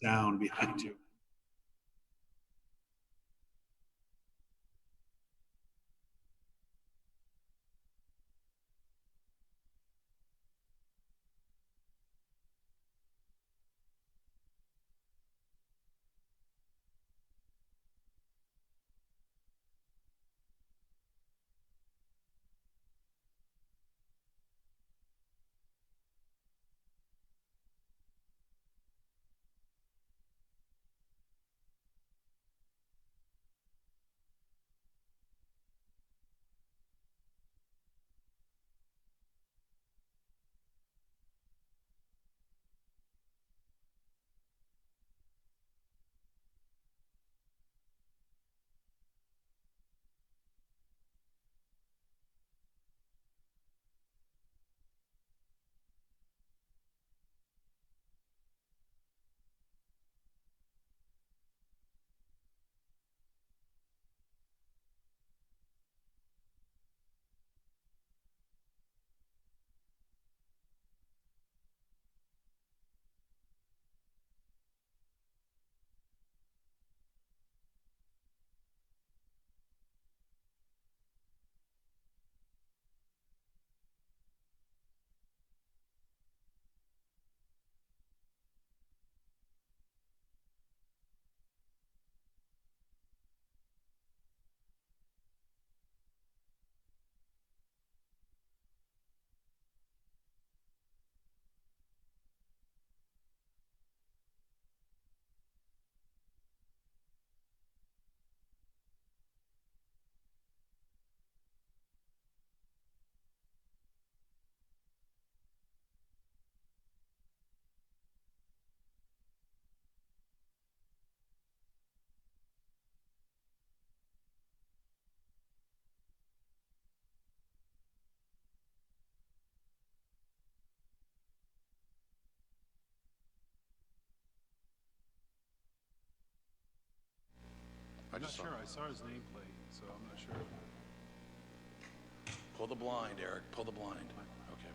down behind you. I'm not sure. I saw his nameplate, so I'm not sure. Pull the blind, Eric. Pull the blind. Okay,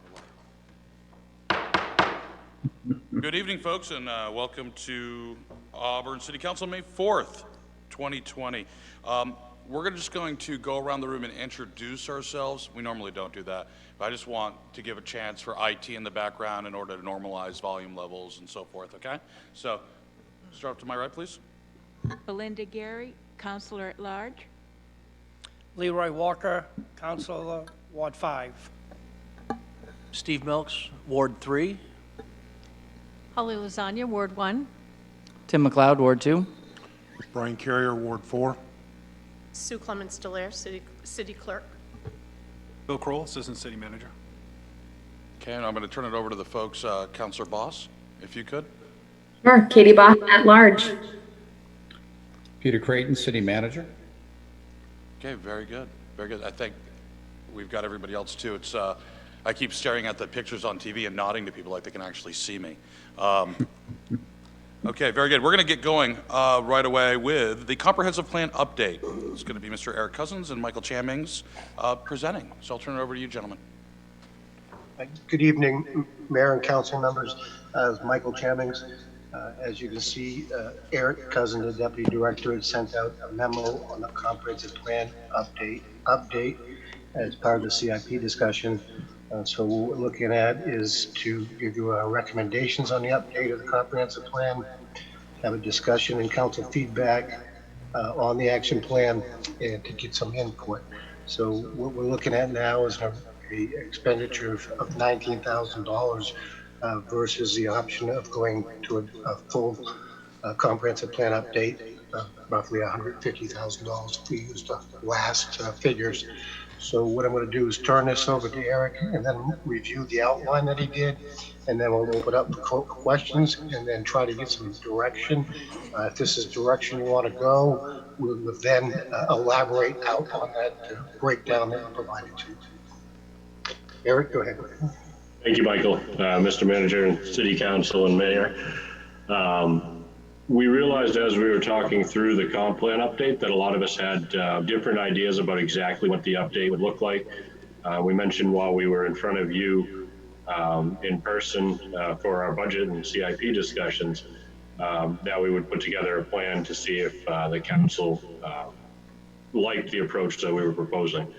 we're live. Good evening, folks, and welcome to Auburn City Council, May 4th, 2020. We're just going to go around the room and introduce ourselves. We normally don't do that, but I just want to give a chance for IT in the background in order to normalize volume levels and so forth, okay? So, start up to my right, please. Belinda Gary, Counselor at Large. Leroy Walker, Councilor, Ward 5. Steve Milks, Ward 3. Holly Lasagna, Ward 1. Tim McLeod, Ward 2. Brian Carrier, Ward 4. Sue Clements Delaire, City Clerk. Bill Kroll, Assistant City Manager. Okay, and I'm going to turn it over to the folks, Councilor Boss, if you could. Sure, Katie Boss at Large. Peter Creighton, City Manager. Okay, very good, very good. I think we've got everybody else too. It's I keep staring at the pictures on TV and nodding to people like they can actually see me. Okay, very good. We're going to get going right away with the comprehensive plan update. It's going to be Mr. Eric Cousins and Michael Chamings presenting. So I'll turn it over to you, gentlemen. Good evening, Mayor and Council members. Michael Chamings. As you can see, Eric Cousins, the Deputy Director, had sent out a memo on the comprehensive plan update as part of the CIP discussion. So what we're looking at is to give you recommendations on the update of the comprehensive plan, have a discussion and council feedback on the action plan, and to get some input. So what we're looking at now is a expenditure of $19,000 versus the option of going to a full comprehensive plan update, roughly $150,000 if we use the last figures. So what I'm going to do is turn this over to Eric and then review the outline that he did, and then we'll open up for questions and then try to get some direction. If this is direction you want to go, we'll then elaborate out on that breakdown that I provided to you. Eric, go ahead. Thank you, Michael, Mr. Manager and City Council and Mayor. We realized as we were talking through the comp plan update that a lot of us had different ideas about exactly what the update would look like. We mentioned while we were in front of you in person for our budget and CIP discussions that we would put together a plan to see if the council liked the approach that we were proposing.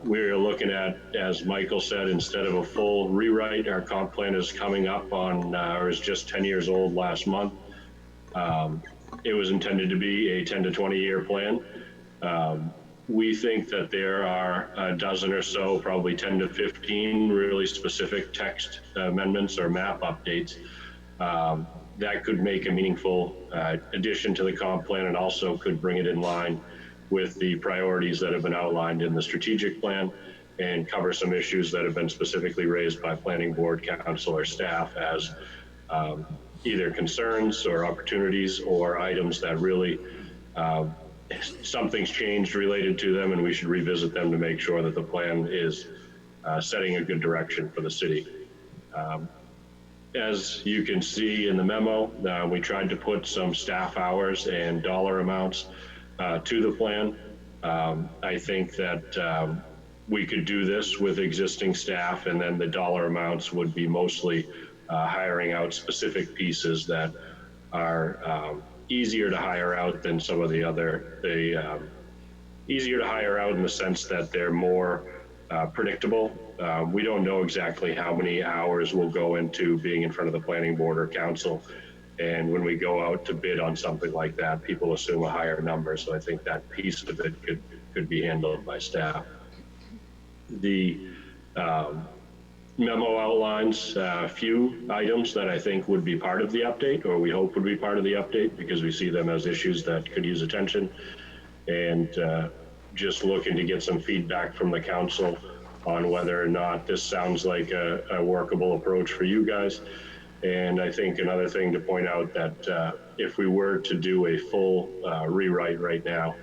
We're looking at, as Michael said, instead of a full rewrite, our comp plan is coming up on, or is just 10 years old last month. It was intended to be a 10 to 20 year plan. We think that there are a dozen or so, probably 10 to 15 really specific text amendments or map updates that could make a meaningful addition to the comp plan, and also could bring it in line with the priorities that have been outlined in the strategic plan, and cover some issues that have been specifically raised by planning board, council, or staff as either concerns or opportunities, or items that really something's changed related to them, and we should revisit them to make sure that the plan is setting a good direction for the city. As you can see in the memo, we tried to put some staff hours and dollar amounts to the plan. I think that we could do this with existing staff, and then the dollar amounts would be mostly hiring out specific pieces that are easier to hire out than some of the other, easier to hire out in the sense that they're more predictable. We don't know exactly how many hours will go into being in front of the planning board or council. And when we go out to bid on something like that, people assume a higher number. So I think that piece of it could be handled by staff. The memo outlines a few items that I think would be part of the update, or we hope would be part of the update, because we see them as issues that could use attention. And just looking to get some feedback from the council on whether or not this sounds like a workable approach for you guys. And I think another thing to point out that if we were to do a full rewrite right now,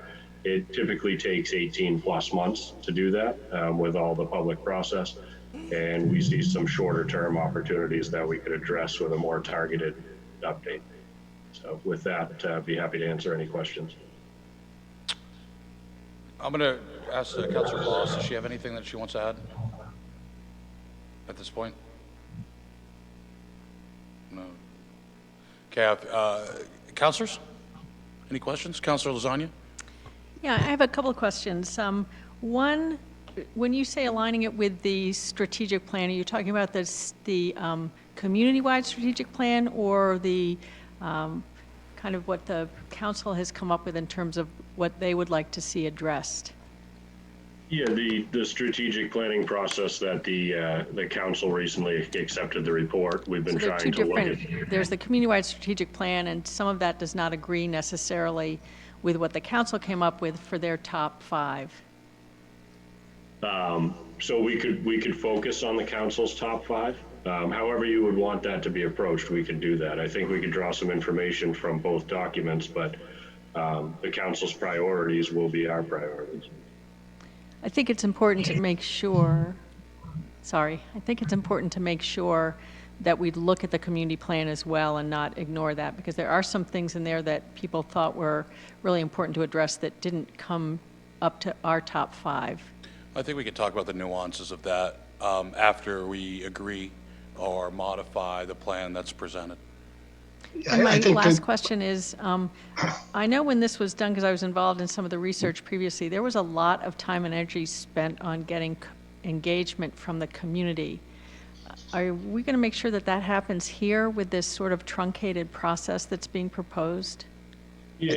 it typically takes 18 plus months to do that with all the public process. And we see some shorter term opportunities that we could address with a more targeted update. So with that, be happy to answer any questions. I'm going to ask Councilor Boss, does she have anything that she wants to add at this point? No. Okay, councilors, any questions? Councilor Lasagna? Yeah, I have a couple of questions. One, when you say aligning it with the strategic plan, are you talking about the community-wide strategic plan, or the kind of what the council has come up with in terms of what they would like to see addressed? Yeah, the strategic planning process that the council recently accepted the report. We've been trying to look at. There's the community-wide strategic plan, and some of that does not agree necessarily with what the council came up with for their top 5. So we could focus on the council's top 5. However you would want that to be approached, we could do that. I think we could draw some information from both documents, but the council's priorities will be our priorities. I think it's important to make sure, I think it's important to make sure that we look at the community plan as well and not ignore that, because there are some things in there that people thought were really important to address that didn't come up to our top 5. I think we could talk about the nuances of that after we agree or modify the plan that's presented. And my last question is, I know when this was done, because I was involved in some of the research previously, there was a lot of time and energy spent on getting engagement from the community. Are we going to make sure that that happens here with this sort of truncated process that's being proposed? Yeah,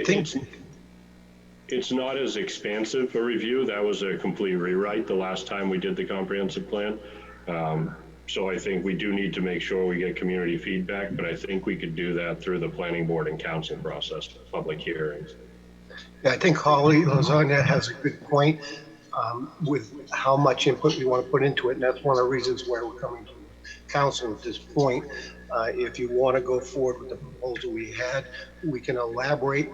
it's not as expansive a review. That was a complete rewrite the last time we did the comprehensive plan. So I think we do need to make sure we get community feedback, but I think we could do that through the planning board and council process, public hearings. Yeah, I think Holly Lasagna has a good point with how much input we want to put into it, and that's one of the reasons why we're coming to council at this point. If you want to go forward with the proposal we had, we can elaborate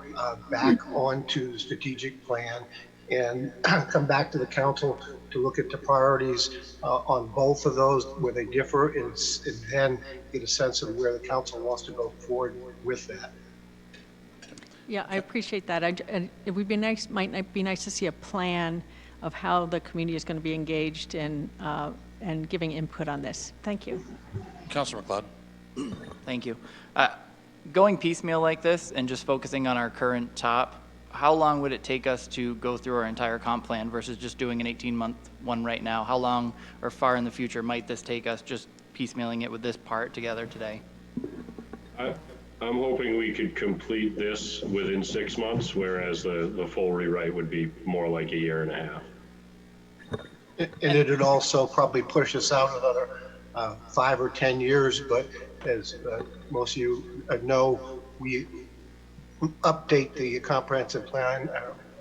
back onto the strategic plan and come back to the council to look at the priorities on both of those where they differ, and then get a sense of where the council wants to go forward with that. Yeah, I appreciate that. And it would be nice, might be nice to see a plan of how the community is going to be engaged in and giving input on this. Thank you. Councilor McLeod. Thank you. going piecemeal like this and just focusing on our current top, how long would it take us to go through our entire comp plan versus just doing an 18-month one right now? How long or far in the future might this take us just piecemealing it with this part together today? I'm hoping we could complete this within 6 months, whereas the full rewrite would be more like a year and a half. And it'd also probably push us out another 5 or 10 years, but as most of you know, we update the comprehensive plan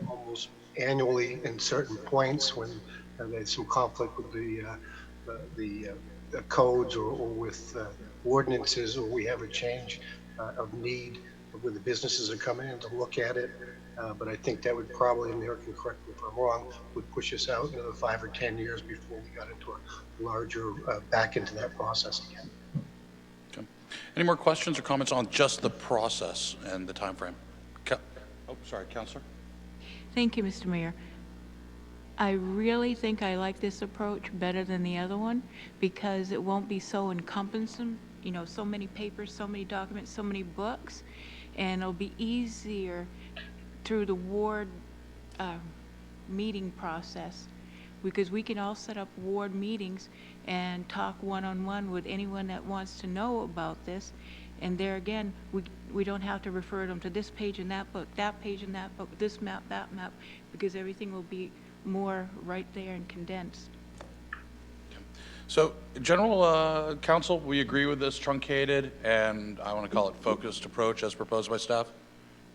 almost annually in certain points when there's some conflict with the codes or with ordinances, or we have a change of need when the businesses are coming in to look at it. But I think that would probably, and Eric can correct me if I'm wrong, would push us out another 5 or 10 years before we got into a larger, back into that process again. Okay. Any more questions or comments on just the process and the time frame? Oh, sorry, Councilor. Thank you, Mr. Mayor. I really think I like this approach better than the other one because it won't be so encompassing, you know, so many papers, so many documents, so many books, and it'll be easier through the ward meeting process, because we can all set up ward meetings and talk one-on-one with anyone that wants to know about this. And there again, we don't have to refer them to this page in that book, that page in that book, this map, that map, because everything will be more right there and condensed. So, General Counsel, we agree with this truncated and I want to call it focused approach as proposed by staff?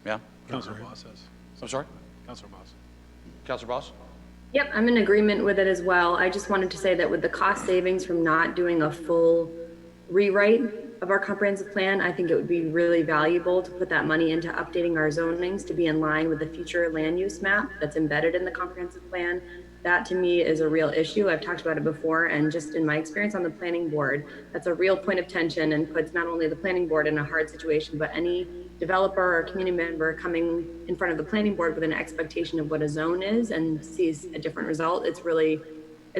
Yeah? Councilor Boss says. I'm sorry? Councilor Boss. Councilor Boss? Yep, I'm in agreement with it as well. I just wanted to say that with the cost savings from not doing a full rewrite of our comprehensive plan, I think it would be really valuable to put that money into updating our zonings to be in line with the future land use map that's embedded in the comprehensive plan. That to me is a real issue. I've talked about it before, and just in my experience on the planning board, that's a real point of tension and puts not only the planning board in a hard situation, but any developer or community member coming in front of the planning board with an expectation of what a zone is and sees a different result. It's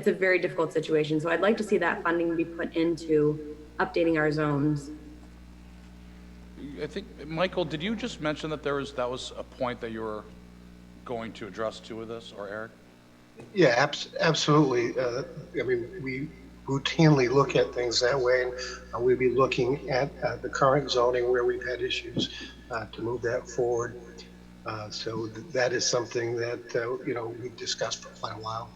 a very difficult situation. So I'd like to see that funding be put into updating our zones. I think, Michael, did you just mention that that was a point that you were going to address too with this, or Eric? Yeah, absolutely. I mean, we routinely look at things that way, and we'll be looking at the current zoning where we've had issues to move that forward. So that is something that you know, we've discussed for quite a while.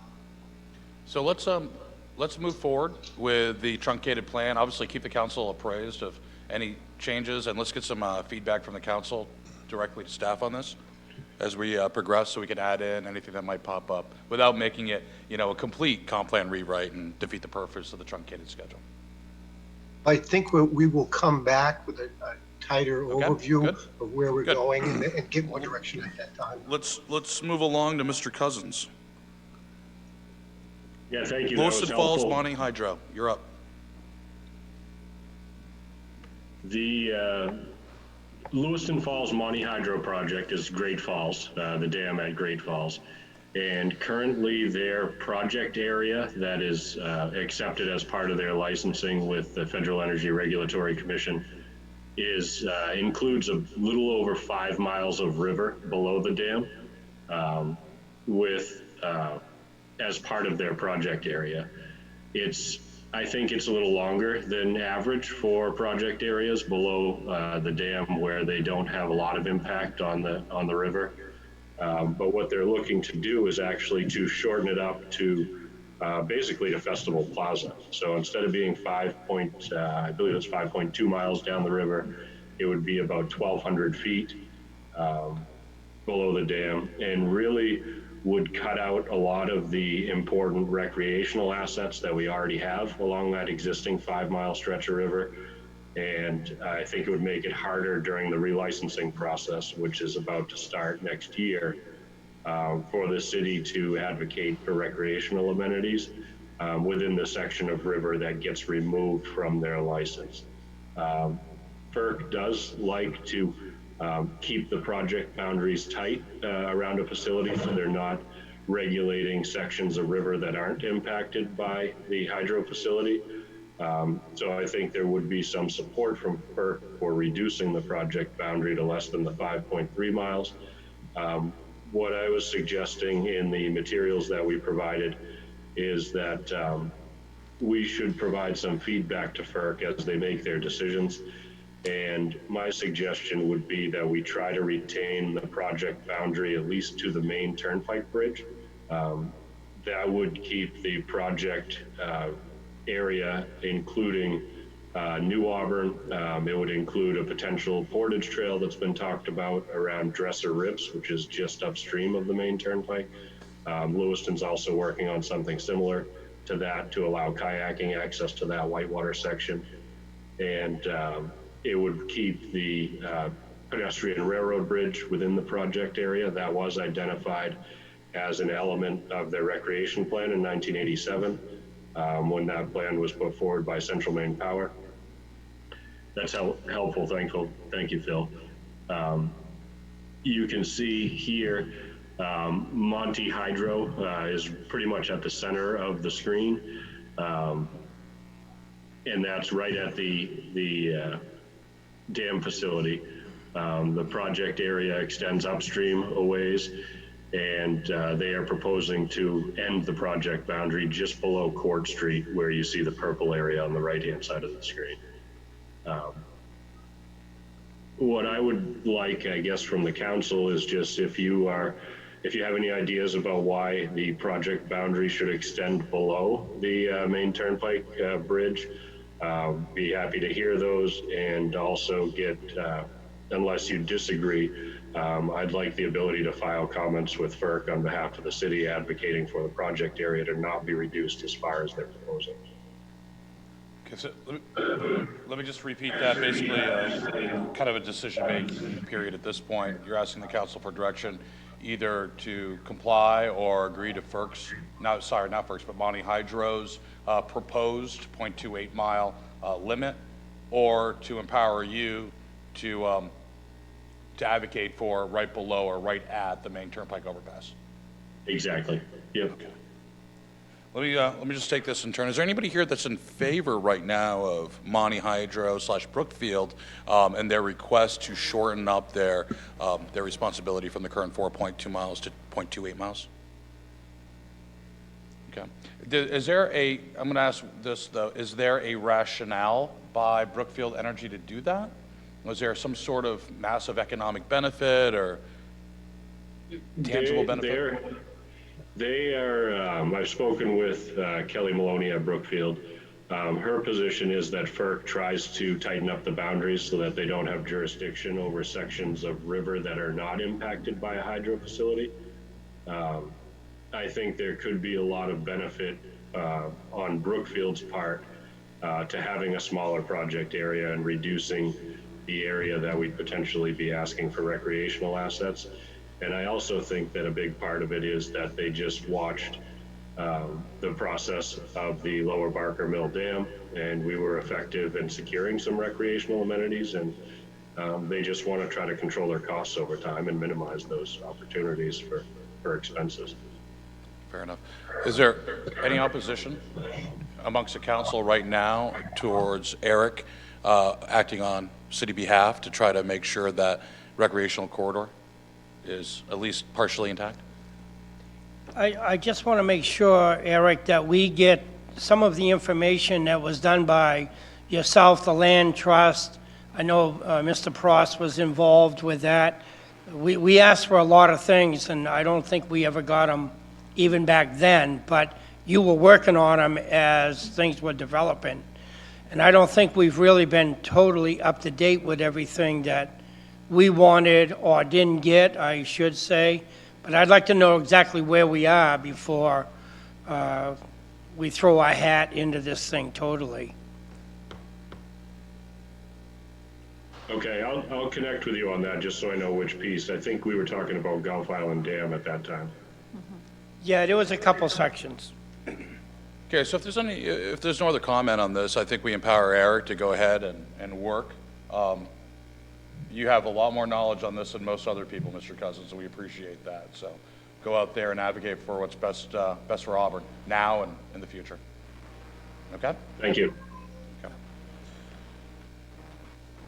So let's move forward with the truncated plan. Obviously, keep the council appraised of any changes, and let's get some feedback from the council directly to staff on this as we progress, so we can add in anything that might pop up without making it, you know, a complete comp plan rewrite and defeat the purpose of the truncated schedule. I think we will come back with a tighter overview of where we're going and get more direction at that time. Let's move along to Mr. Cousins. Yeah, thank you. Lewiston Falls Monty Hydro, you're up. The Lewiston Falls Monty Hydro project is Great Falls, the dam at Great Falls. And currently their project area that is accepted as part of their licensing with the Federal Energy Regulatory Commission includes a little over 5 miles of river below the dam as part of their project area. I think it's a little longer than average for project areas below the dam where they don't have a lot of impact on the river. But what they're looking to do is actually to shorten it up to basically to Festival Plaza. So instead of being I believe it's 5.2 miles down the river, it would be about 1,200 feet below the dam, and really would cut out a lot of the important recreational assets that we already have along that existing 5-mile stretch of river. And I think it would make it harder during the relicensing process, which is about to start next year, for the city to advocate for recreational amenities within the section of river that gets removed from their license. FERC does like to keep the project boundaries tight around a facility, so they're not regulating sections of river that aren't impacted by the hydro facility. So I think there would be some support from FERC for reducing the project boundary to less than the 5.3 miles. What I was suggesting in the materials that we provided is that we should provide some feedback to FERC as they make their decisions. And my suggestion would be that we try to retain the project boundary at least to the main turnpike bridge. That would keep the project area, including New Auburn. It would include a potential portage trail that's been talked about around Dresser Ribs, which is just upstream of the main turnpike. Lewiston's also working on something similar to that to allow kayaking access to that whitewater section. And it would keep the pedestrian railroad bridge within the project area that was identified as an element of their recreation plan in 1987 when that plan was put forward by Central Maine Power. That's helpful. Thank you, Phil. You can see here Monty Hydro is pretty much at the center of the screen. And that's right at the dam facility. The project area extends upstream a ways, and they are proposing to end the project boundary just below Court Street, where you see the purple area on the right-hand side of the screen. What I would like, I guess, from the council is just if you have any ideas about why the project boundary should extend below the main turnpike bridge, be happy to hear those, and also get, unless you disagree, I'd like the ability to file comments with FERC on behalf of the city advocating for the project area to not be reduced as far as they're proposing. Okay, so let me just repeat that. Basically, kind of a decision-making period at this point. You're asking the council for direction either to comply or agree to FERC's, not FERC's, but Monty Hydro's proposed 0.28 mile limit, or to empower you to advocate for right below or right at the main turnpike overpass. Exactly. Yep. Okay. Let me just take this in turn. Is there anybody here that's in favor right now of Monty Hydro / Brookfield and their request to shorten up their responsibility from the current 4.2 miles to 0.28 miles? Okay. Is there I'm going to ask this though, is there a rationale by Brookfield Energy to do that? Was there some sort of massive economic benefit or tangible benefit? They are, I've spoken with Kelly Maloney at Brookfield. Her position is that FERC tries to tighten up the boundaries so that they don't have jurisdiction over sections of river that are not impacted by a hydro facility. I think there could be a lot of benefit on Brookfield's part to having a smaller project area and reducing the area that we'd potentially be asking for recreational assets. And I also think that a big part of it is that they just watched the process of the Lower Barker Mill Dam, and we were effective in securing some recreational amenities, and they just want to try to control their costs over time and minimize those opportunities for expenses. Fair enough. Is there any opposition amongst the council right now towards Eric acting on city behalf to try to make sure that recreational corridor is at least partially intact? I just want to make sure, Eric, that we get some of the information that was done by yourself, the Land Trust. I know Mr. Prost was involved with that. We asked for a lot of things, and I don't think we ever got them even back then, but you were working on them as things were developing. And I don't think we've really been totally up to date with everything that we wanted or didn't get, I should say. But I'd like to know exactly where we are before we throw our hat into this thing totally. Okay, I'll connect with you on that just so I know which piece. I think we were talking about Gulf Island Dam at that time. Yeah, there was a couple sections. Okay, so if there's no other comment on this, I think we empower Eric to go ahead and work. You have a lot more knowledge on this than most other people, Mr. Cousins, and we appreciate that. So go out there and advocate for what's best for Auburn now and in the future. Okay? Thank you.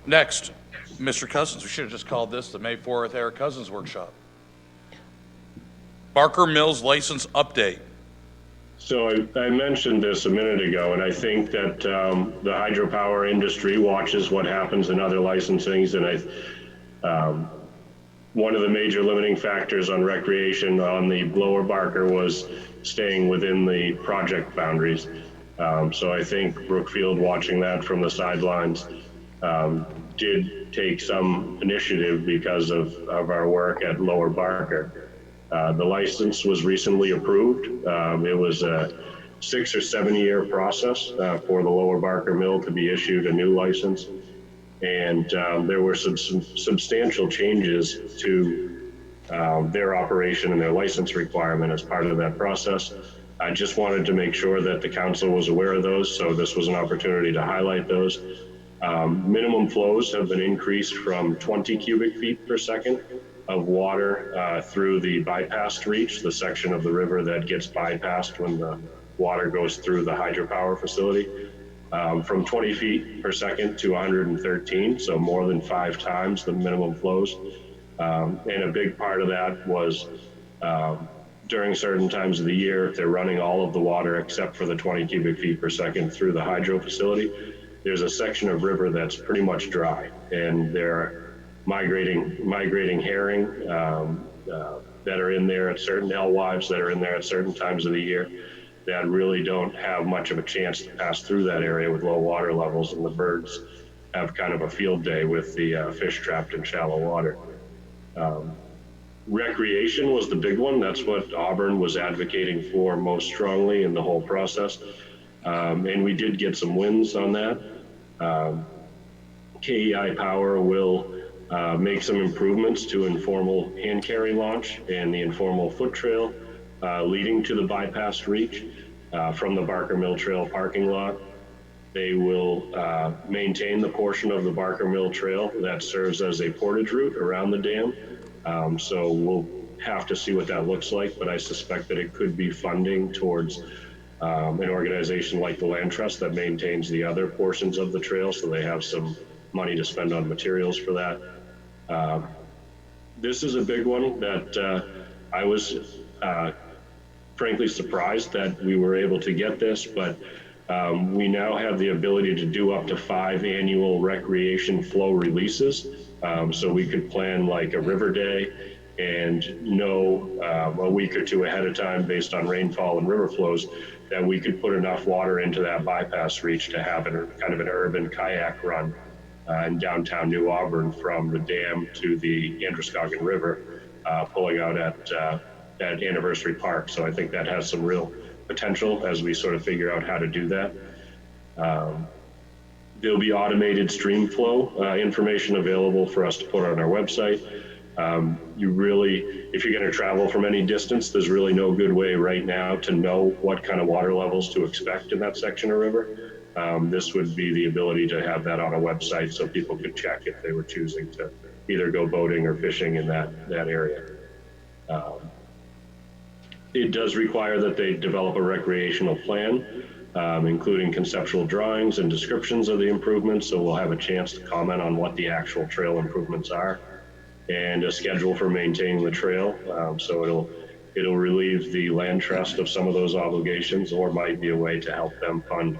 Next, Mr. Cousins. We should have just called this the May 4th Eric Cousins Workshop. Barker Mills license update. So I mentioned this a minute ago, and I think that the hydropower industry watches what happens in other licensings, and one of the major limiting factors on recreation on the Lower Barker was staying within the project boundaries. So I think Brookfield, watching that from the sidelines, did take some initiative because of our work at Lower Barker. The license was recently approved. It was a 6 or 7 year process for the Lower Barker Mill to be issued a new license. And there were some substantial changes to their operation and their license requirement as part of that process. I just wanted to make sure that the council was aware of those, so this was an opportunity to highlight those. Minimum flows have been increased from 20 cubic feet per second of water through the bypassed reach, the section of the river that gets bypassed when the water goes through the hydropower facility, from 20 feet per second to 113, so more than 5 times the minimum flows. And a big part of that was during certain times of the year, if they're running all of the water except for the 20 cubic feet per second through the hydro facility, there's a section of river that's pretty much dry, and they're migrating herring that are in there at certain alewives that are in there at certain times of the year that really don't have much of a chance to pass through that area with low water levels, and the birds have kind of a field day with the fish trapped in shallow water. Recreation was the big one. That's what Auburn was advocating for most strongly in the whole process. And we did get some wins on that. KEI Power will make some improvements to informal hand carry launch and the informal foot trail leading to the bypassed reach from the Barker Mill Trail parking lot. They will maintain the portion of the Barker Mill Trail that serves as a portage route around the dam. So we'll have to see what that looks like, but I suspect that it could be funding towards an organization like the Land Trust that maintains the other portions of the trail, so they have some money to spend on materials for that. This is a big one that I was frankly surprised that we were able to get this, but we now have the ability to do up to 5 annual recreation flow releases. So we could plan like a river day and know a week or 2 ahead of time based on rainfall and river flows that we could put enough water into that bypass reach to have kind of an urban kayak run in downtown New Auburn from the dam to the Androscoggin River, pulling out at Anniversary Park. So I think that has some real potential as we sort of figure out how to do that. There'll be automated stream flow information available for us to put on our website. If you're going to travel from any distance, there's really no good way right now to know what kind of water levels to expect in that section of river. This would be the ability to have that on a website so people could check if they were choosing to either go boating or fishing in that area. It does require that they develop a recreational plan, including conceptual drawings and descriptions of the improvements, so we'll have a chance to comment on what the actual trail improvements are, and a schedule for maintaining the trail. So it'll relieve the Land Trust of some of those obligations, or might be a way to help them fund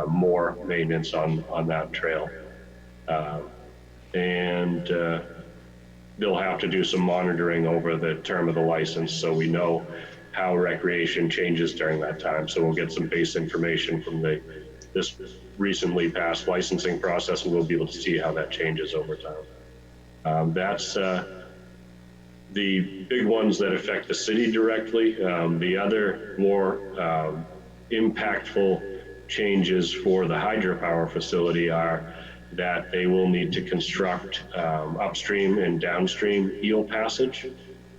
more maintenance on that trail. And they'll have to do some monitoring over the term of the license so we know how recreation changes during that time. So we'll get some base information from this recently passed licensing process, and we'll be able to see how that changes over time. That's the big ones that affect the city directly. The other more impactful changes for the hydropower facility are that they will need to construct upstream and downstream eel passage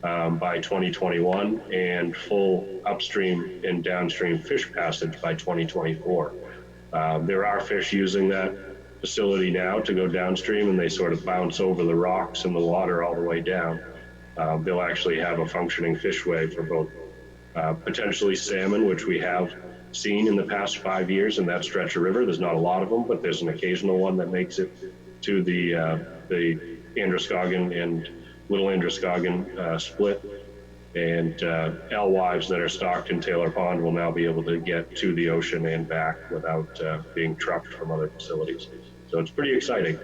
by 2021 and full upstream and downstream fish passage by 2024. There are fish using that facility now to go downstream, and they sort of bounce over the rocks and the water all the way down. They'll actually have a functioning fishway for both potentially salmon, which we have seen in the past 5 years in that stretch of river. There's not a lot of them, but there's an occasional one that makes it to the Androscoggin and Little Androscoggin split. And alewives that are stocked in Taylor Pond will now be able to get to the ocean and back without being trucked from other facilities. So it's pretty exciting.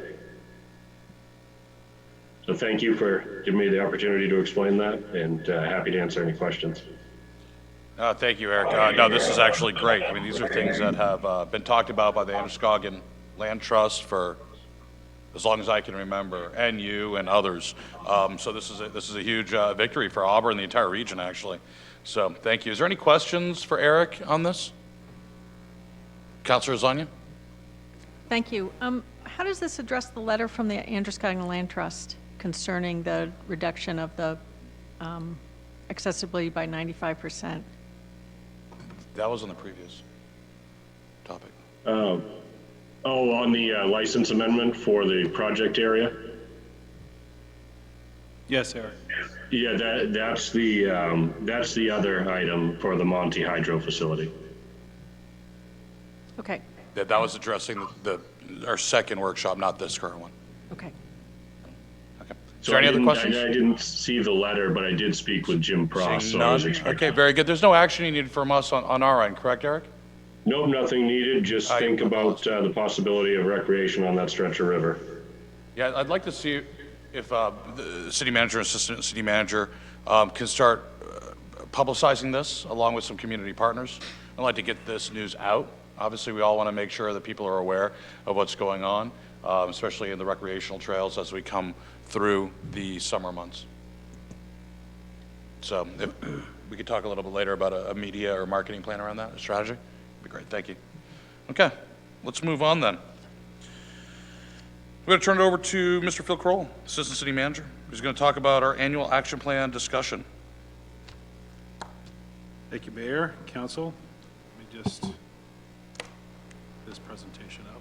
So thank you for giving me the opportunity to explain that, and happy to answer any questions. Thank you, Eric. No, this is actually great. I mean, these are things that have been talked about by the Androscoggin Land Trust for as long as I can remember, and you and others. So this is a huge victory for Auburn and the entire region, actually. So thank you. Is there any questions for Eric on this? Councilor Zanya? Thank you. How does this address the letter from the Androscoggin Land Trust concerning the reduction of the accessibility by 95%? That was on the previous topic. Oh, on the license amendment for the project area? Yes, Eric. Yeah, that's the other item for the Monty hydro facility. Okay, That was addressing our second workshop, not this current one. okay. Okay. Is So there any other questions? I didn't see the letter, but I did speak with Jim Pross. Seeing So I was none? expecting. Okay, very good. There's no action you needed from us on our end, correct, Eric? Nope, nothing needed. Just I think about apologize. the possibility of recreation on that stretch of river. Yeah, I'd like to see if the city manager and assistant city manager can start publicizing this along with some community partners. I'd like to get this news out. Obviously, we all want to make sure that people are aware of what's going on, especially in the recreational trails as we come through the summer months. So if we could talk a little bit later about a media or marketing plan around that, a strategy, that'd be great. Thank you. Okay, let's move on then. We're going to turn it over to Mr. Phil Kroll, Assistant City Manager, who's going to talk about our annual action plan discussion. Thank you, Mayor, Council. Let me just this presentation up.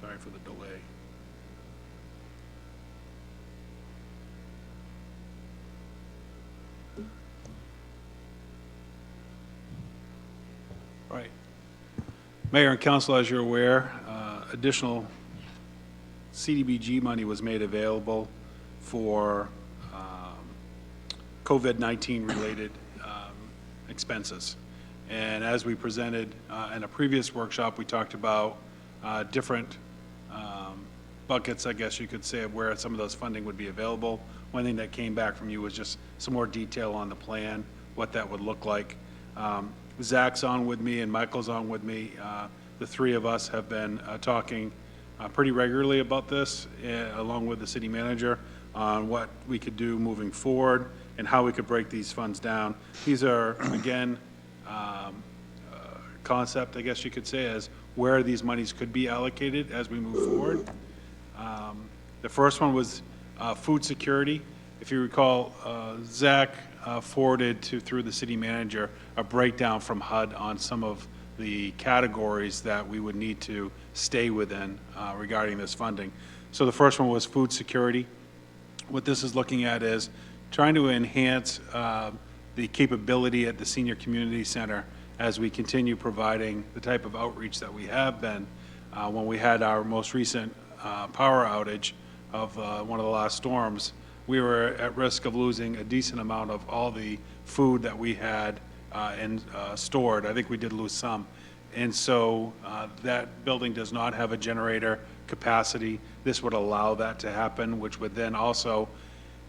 Sorry for the delay. Right. Mayor and Council, as you're aware, additional CDBG money was made available for COVID-19 related expenses. And as we presented in a previous workshop, we talked about different buckets, I guess you could say, of where some of those funding would be available. One thing that came back from you was just some more detail on the plan, what that would look like. Zach's on with me and Michael's on with me. The three of us have been talking pretty regularly about this, along with the city manager, on what we could do moving forward and how we could break these funds down. These are, again, concept, I guess you could say, as where these monies could be allocated as we move forward. The first one was food security. If you recall, Zach forwarded through the city manager a breakdown from HUD on some of the categories that we would need to stay within regarding this funding. So the first one was food security. What this is looking at is trying to enhance the capability at the Senior Community Center as we continue providing the type of outreach that we have been. When we had our most recent power outage of one of the last storms, we were at risk of losing a decent amount of all the food that we had stored. I think we did lose some. And so that building does not have a generator capacity. This would allow that to happen, which would then also,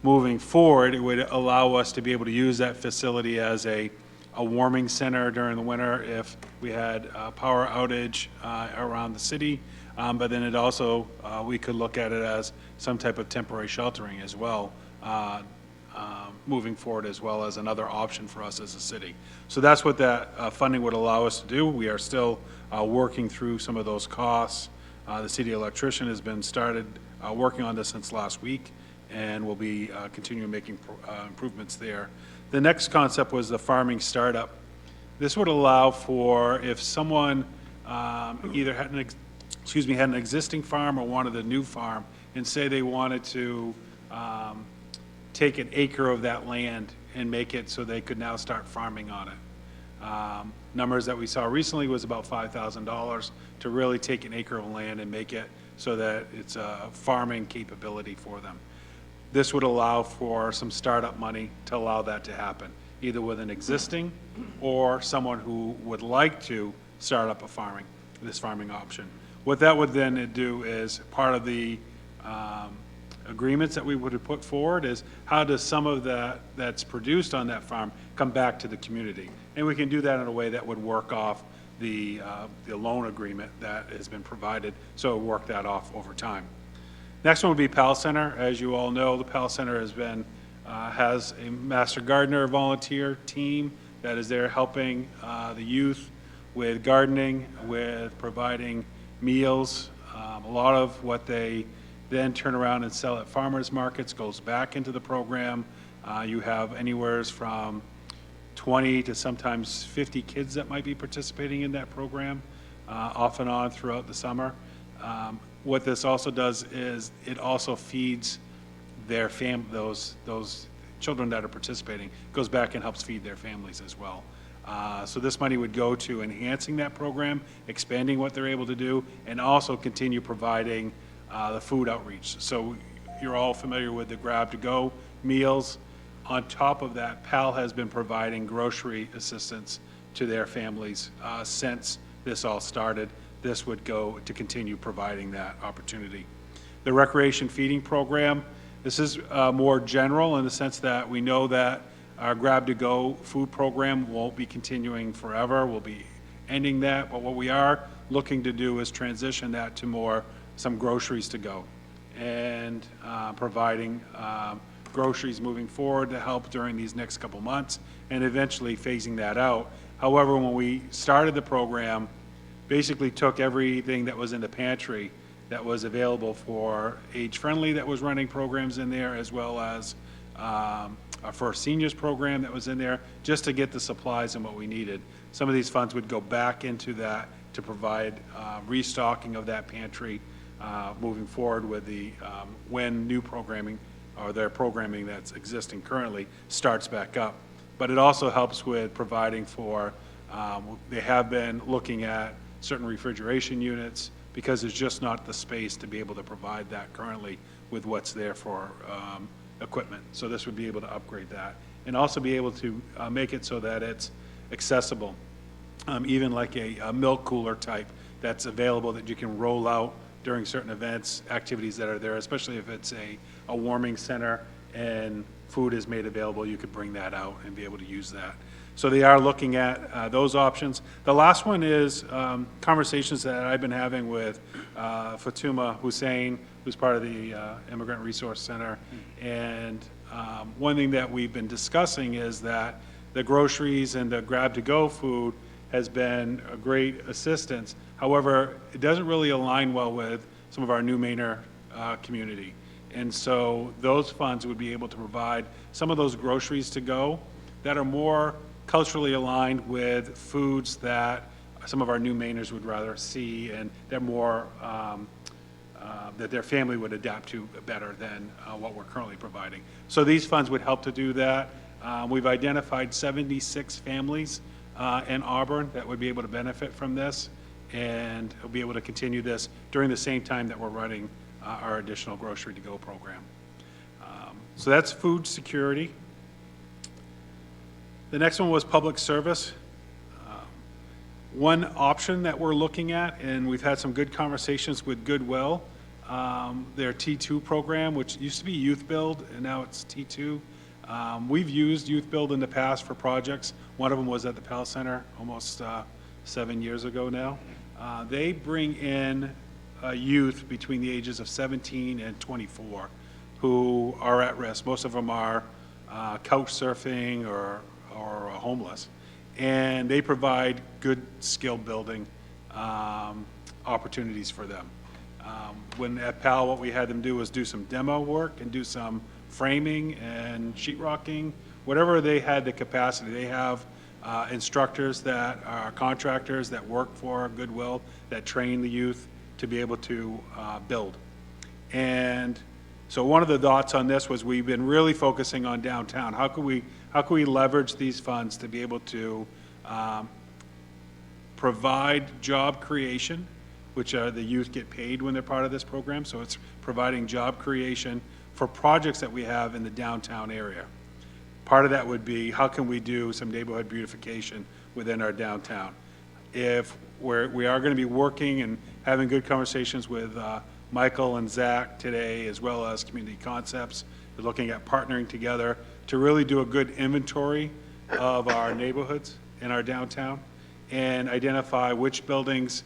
moving forward, it would allow us to be able to use that facility as a warming center during the winter if we had a power outage around the city. But then it also, we could look at it as some type of temporary sheltering as well, moving forward, as well as another option for us as a city. So that's what that funding would allow us to do. We are still working through some of those costs The city electrician has been started working on this since last week, and will be continuing making improvements there. The next concept was the farming startup. This would allow for, if someone either had an existing farm or wanted a new farm, and say they wanted to take an acre of that land and make it so they could now start farming on it. Numbers that we saw recently was about $5,000 to really take an acre of land and make it so that it's a farming capability for them. This would allow for some startup money to allow that to happen, either with an existing or someone who would like to start up this farming option. What that would then do is, part of the agreements that we would have put forward is, how does some of that that's produced on that farm come back to the community? And we can do that in a way that would work off the loan agreement that has been provided, so work that off over time. Next one would be Pal Center. As you all know, the Pal Center has a Master Gardener volunteer team that is there helping the youth with gardening, with providing meals. A lot of what they then turn around and sell at farmers markets goes back into the program. You have anywhere from 20 to sometimes 50 kids that might be participating in that program, off and on throughout the summer. What this also does is it also feeds their those children that are participating, goes back and helps feed their families as well. So this money would go to enhancing that program, expanding what they're able to do, and also continue providing the food outreach. So you're all familiar with the grab-to-go meals. On top of that, PAL has been providing grocery assistance to their families since this all started. This would go to continue providing that opportunity. The recreation feeding program, this is more general in the sense that we know that our grab-to-go food program won't be continuing forever. We'll be ending that, but what we are looking to do is transition that to some groceries to go, and providing groceries moving forward to help during these next couple months, and eventually phasing that out. However, when we started the program, basically took everything that was in the pantry that was available for Age Friendly that was running programs in there, as well as our First Seniors program that was in there, just to get the supplies and what we needed. Some of these funds would go back into that to provide restocking of that pantry moving forward with when new programming or their programming that's existing currently starts back up. But it also helps with providing for, they have been looking at certain refrigeration units, because there's just not the space to be able to provide that currently with what's there for equipment. So this would be able to upgrade that, and also be able to make it so that it's accessible. Even like a milk cooler type that's available that you can roll out during certain events, activities that are there, especially if it's a warming center and food is made available, you could bring that out and be able to use that. So they are looking at those options. The last one is conversations that I've been having with Fatuma Hussein, who's part of the Immigrant Resource Center. And one thing that we've been discussing is that the groceries and the grab-to-go food has been a great assistance. However, it doesn't really align well with some of our new Mainer community. And so those funds would be able to provide some of those groceries to go that are more culturally aligned with foods that some of our new Mainers would rather see, and they're more, that their family would adapt to better than what we're currently providing. So these funds would help to do that. We've identified 76 families in Auburn that would be able to benefit from this, and we'll be able to continue this during the same time that we're running our additional grocery to go program. So that's food security. The next one was public service. One option that we're looking at, and we've had some good conversations with Goodwill, their T2 program, which used to be Youth Build, and now it's T2. We've used Youth Build in the past for projects. One of them was at the Pal Center almost 7 years ago now. They bring in youth between the ages of 17 and 24 who are at risk. Most of them are couch surfing or homeless, and they provide good skill building opportunities for them. When at PAL, what we had them do was do some demo work and do some framing and sheetrocking, whatever they had the capacity. They have instructors that are contractors that work for Goodwill, that train the youth to be able to build. And so one of the thoughts on this was we've been really focusing on downtown. How can we leverage these funds to be able to provide job creation, which the youth get paid when they're part of this program. So it's providing job creation for projects that we have in the downtown area. Part of that would be, how can we do some neighborhood beautification within our downtown? If we are going to be working and having good conversations with Michael and Zach today, as well as Community Concepts, we're looking at partnering together to really do a good inventory of our neighborhoods in our downtown and identify which buildings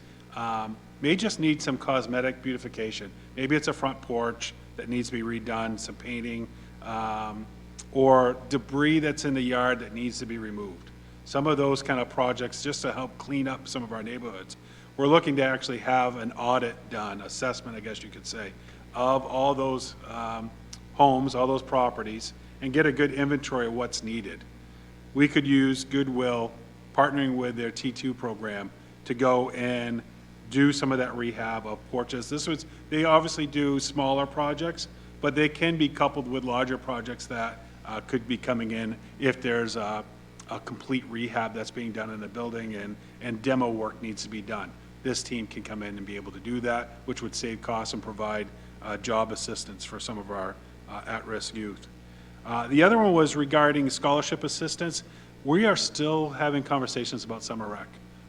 may just need some cosmetic beautification. Maybe it's a front porch that needs to be redone, some painting, or debris that's in the yard that needs to be removed. Some of those kind of projects just to help clean up some of our neighborhoods. We're looking to actually have an audit done, assessment, I guess you could say, of all those homes, all those properties, and get a good inventory of what's needed. We could use Goodwill partnering with their T2 program to go and do some of that rehab of porches. They obviously do smaller projects, but they can be coupled with larger projects that could be coming in if there's a complete rehab that's being done in the building and demo work needs to be done. This team can come in and be able to do that, which would save costs and provide job assistance for some of our at-risk youth. The other one was regarding scholarship assistance. We are still having conversations about summer rec.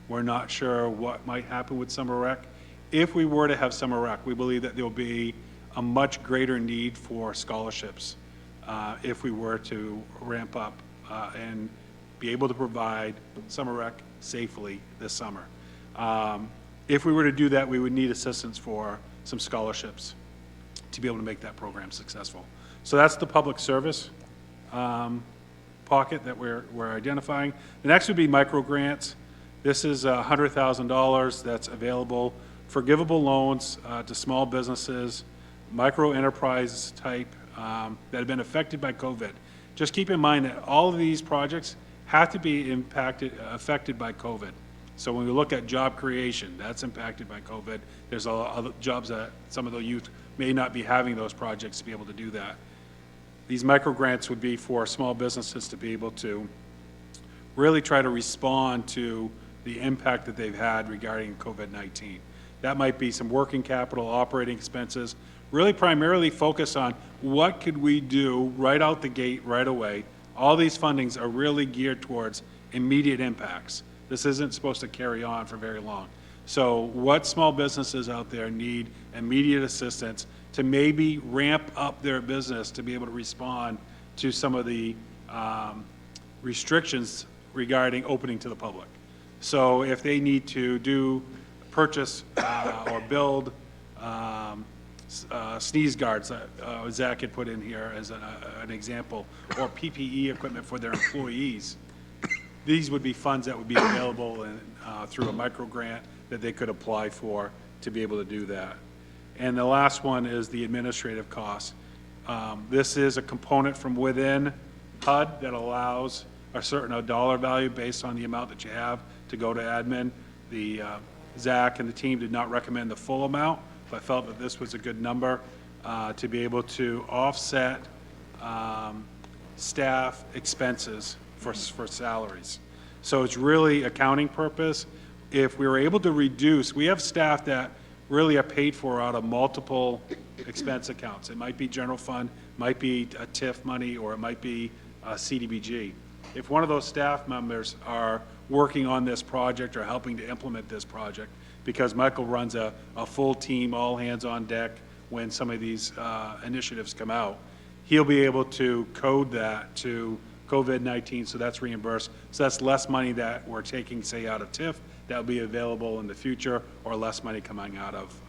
We're not sure what might happen with summer rec. If we were to have summer rec, we believe that there will be a much greater need for scholarships if we were to ramp up and be able to provide summer rec safely this summer. If we were to do that, we would need assistance for some scholarships to be able to make that program successful. So that's the public service pocket that we're identifying. The next would be micro grants. This is $100,000 that's available, forgivable loans to small businesses, micro enterprise type that have been affected by COVID. Just keep in mind that all of these projects have to be affected by COVID. So when we look at job creation, that's impacted by COVID. There's other jobs that some of the youth may not be having those projects to be able to do that. These micro grants would be for small businesses to be able to really try to respond to the impact that they've had regarding COVID-19. That might be some working capital, operating expenses, really primarily focus on what could we do right out the gate, right away. All these fundings are really geared towards immediate impacts. This isn't supposed to carry on for very long. So what small businesses out there need immediate assistance to maybe ramp up their business to be able to respond to some of the restrictions regarding opening to the public. So if they need to purchase or build sneeze guards that Zach had put in here as an example, or PPE equipment for their employees, these would be funds that would be available through a micro grant that they could apply for to be able to do that. And the last one is the administrative costs. This is a component from within HUD that allows a certain dollar value based on the amount that you have to go to admin. Zach and the team did not recommend the full amount, but felt that this was a good number to be able to offset staff expenses for salaries. So it's really accounting purpose. If we were able to reduce, we have staff that really are paid for out of multiple expense accounts. It might be general fund, might be a TIF money, or it might be CDBG. If one of those staff members are working on this project or helping to implement this project, because Michael runs a full team, all hands on deck when some of these initiatives come out, he'll be able to code that to COVID-19, so that's reimbursed. So that's less money that we're taking, say, out of TIF that will be available in the future, or less money coming out of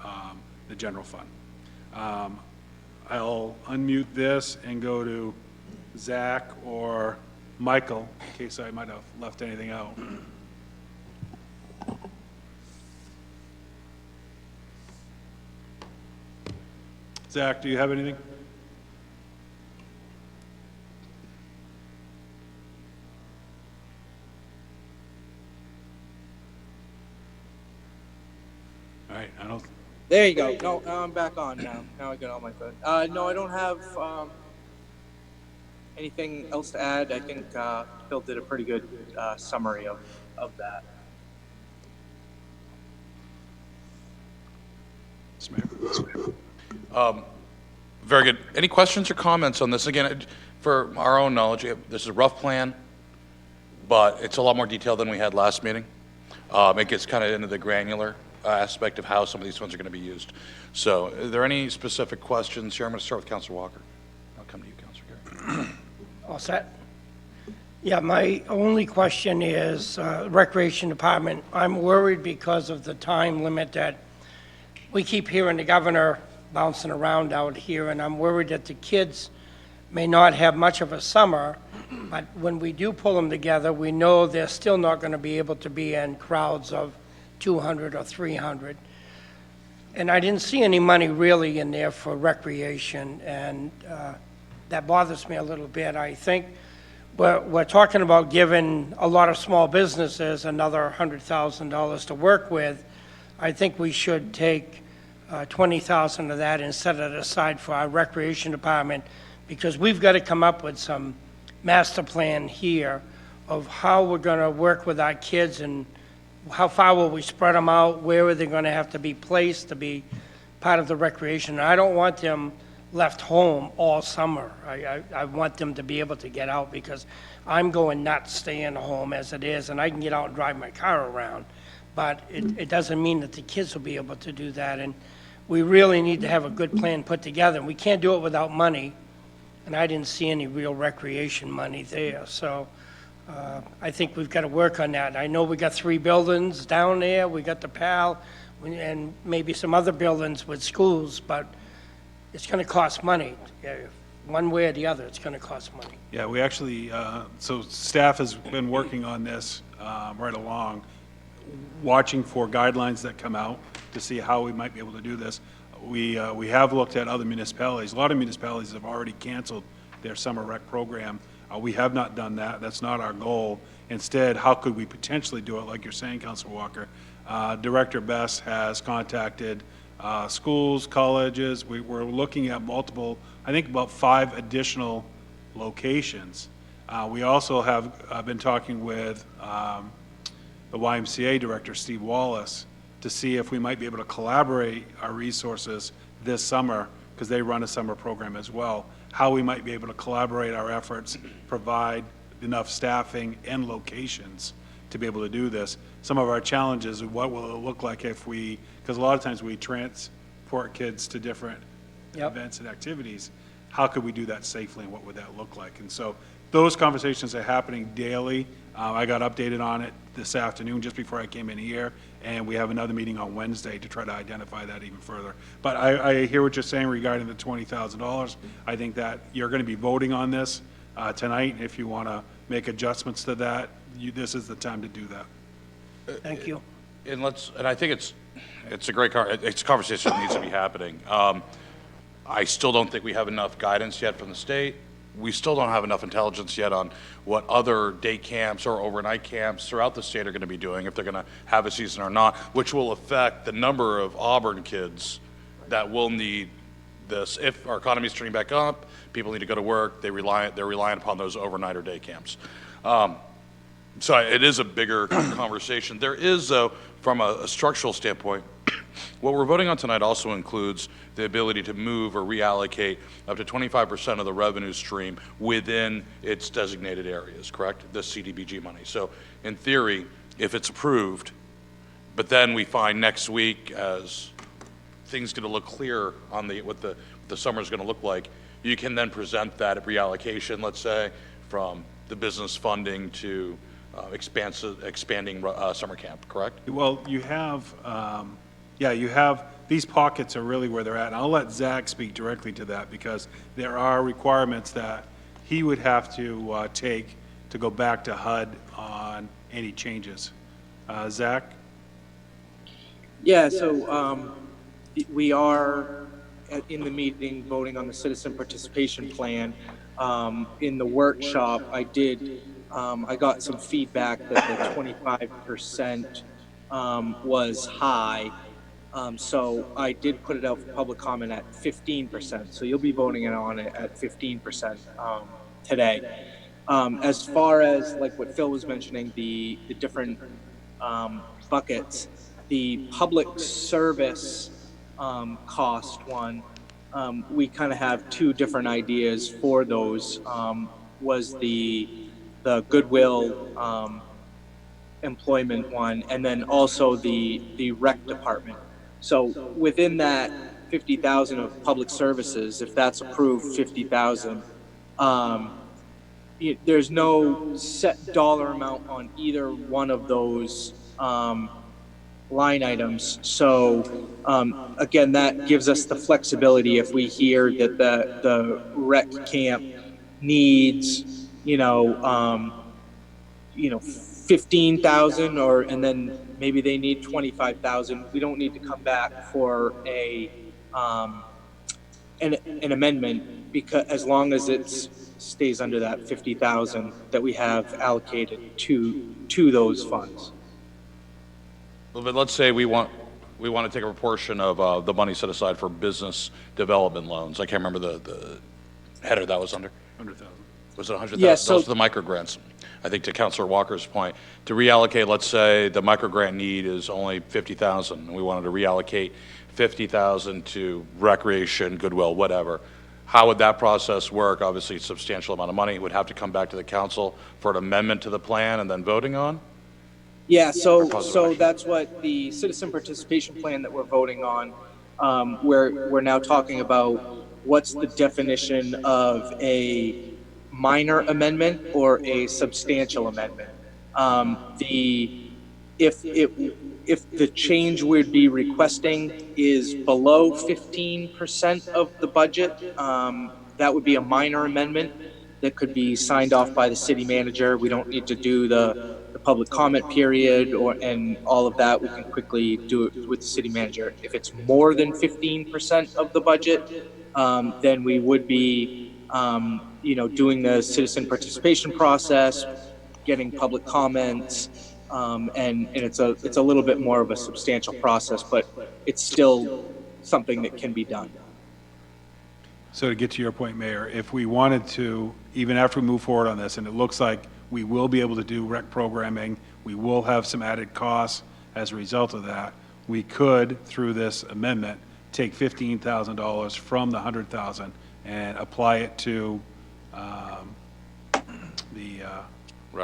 the general fund. I'll unmute this and go to Zach or Michael, in case I might have left anything out. Zach, do you have anything? All right, I don't, There you go. No, now I'm back on now. Now I got all my phone. No, I don't have anything else to add. I think Bill did a pretty good summary of that. Very good. Any questions or comments on this? Again, for our own knowledge, this is a rough plan, but it's a lot more detailed than we had last meeting. It gets kind of into the granular aspect of how some of these funds are going to be used. So are there any specific questions here? I'm going to start with Councilor Walker. I'll come to you, Councilor Gary. All set? Yeah, my only question is, Recreation Department, I'm worried because of the time limit that we keep hearing the governor bouncing around out here, and I'm worried that the kids may not have much of a summer, but when we do pull them together, we know they're still not going to be able to be in crowds of 200 or 300. And I didn't see any money really in there for recreation, and that bothers me a little bit. I think we're talking about giving a lot of small businesses another $100,000 to work with. I think we should take 20,000 of that and set it aside for our recreation department, because we've got to come up with some master plan here of how we're going to work with our kids and how far will we spread them out, where are they going to have to be placed to be part of the recreation. I don't want them left home all summer. I want them to be able to get out, because I'm going nuts staying home as it is, and I can get out and drive my car around. But it doesn't mean that the kids will be able to do that, and we really need to have a good plan put together. We can't do it without money, and I didn't see any real recreation money there. So I think we've got to work on that. I know we got 3 buildings down there. We got the PAL and maybe some other buildings with schools, but it's going to cost money. One way or the other, it's going to cost money. yeah, we actually, so staff has been working on this right along, watching for guidelines that come out to see how we might be able to do this. We have looked at other municipalities. A lot of municipalities have already canceled their summer rec program. We have not done that. That's not our goal. Instead, how could we potentially do it, like you're saying, Councilor Walker? Director Best has contacted schools, colleges. We're looking at multiple, I think about 5 additional locations. We also have been talking with the YMCA director, Steve Wallace, to see if we might be able to collaborate our resources this summer, because they run a summer program as well, how we might be able to collaborate our efforts, provide enough staffing and locations to be able to do this. Some of our challenges, what will it look like if we, because a lot of times we transport kids to different events and activities. How could we do that safely, and what would that look like? And so those conversations are happening daily. I got updated on it this afternoon just before I came in here, and we have another meeting on Wednesday to try to identify that even further. But I hear what you're saying regarding the $20,000. I think that you're going to be voting on this tonight. If you want to make adjustments to that, this is the time to do that. Thank you. And I think it's a great it's a conversation that needs to be happening. I still don't think we have enough guidance yet from the state. We still don't have enough intelligence yet on what other day camps or overnight camps throughout the state are going to be doing, if they're going to have a season or not, which will affect the number of Auburn kids that will need this. If our economy is turning back up, people need to go to work, they're relying upon those overnight or day camps. So it is a bigger conversation. There is, though, from a structural standpoint, what we're voting on tonight also includes the ability to move or reallocate up to 25% of the revenue stream within its designated areas, correct? The CDBG money. So in theory, if it's approved, but then we find next week as things get to look clear on what the summer is going to look like, you can then present that reallocation, let's say, from the business funding to expanding summer camp, correct? Well, you have, you have, these pockets are really where they're at. And I'll let Zach speak directly to that, because there are requirements that he would have to take to go back to HUD on any changes. Zach? Yeah, so we are in the meeting voting on the citizen participation plan. In the workshop, I got some feedback that the 25% was high. So I did put it out for public comment at 15%. So you'll be voting on it at 15% today. As far as like what Phil was mentioning, the different buckets, the public service cost one, we kind of have two different ideas for those. Was the goodwill employment one, and then also the rec department. So within that 50,000 of public services, if that's approved, 50,000. There's no set dollar amount on either one of those line items. So again, that gives us the flexibility if we hear that the rec camp needs, 15,000, and then maybe they need 25,000. We don't need to come back for an amendment, because as long as it stays under that 50,000 that we have allocated to those funds. Well, but let's say we want to take a proportion of the money set aside for business development loans. I can't remember the header that was under. 100,000. Was it 100,000? Yeah, so those are the micro grants. I think to Councilor Walker's point, to reallocate, let's say the micro grant need is only 50,000, and we wanted to reallocate 50,000 to recreation, goodwill, whatever. How would that process work? Obviously, a substantial amount of money. It would have to come back to the council for an amendment to the plan and then voting on? Yeah, so that's what the citizen participation plan that we're voting on, we're now talking about what's the definition of a minor amendment or a substantial amendment. If the change we'd be requesting is below 15% of the budget, that would be a minor amendment that could be signed off by the city manager. We don't need to do the public comment period and all of that. We can quickly do it with the city manager. If it's more than 15% of the budget, then we would be doing the citizen participation process, getting public comments, and it's a little bit more of a substantial process, but it's still something that can be done. So to get to your point, Mayor, if we wanted to, even after we move forward on this, and it looks like we will be able to do rec programming, we will have some added costs as a result of that, we could, through this amendment, take $15,000 from the 100,000 and apply it to the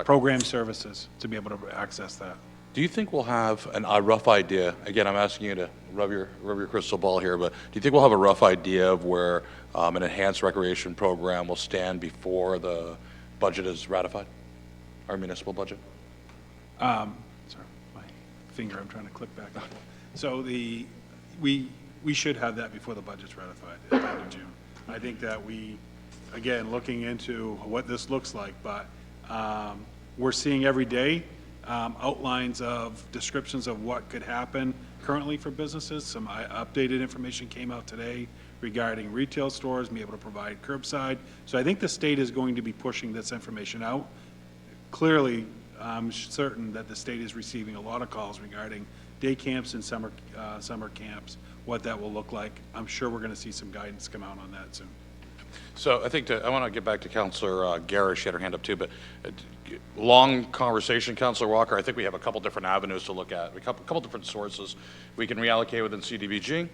program services to be able to access that. Do you think we'll have a rough idea? Again, I'm asking you to rub your crystal ball here, but do you think we'll have a rough idea of where an enhanced recreation program will stand before the budget is ratified, our municipal budget? Sorry, my finger, I'm trying to click back on. So we should have that before the budget's ratified at the end of June. I think that again, looking into what this looks like, but we're seeing every day outlines of descriptions of what could happen currently for businesses. Some updated information came out today regarding retail stores being able to provide curbside. So I think the state is going to be pushing this information out. Clearly, I'm certain that the state is receiving a lot of calls regarding day camps and summer camps, what that will look like. I'm sure we're going to see some guidance come out on that soon. So I think I want to get back to Councilor Garrett. She had her hand up too, but long conversation, Councilor Walker. I think we have a couple different avenues to look at, a couple different sources. We can reallocate within CDBG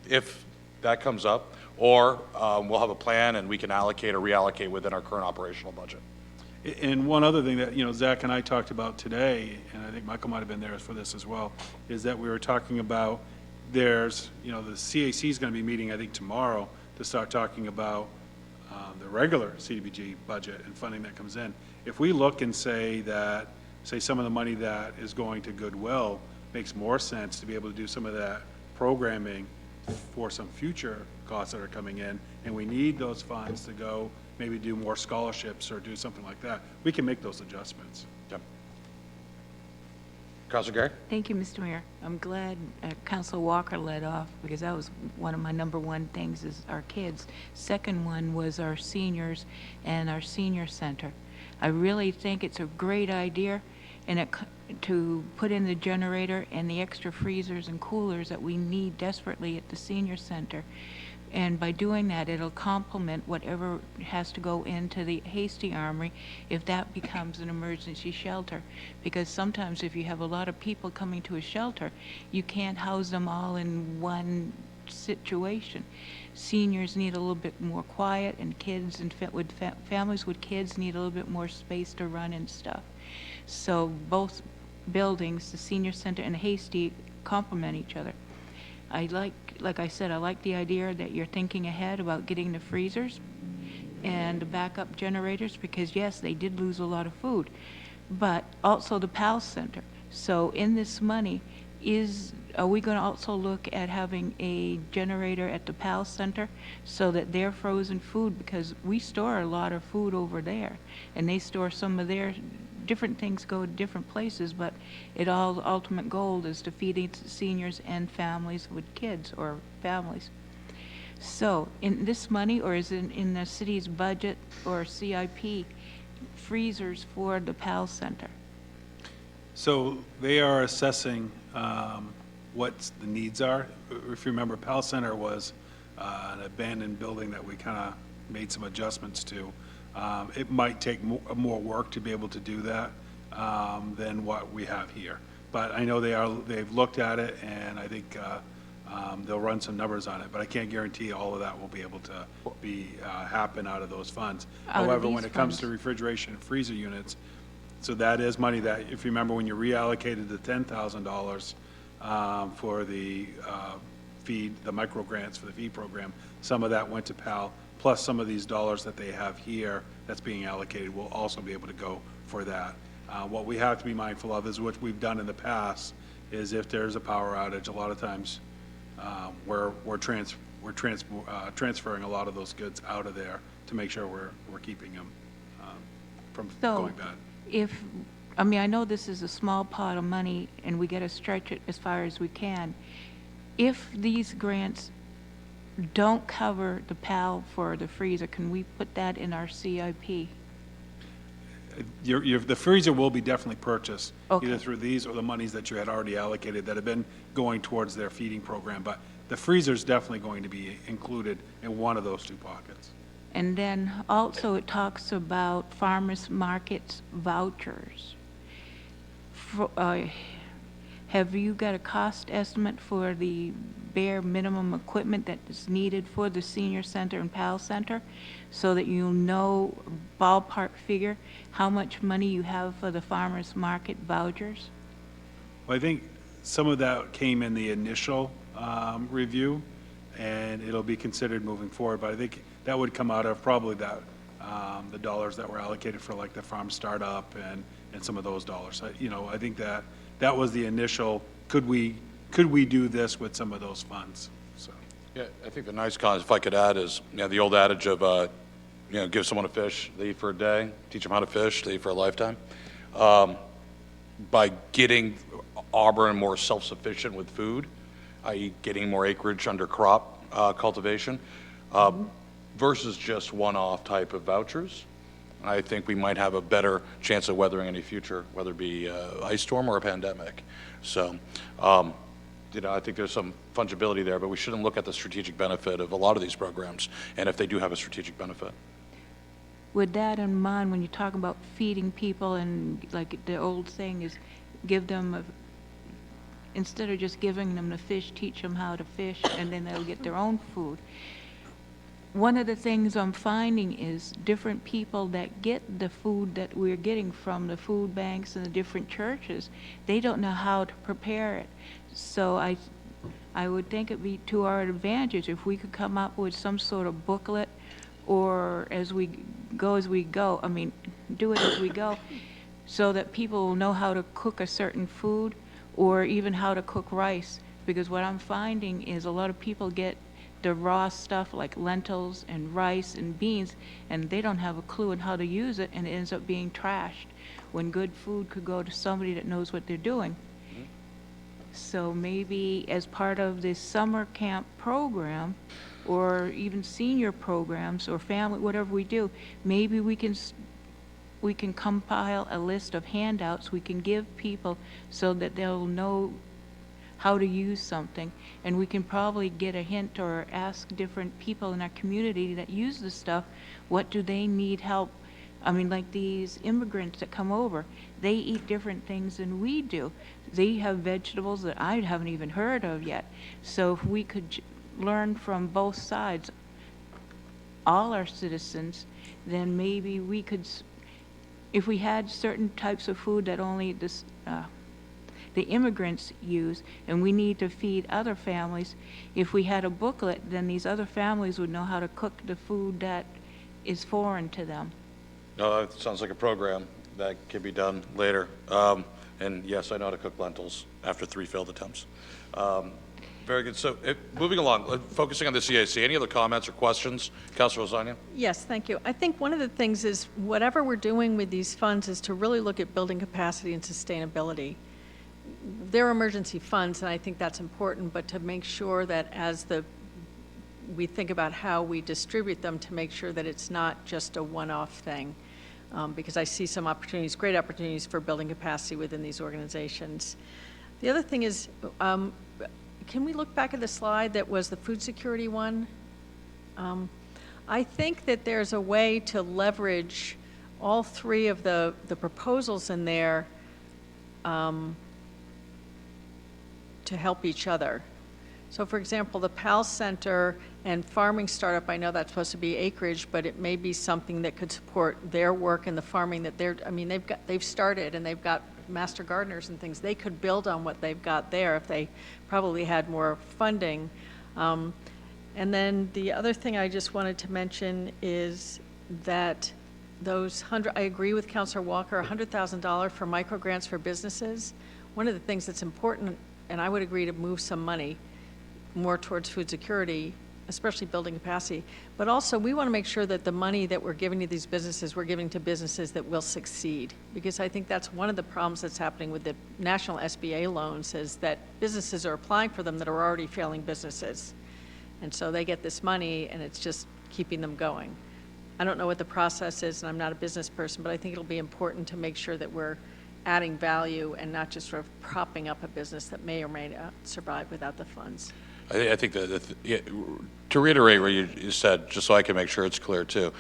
if that comes up, or we'll have a plan and we can allocate or reallocate within our current operational budget. And one other thing that, Zach and I talked about today, and I think Michael might have been there for this as well, is that we were talking about the CAC is going to be meeting, I think, tomorrow to start talking about the regular CDBG budget and funding that comes in. If we look and say some of the money that is going to Goodwill makes more sense to be able to do some of that programming for some future costs that are coming in, and we need those funds to go maybe do more scholarships or do something like that, we can make those adjustments. Yep. Councilor Gary? Thank you, Mr. Mayor. I'm glad Councilor Walker led off because that was one of my number one things is our kids. Second one was our seniors and our senior center. I really think it's a great idea and to put in the generator and the extra freezers and coolers that we need desperately at the senior center. And by doing that, it'll complement whatever has to go into the Hasty Armory if that becomes an emergency shelter. Because sometimes if you have a lot of people coming to a shelter, you can't house them all in one situation. Seniors need a little bit more quiet, and kids and families with kids need a little bit more space to run and stuff. So both buildings, the senior center and Hasty, complement each other. Like I said, I like the idea that you're thinking ahead about getting the freezers and the backup generators because yes, they did lose a lot of food, but also the PAL Center. So in this money, are we going to also look at having a generator at the PAL Center so that their frozen food, because we store a lot of food over there and they store some of their different things go to different places, but the ultimate goal is to feed seniors and families with kids or families. So in this money, or is it in the city's budget or CIP, freezers for the PAL Center? So they are assessing what the needs are. If you remember, PAL Center was an abandoned building that we kind of made some adjustments to. It might take more work to be able to do that than what we have here. But I know they've looked at it, and I think they'll run some numbers on it. But I can't guarantee all of that will be able to happen out of those funds. However, when it comes to refrigeration and freezer units, so that is money that, if you remember, when you reallocated the $10,000 for the feed, the micro grants for the feed program, some of that went to PAL. Plus some of these dollars that they have here that's being allocated will also be able to go for that. What we have to be mindful of is what we've done in the past is if there's a power outage, a lot of times we're transferring a lot of those goods out of there to make sure we're keeping them from going bad. I know this is a small pot of money and we got to stretch it as far as we can. If these grants don't cover the PAL for the freezer, can we put that in our CIP? The freezer will be definitely purchased, Okay. either through these or the monies that you had already allocated that have been going towards their feeding program. But the freezer's definitely going to be included in one of those two pockets. And then also it talks about farmers markets vouchers. Have you got a cost estimate for the bare minimum equipment that is needed for the senior center and PAL Center so that you'll know ballpark figure how much money you have for the farmers market vouchers? Well, I think some of that came in the initial review, and it'll be considered moving forward. But I think that would come out of probably that the dollars that were allocated for like the farm startup and some of those dollars. I think that was the initial. Could we do this with some of those funds? So. Yeah, I think the nice comment, if I could add, is the old adage of give someone a fish, they eat for a day. Teach them how to fish, they eat for a lifetime. By getting Auburn more self-sufficient with food, i.e., getting more acreage under crop cultivation, versus just one-off type of vouchers, I think we might have a better chance of weathering any future, whether it be ice storm or a pandemic. So. I think there's some fungibility there, but we shouldn't look at the strategic benefit of a lot of these programs, and if they do have a strategic benefit. With that in mind, when you talk about feeding people and like the old thing is give them, instead of just giving them the fish, teach them how to fish and then they'll get their own food. One of the things I'm finding is different people that get the food that we're getting from the food banks and the different churches, they don't know how to prepare it. So I would think it'd be to our advantage if we could come up with some sort of booklet or do it as we go, so that people will know how to cook a certain food or even how to cook rice. Because what I'm finding is a lot of people get the raw stuff like lentils and rice and beans, and they don't have a clue on how to use it, and it ends up being trashed when good food could go to somebody that knows what they're doing. So maybe as part of this summer camp program, or even senior programs, or family, whatever we do, maybe we can compile a list of handouts we can give people so that they'll know how to use something. And we can probably get a hint or ask different people in our community that use this stuff, what do they need help? I mean, like these immigrants that come over, they eat different things than we do. They have vegetables that I haven't even heard of yet. So if we could learn from both sides, all our citizens, then maybe we could, if we had certain types of food that only the immigrants use, and we need to feed other families, if we had a booklet, then these other families would know how to cook the food that is foreign to them. No, that sounds like a program that can be done later. And yes, I know how to cook lentils after 3 failed attempts. Very good. So moving along, focusing on the CAC, any other comments or questions? Councilor Lasagna? Yes, thank you. I think one of the things is whatever we're doing with these funds is to really look at building capacity and sustainability. They're emergency funds, and I think that's important, but to make sure that as we think about how we distribute them, to make sure that it's not just a one-off thing, because I see some opportunities, great opportunities for building capacity within these organizations. The other thing is, can we look back at the slide that was the food security one? I think that there's a way to leverage all 3 of the proposals in there to help each other. So for example, the PAL Center and farming startup, I know that's supposed to be acreage, but it may be something that could support their work in the farming that they've started, and they've got master gardeners and things. They could build on what they've got there if they probably had more funding. And then the other thing I just wanted to mention is that I agree with Councilor Walker, $100,000 for micro grants for businesses. One of the things that's important, and I would agree to move some money more towards food security, especially building capacity, but also we want to make sure that the money that we're giving to these businesses, we're giving to businesses that will succeed. Because I think that's one of the problems that's happening with the national SBA loans, is that businesses are applying for them that are already failing businesses. And so they get this money and it's just keeping them going. I don't know what the process is, and I'm not a business person, but I think it'll be important to make sure that we're adding value and not just sort of propping up a business that may or may not survive without the funds. I think that, to reiterate what you said, just so I can make sure it's clear too,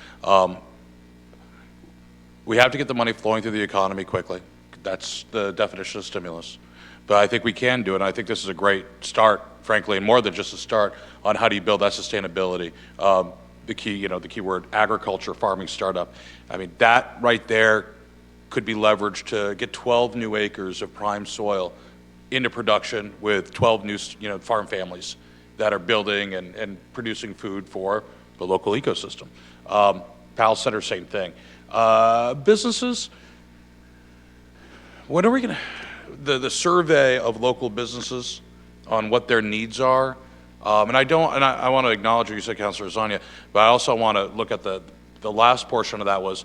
we have to get the money flowing through the economy quickly. That's the definition of stimulus. But I think we can do it, and I think this is a great start, frankly, and more than just a start on how do you build that sustainability. The key word, agriculture, farming startup. I mean, that right there could be leveraged to get 12 new acres of prime soil into production with 12 new, farm families that are building and producing food for the local ecosystem. PAL Center, same thing. Businesses, when are we going to, the survey of local businesses on what their needs are, and I want to acknowledge what you said, Councilor Lasagna, but I also want to look at the last portion of that was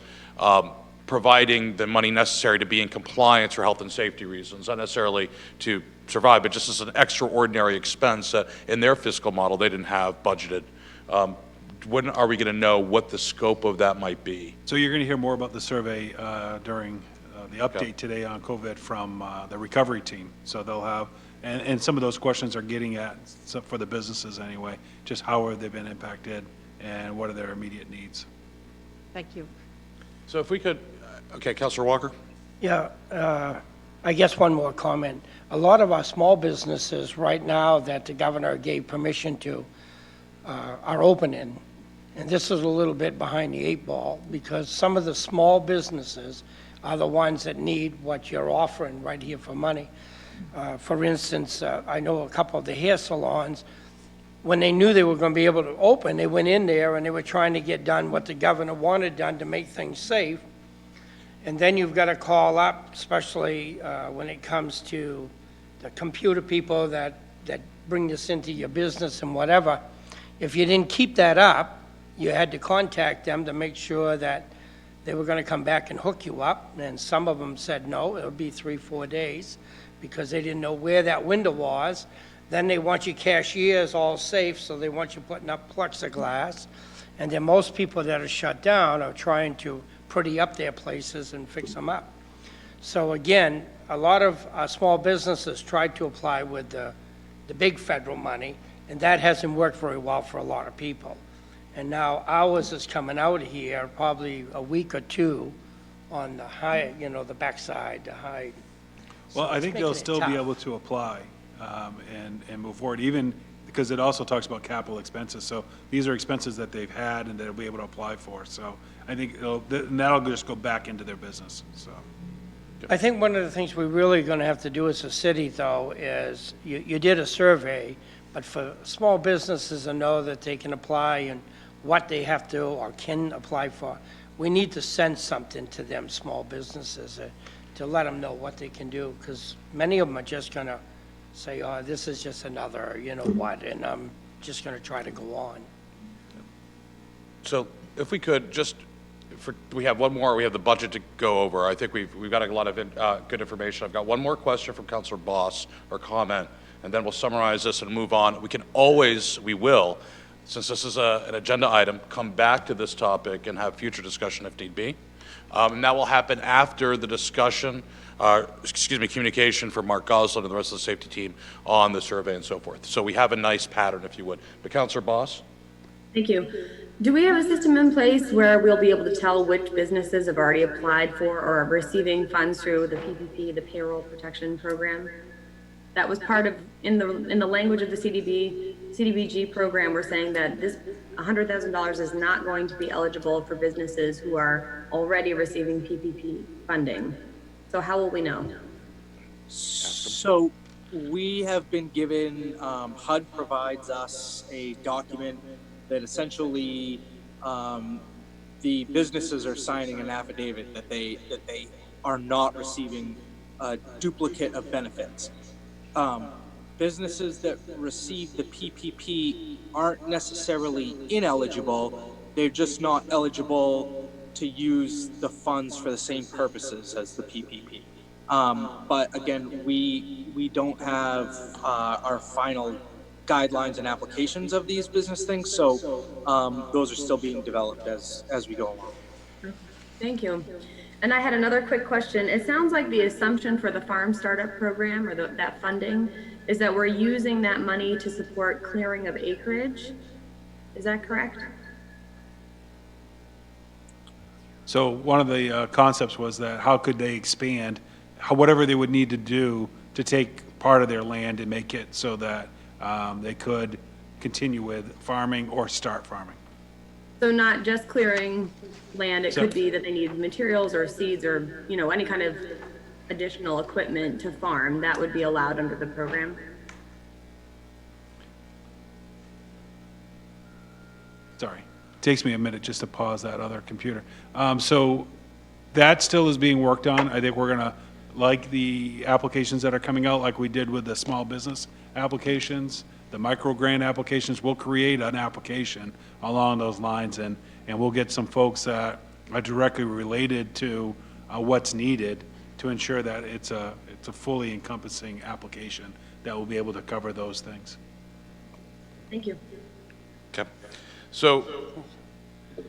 providing the money necessary to be in compliance for health and safety reasons, not necessarily to survive, but just as an extraordinary expense that in their fiscal model they didn't have budgeted. When are we going to know what the scope of that might be? So you're going to hear more about the survey during the update today on COVID from the recovery team. So they'll have, and some of those questions are getting at, for the businesses anyway, just how have they been impacted and what are their immediate needs. Thank you. So if we could, okay, Councilor Walker? Yeah, I guess one more comment. A lot of our small businesses right now that the governor gave permission to are opening. And this is a little bit behind the 8 ball, because some of the small businesses are the ones that need what you're offering right here for money. For instance, I know a couple of the hair salons, when they knew they were going to be able to open, they went in there and they were trying to get done what the governor wanted done to make things safe. And then you've got to call up, especially when it comes to the computer people that bring this into your business and whatever. If you didn't keep that up, you had to contact them to make sure that they were gonna come back and hook you up, and some of them said no, it would be 3-4 days, because they didn't know where that window was. Then they want your cashiers all safe, so they want you putting up plexiglass. And then most people that are shut down are trying to pretty up their places and fix them up. So again, a lot of small businesses tried to apply with the big federal money, and that hasn't worked very well for a lot of people. And now ours is coming out here probably a week or two on the high, the backside, the high. Well, I think they'll making it still be tough. able to apply and move forward, even because it also talks about capital expenses. So these are expenses that they've had and they'll be able to apply for. So I think that'll just go back into their business, so. I think one of the things we're really going to have to do as a city, though, is you did a survey, but for small businesses to know that they can apply and what they have to or can apply for, we need to send something to them, small businesses, to let them know what they can do, because many of them are just going to say, oh, this is just another, what, and I'm just going to try to go on. So if we could, we have one more, we have the budget to go over. I think we've got a lot of good information. I've got one more question from Councilor Boss, or comment, and then we'll summarize this and move on. We will, since this is an agenda item, come back to this topic and have future discussion if need be. And that will happen after the discussion, communication from Mark Goslin and the rest of the safety team on the survey and so forth. So we have a nice pattern, if you would. But Councilor Boss? Thank you. Do we have a system in place where we'll be able to tell which businesses have already applied for or are receiving funds through the PPP, the Payroll Protection Program? That was part of, in the language of the CDBG program, we're saying that this $100,000 is not going to be eligible for businesses who are already receiving PPP funding. So how will we know? So we have been given, HUD provides us a document that essentially the businesses are signing an affidavit that they are not receiving a duplicate of benefits. Businesses that receive the PPP aren't necessarily ineligible, they're just not eligible to use the funds for the same purposes as the PPP. But again, we don't have our final guidelines and applications of these business things, so those are still being developed as we go along. Thank you. And I had another quick question. It sounds like the assumption for the farm startup program or that funding is that we're using that money to support clearing of acreage. Is that correct? So one of the concepts was that how could they expand, whatever they would need to do to take part of their land and make it so that they could continue with farming or start farming. So not just clearing land, it could be that they need materials or seeds or, any kind of additional equipment to farm. That would be allowed under the program? Sorry, it takes me a minute just to pause that other computer. So that still is being worked on. I think we're gonna, like the applications that are coming out, like we did with the small business applications, the micro grant applications, we'll create an application along those lines, and we'll get some folks that are directly related to what's needed to ensure that it's a fully encompassing application that will be able to cover those things. Thank you. Okay. So,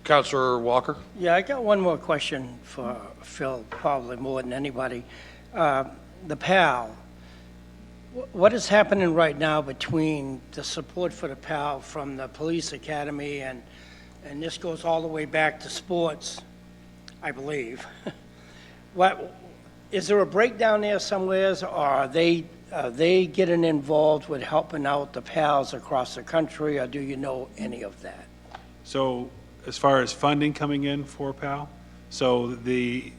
Councilor Walker? Yeah, I got one more question for Phil, probably more than anybody. The PAL, what is happening right now between the support for the PAL from the police academy and this goes all the way back to sports, I believe. Is there a breakdown there somewheres, or are they getting involved with helping out the PALs across the country, or do you know any of that? So as far as funding coming in for PAL, so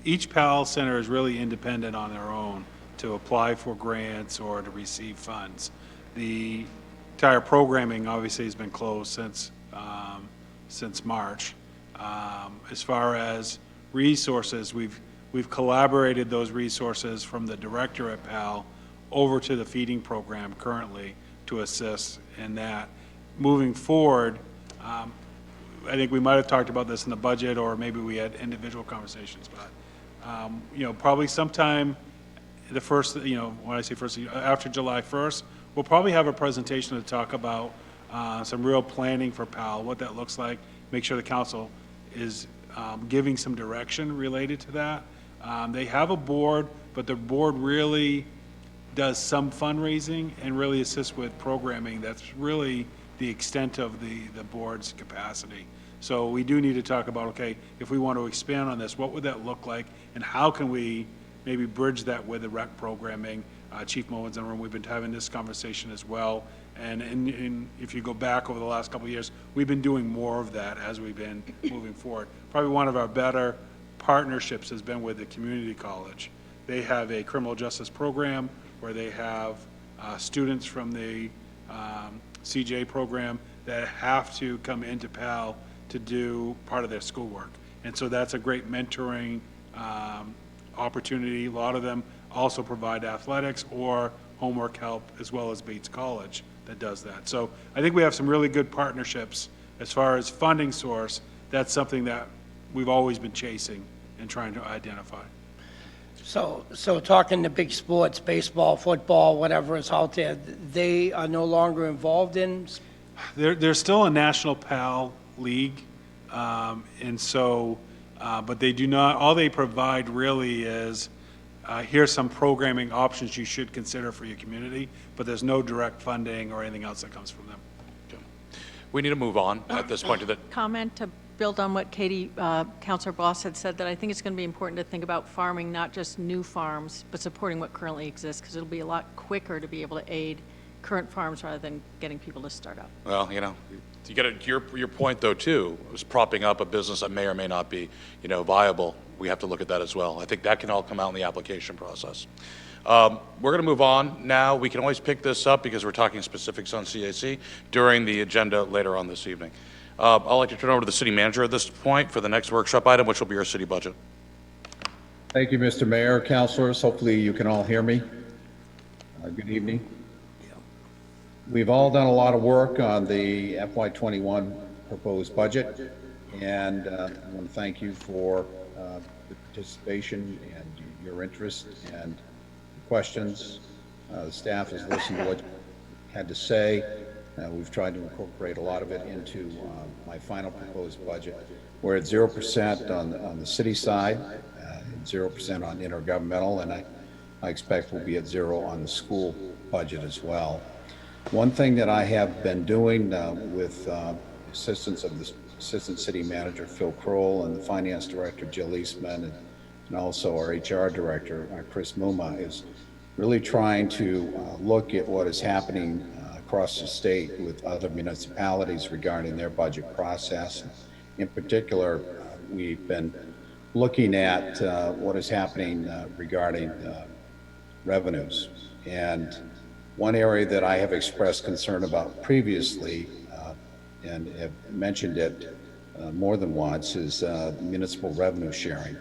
each PAL center is really independent on their own to apply for grants or to receive funds. The entire programming obviously has been closed since March. As far as resources, we've collaborated those resources from the director at PAL over to the feeding program currently to assist in that. Moving forward, I think we might have talked about this in the budget, or maybe we had individual conversations, but, probably sometime the first, when I say first, after July 1st, we'll probably have a presentation to talk about some real planning for PAL, what that looks like, make sure the council is giving some direction related to that. They have a board, but the board really does some fundraising and really assists with programming. That's really the extent of the board's capacity. So we do need to talk about, okay, if we want to expand on this, what would that look like, and how can we maybe bridge that with the rec programming? Chief Mullen's in the room, we've been having this conversation as well. And if you go back over the last couple of years, we've been doing more of that as we've been moving forward. Probably one of our better partnerships has been with the community college. They have a criminal justice program where they have students from the CJ program that have to come into PAL to do part of their schoolwork. And so that's a great mentoring opportunity. A lot of them also provide athletics or homework help, as well as Bates College that does that. So I think we have some really good partnerships. As far as funding source, that's something that we've always been chasing and trying to identify. So talking the big sports, baseball, football, whatever is out there, they are no longer involved in? There's still a national PAL league, and so, but they do not, all they provide really is, here's some programming options you should consider for your community, but there's no direct funding or anything else that comes from them. Okay. We need to move on at this point to the, Comment to build on what Katie, Councilor Boss had said, that I think it's going to be important to think about farming, not just new farms, but supporting what currently exists, because it'll be a lot quicker to be able to aid current farms rather than getting people to start up. well, you get your point though too, is propping up a business that may or may not be, viable. We have to look at that as well. I think that can all come out in the application process. We're going to move on now. We can always pick this up because we're talking specifics on CAC during the agenda later on this evening. I'd like to turn over to the city manager at this point for the next workshop item, which will be our city budget. Thank you, Mr. Mayor, councilors. Hopefully you can all hear me. Good evening. We've all done a lot of work on the FY21 proposed budget, and I want to thank you for the participation and your interest and questions. The staff has listened to what you had to say. We've tried to incorporate a lot of it into my final proposed budget. We're at 0% on the city side, 0% on intergovernmental, and I expect we'll be at 0 on the school budget as well. One thing that I have been doing with assistance of the Assistant City Manager Phil Kroll and the Finance Director Jill Eastman and also our HR Director Chris Muma is really trying to look at what is happening across the state with other municipalities regarding their budget process. In particular, we've been looking at what is happening regarding revenues. And one area that I have expressed concern about previously and have mentioned it more than once is municipal revenue sharing.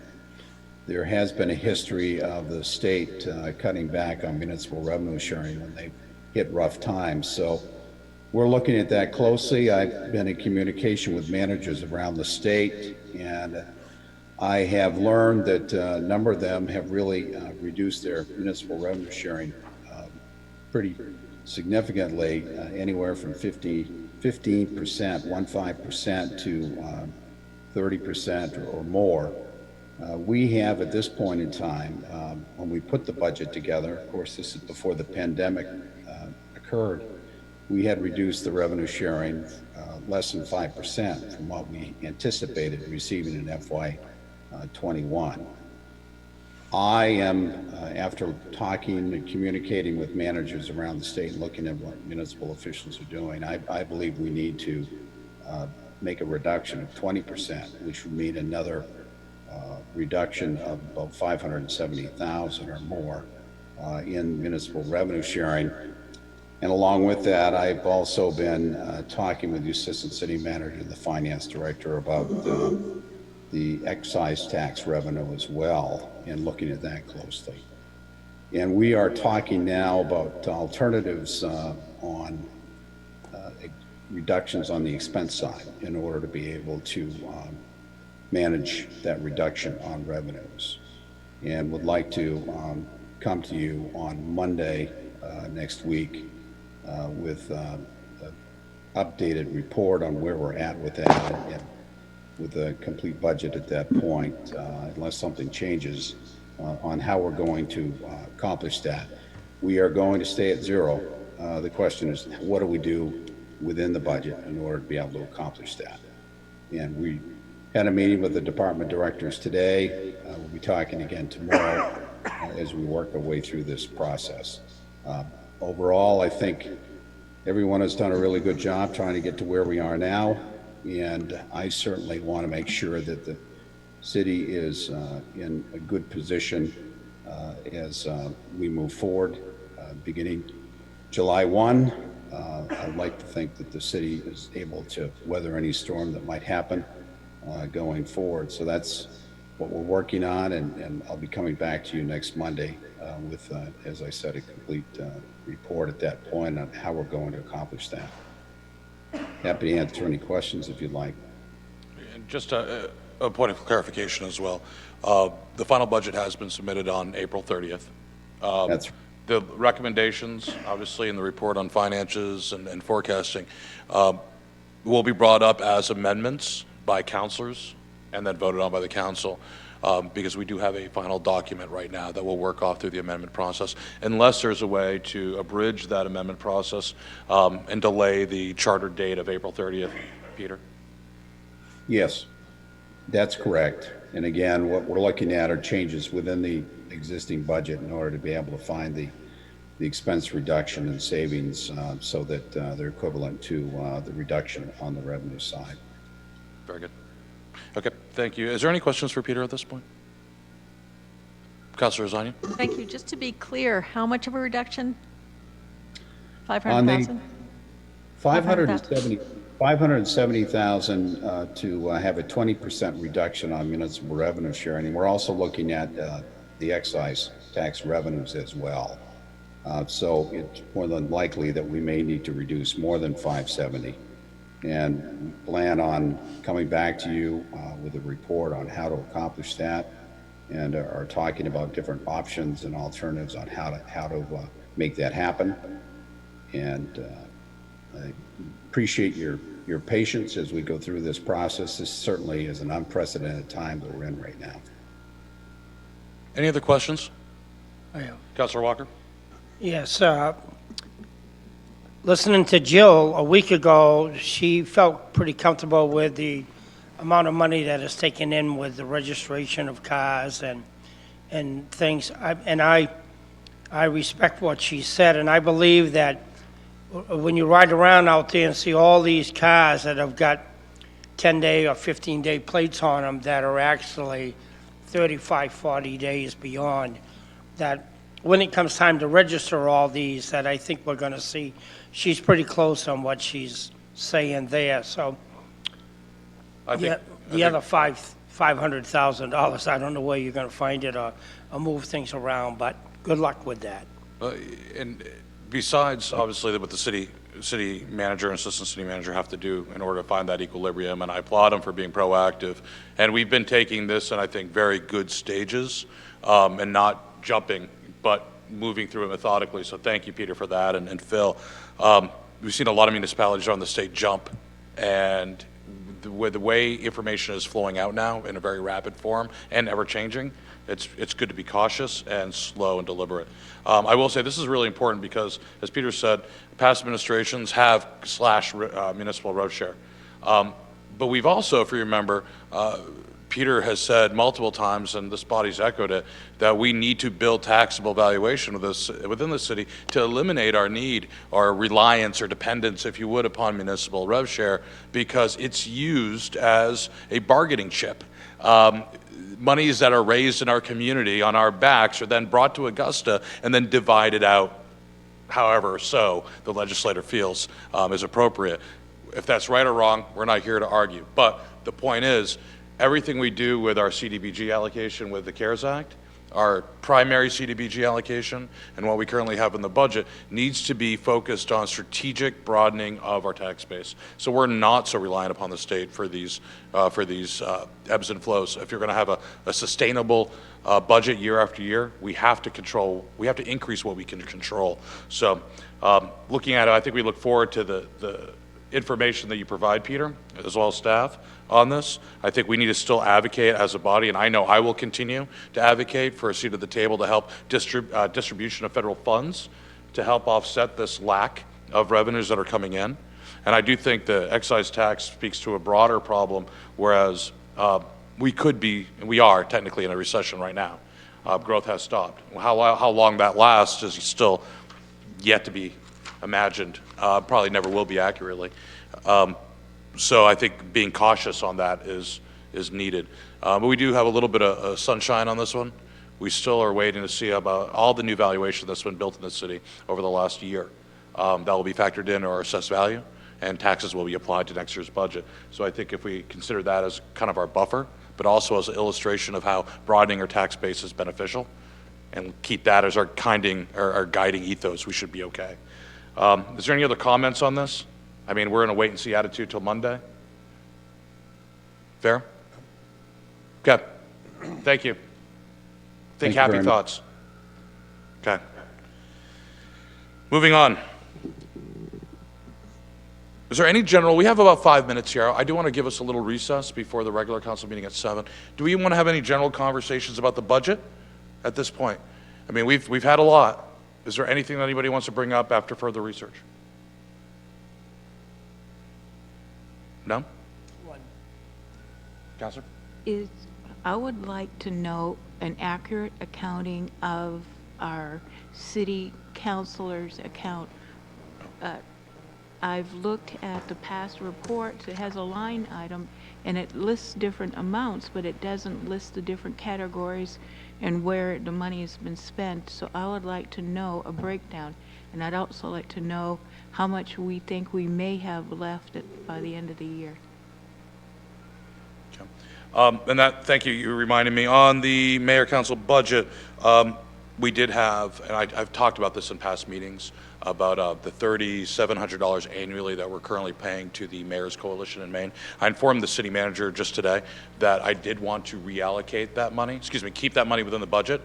There has been a history of the state cutting back on municipal revenue sharing when they hit rough times. So we're looking at that closely. I've been in communication with managers around the state, and I have learned that a number of them have really reduced their municipal revenue sharing pretty significantly, anywhere from 15%, 15% to 30% or more. We have at this point in time, when we put the budget together, of course this is before the pandemic occurred, we had reduced the revenue sharing less than 5% from what we anticipated receiving in FY21. I am, after talking and communicating with managers around the state and looking at what municipal officials are doing, I believe we need to make a reduction of 20%, which would mean another reduction of about 570,000 or more in municipal revenue sharing. And along with that, I've also been talking with the Assistant City Manager and the Finance Director about the excise tax revenue as well, and looking at that closely. And we are talking now about alternatives on reductions on the expense side in order to be able to manage that reduction on revenues. And would like to come to you on Monday next week with an updated report on where we're at with that, and with a complete budget at that point, unless something changes on how we're going to accomplish that. We are going to stay at zero. The question is, what do we do within the budget in order to be able to accomplish that? And we had a meeting with the department directors today. We'll be talking again tomorrow as we work our way through this process. Overall, I think everyone has done a really good job trying to get to where we are now, and I certainly want to make sure that the city is in a good position as we move forward. Beginning July 1, I'd like to think that the city is able to weather any storm that might happen going forward. So that's what we're working on, and I'll be coming back to you next Monday with, as I said, a complete report at that point on how we're going to accomplish that. Happy to answer any questions if you'd like. And just a point of clarification as well. The final budget has been submitted on April 30th. That's the recommendations, obviously, in the report on finances and forecasting, will be brought up as amendments by councilors and then voted on by the council, because we do have a final document right now that will work off through the amendment process, unless there's a way to abridge that amendment process and delay the charter date of April 30th. Peter? Yes, that's correct. And again, what we're looking at are changes within the existing budget in order to be able to find the expense reduction and savings so that they're equivalent to the reduction on the revenue side. Very good. Okay, thank you. Is there any questions for Peter at this point? Councilor Zania? Thank you. Just to be clear, how much of a reduction? On 500,000? the 570,000 to have a 20% reduction on municipal revenue sharing. And we're also looking at the excise tax revenues as well. So it's more than likely that we may need to reduce more than 570. And we plan on coming back to you with a report on how to accomplish that, and are talking about different options and alternatives on how to make that happen. And I appreciate your patience as we go through this process. This certainly is an unprecedented time that we're in right now. Any other questions? I have. Councilor Walker? Yes, listening to Jill a week ago, she felt pretty comfortable with the amount of money that is taken in with the registration of cars and things. I respect what she said, and I believe that when you ride around out there and see all these cars that have got 10-day or 15-day plates on them that are actually 35, 40 days beyond, that when it comes time to register all these, that I think we're going to see, she's pretty close on what she's saying there. So the other $500,000, I don't know where you're going to find it or move things around, but good luck with that. And besides, obviously, what the city manager and assistant city manager have to do in order to find that equilibrium, and I applaud them for being proactive. And we've been taking this in, I think, very good stages and not jumping, but moving through it methodically. So thank you, Peter, for that, and Phil. We've seen a lot of municipalities around the state jump, and the way information is flowing out now in a very rapid form and ever-changing, it's good to be cautious and slow and deliberate. I will say this is really important because, as Peter said, past administrations have slashed municipal road share. But we've also, if you remember, Peter has said multiple times, and this body's echoed it, that we need to build taxable valuation within the city to eliminate our need or reliance or dependence, if you would, upon municipal rev share, because it's used as a bargaining chip. Monies that are raised in our community on our backs are then brought to Augusta and then divided out however so the legislator feels is appropriate. If that's right or wrong, we're not here to argue. But the point is, everything we do with our CDBG allocation with the CARES Act our primary CDBG allocation and what we currently have in the budget needs to be focused on strategic broadening of our tax base. So we're not so reliant upon the state for these ebbs and flows. If you're going to have a sustainable budget year after year, we have to increase what we can control. So looking at it, I think we look forward to the information that you provide, Peter, as well as staff on this. I think we need to still advocate as a body, and I know I will continue to advocate for a seat at the table to help distribution of federal funds to help offset this lack of revenues that are coming in. And I do think the excise tax speaks to a broader problem, whereas we could be, and we are technically in a recession right now. Growth has stopped. How long that lasts is still yet to be imagined. Probably never will be accurately. So I think being cautious on that is needed. But we do have a little bit of sunshine on this one. We still are waiting to see about all the new valuation that's been built in the city over the last year. That will be factored in our assessed value, and taxes will be applied to next year's budget. So I think if we consider that as kind of our buffer, but also as an illustration of how broadening our tax base is beneficial, and keep that as our guiding ethos, we should be okay. Is there any other comments on this? I mean, we're in a wait-and-see attitude till Monday. Fair? Okay. Thank you. Think happy thoughts. Okay. Moving on. Is there any general, we have about 5 minutes here. I do want to give us a little recess before the regular council meeting at 7. Do we want to have any general conversations about the budget at this point? I mean, we've had a lot. Is there anything that anybody wants to bring up after further research? No? Councilor? I would like to know an accurate accounting of our city councilor's account. I've looked at the past reports. It has a line item and it lists different amounts, but it doesn't list the different categories and where the money has been spent. So I would like to know a breakdown, and I'd also like to know how much we think we may have left by the end of the year. Okay. And that, thank you, you reminded me, on the mayor council budget, we did have, and I've talked about this in past meetings, about the $3,700 annually that we're currently paying to the Mayor's Coalition in Maine. I informed the city manager just today that I did want to reallocate that money, keep that money within the budget,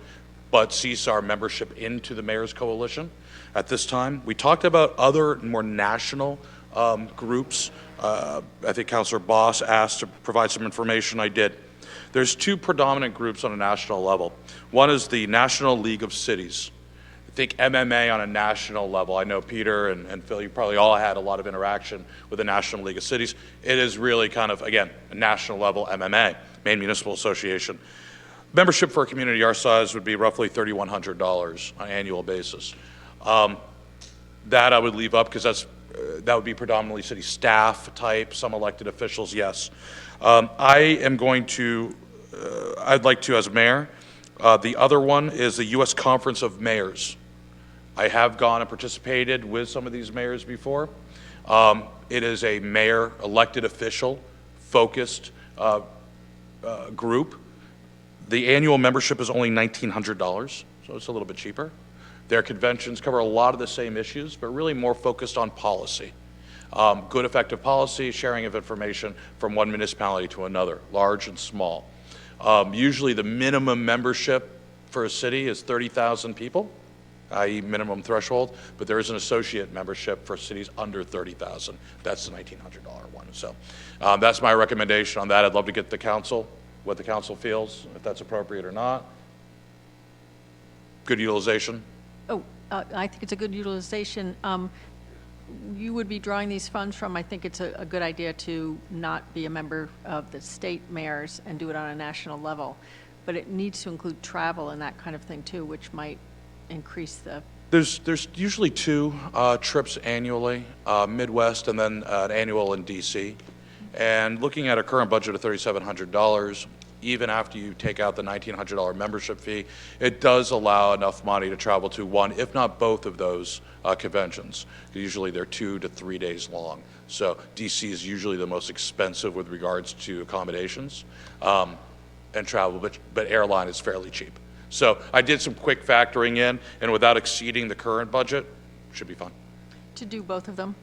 but cease our membership into the Mayor's Coalition at this time. We talked about other more national groups. I think Councilor Boss asked to provide some information. I did. There's two predominant groups on a national level. One is the National League of Cities. I think MMA on a national level. I know Peter and Phil, you probably all had a lot of interaction with the National League of Cities. It is really kind of, again, a national level MMA, Maine Municipal Association. Membership for a community our size would be roughly $3,100 on an annual basis. That I would leave up because that would be predominantly city staff type, some elected officials, yes. I am going to, I'd like to as mayor. The other one is the U.S. Conference of Mayors. I have gone and participated with some of these mayors before. It is a mayor elected official focused group. The annual membership is only $1,900, so it's a little bit cheaper. Their conventions cover a lot of the same issues, but really more focused on policy. Good, effective policy, sharing of information from one municipality to another, large and small. Usually the minimum membership for a city is 30,000 people, i.e. minimum threshold, but there is an associate membership for cities under 30,000. That's the $1,900 one. So that's my recommendation on that. I'd love to get the council, what the council feels, if that's appropriate or not. Good utilization? Oh, I think it's a good utilization. You would be drawing these funds from, I think it's a good idea to not be a member of the state mayors and do it on a national level, but it needs to include travel and that kind of thing too, which might increase the... There's usually 2 trips annually, Midwest and then an annual in DC. And looking at a current budget of $3,700, even after you take out the $1,900 membership fee, it does allow enough money to travel to one, if not both of those conventions. Usually they're 2 to 3 days long. So DC is usually the most expensive with regards to accommodations and travel, but airline is fairly cheap. So I did some quick factoring in, and without exceeding the current budget, should be fine. To do both of them?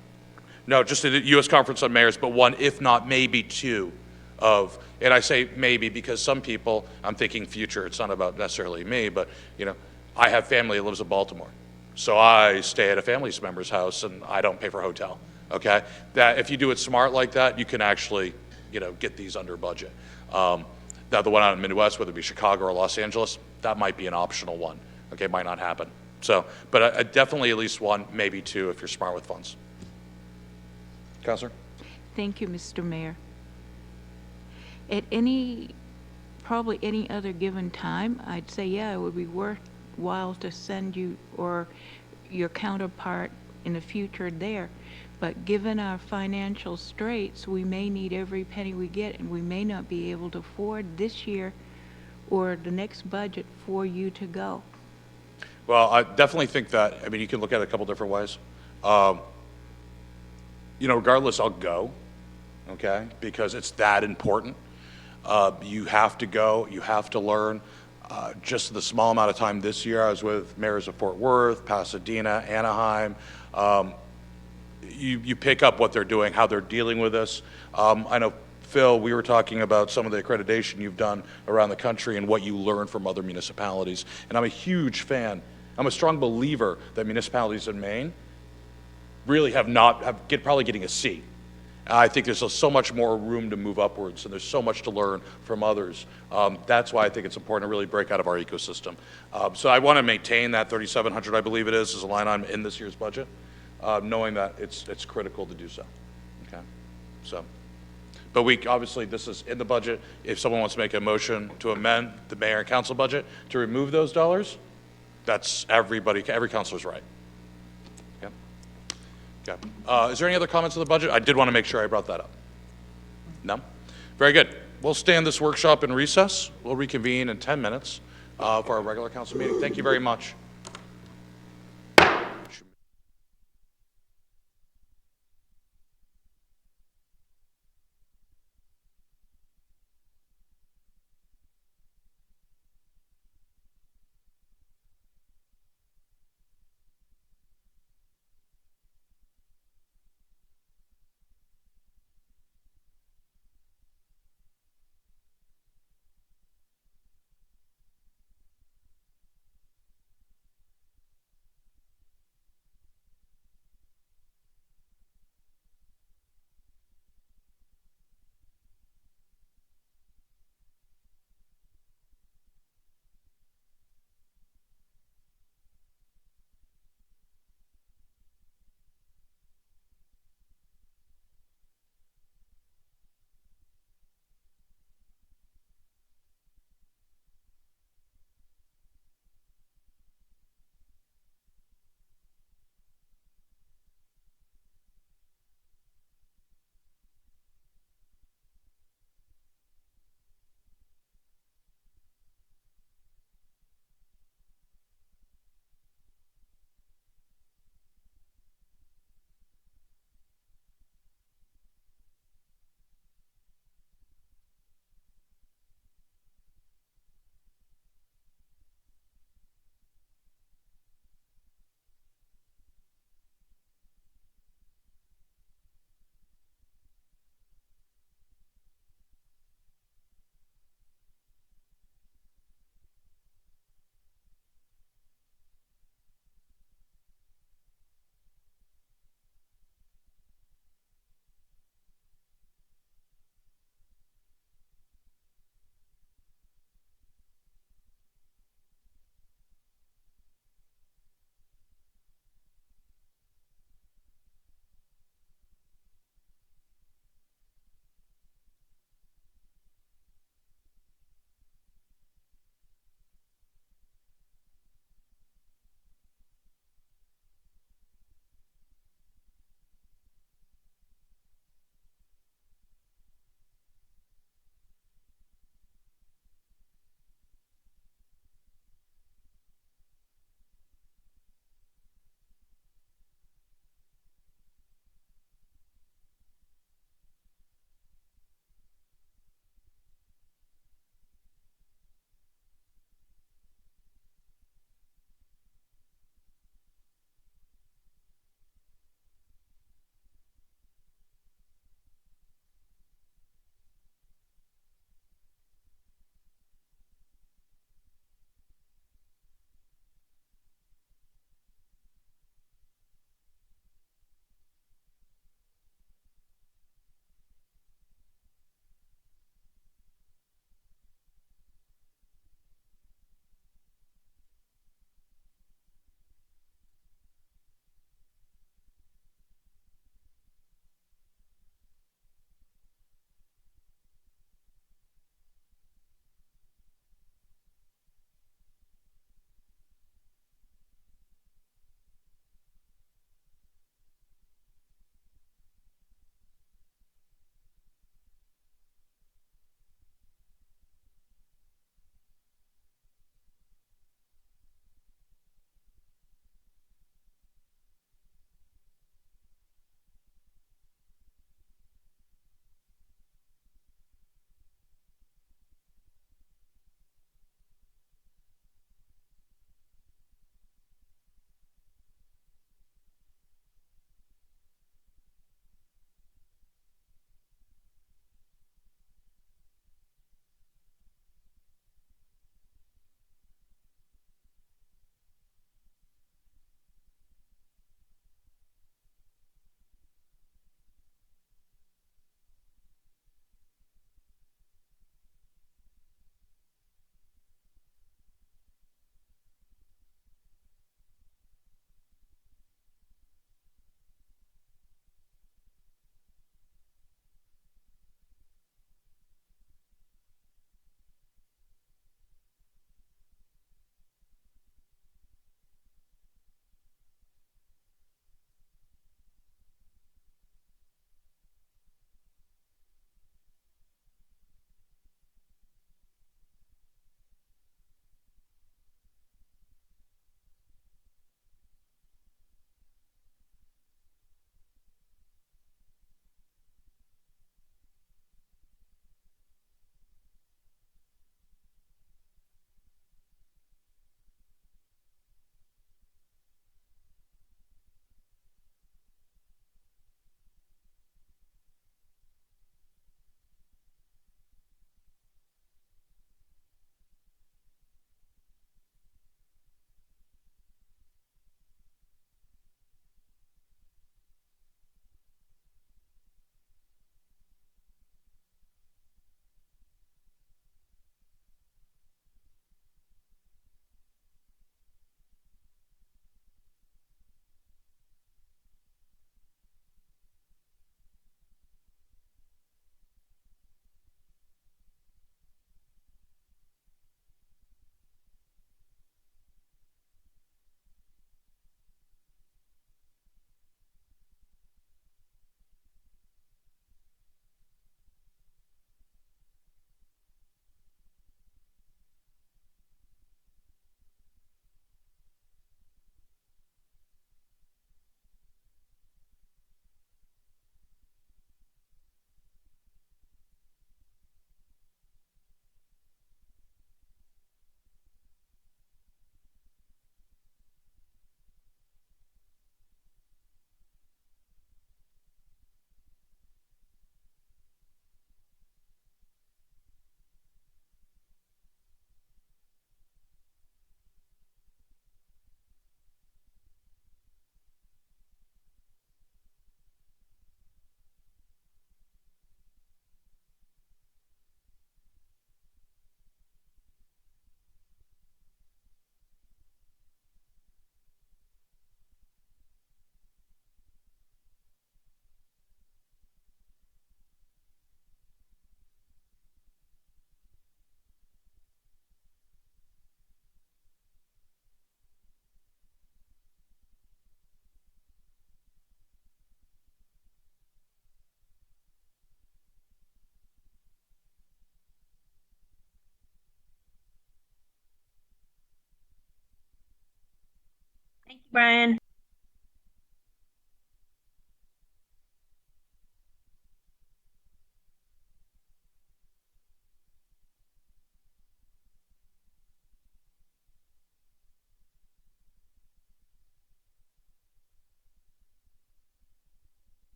No, just the U.S. Conference on Mayors, but one, if not maybe two of, and I say maybe because some people, I'm thinking future, it's not about necessarily me, but, you know, I have family that lives in Baltimore. So I stay at a family member's house and I don't pay for a hotel, okay? That, if you do it smart like that, you can actually, you know, get these under budget. Now the one out in the Midwest, whether it be Chicago or Los Angeles, that might be an optional one, okay? Might not happen. So, but definitely at least one, maybe two if you're smart with funds. Counselor? Thank you, Mr. Mayor. At probably any other given time, I'd say, yeah, it would be worthwhile to send you or your counterpart in the future there. But given our financial straits, we may need every penny we get, and we may not be able to afford this year or the next budget for you to go. Well, I definitely think that, I mean, you can look at it a couple different ways. You know, regardless, I'll go, okay, because it's that important. You have to go, you have to learn. Just the small amount of time this year, I was with mayors of Fort Worth, Pasadena, Anaheim. You pick up what they're doing, how they're dealing with this. I know, Phil, we were talking about some of the accreditation you've done around the country and what you learn from other municipalities. And I'm a huge fan. I'm a strong believer that municipalities in Maine really probably getting a C. I think there's so much more room to move upwards, and there's so much to learn from others. That's why I think it's important to really break out of our ecosystem. So I want to maintain that 3,700, I believe it is a line item in this year's budget, knowing that it's critical to do so. Okay, so. But obviously, this is in the budget. If someone wants to make a motion to amend the mayor and council budget to remove those dollars, that's every councilor's right. Okay. Okay. Is there any other comments on the budget? I did want to make sure I brought that up. No? Very good. We'll stay in this workshop in recess. We'll reconvene in 10 minutes for our regular council meeting. Thank you very much. Brian.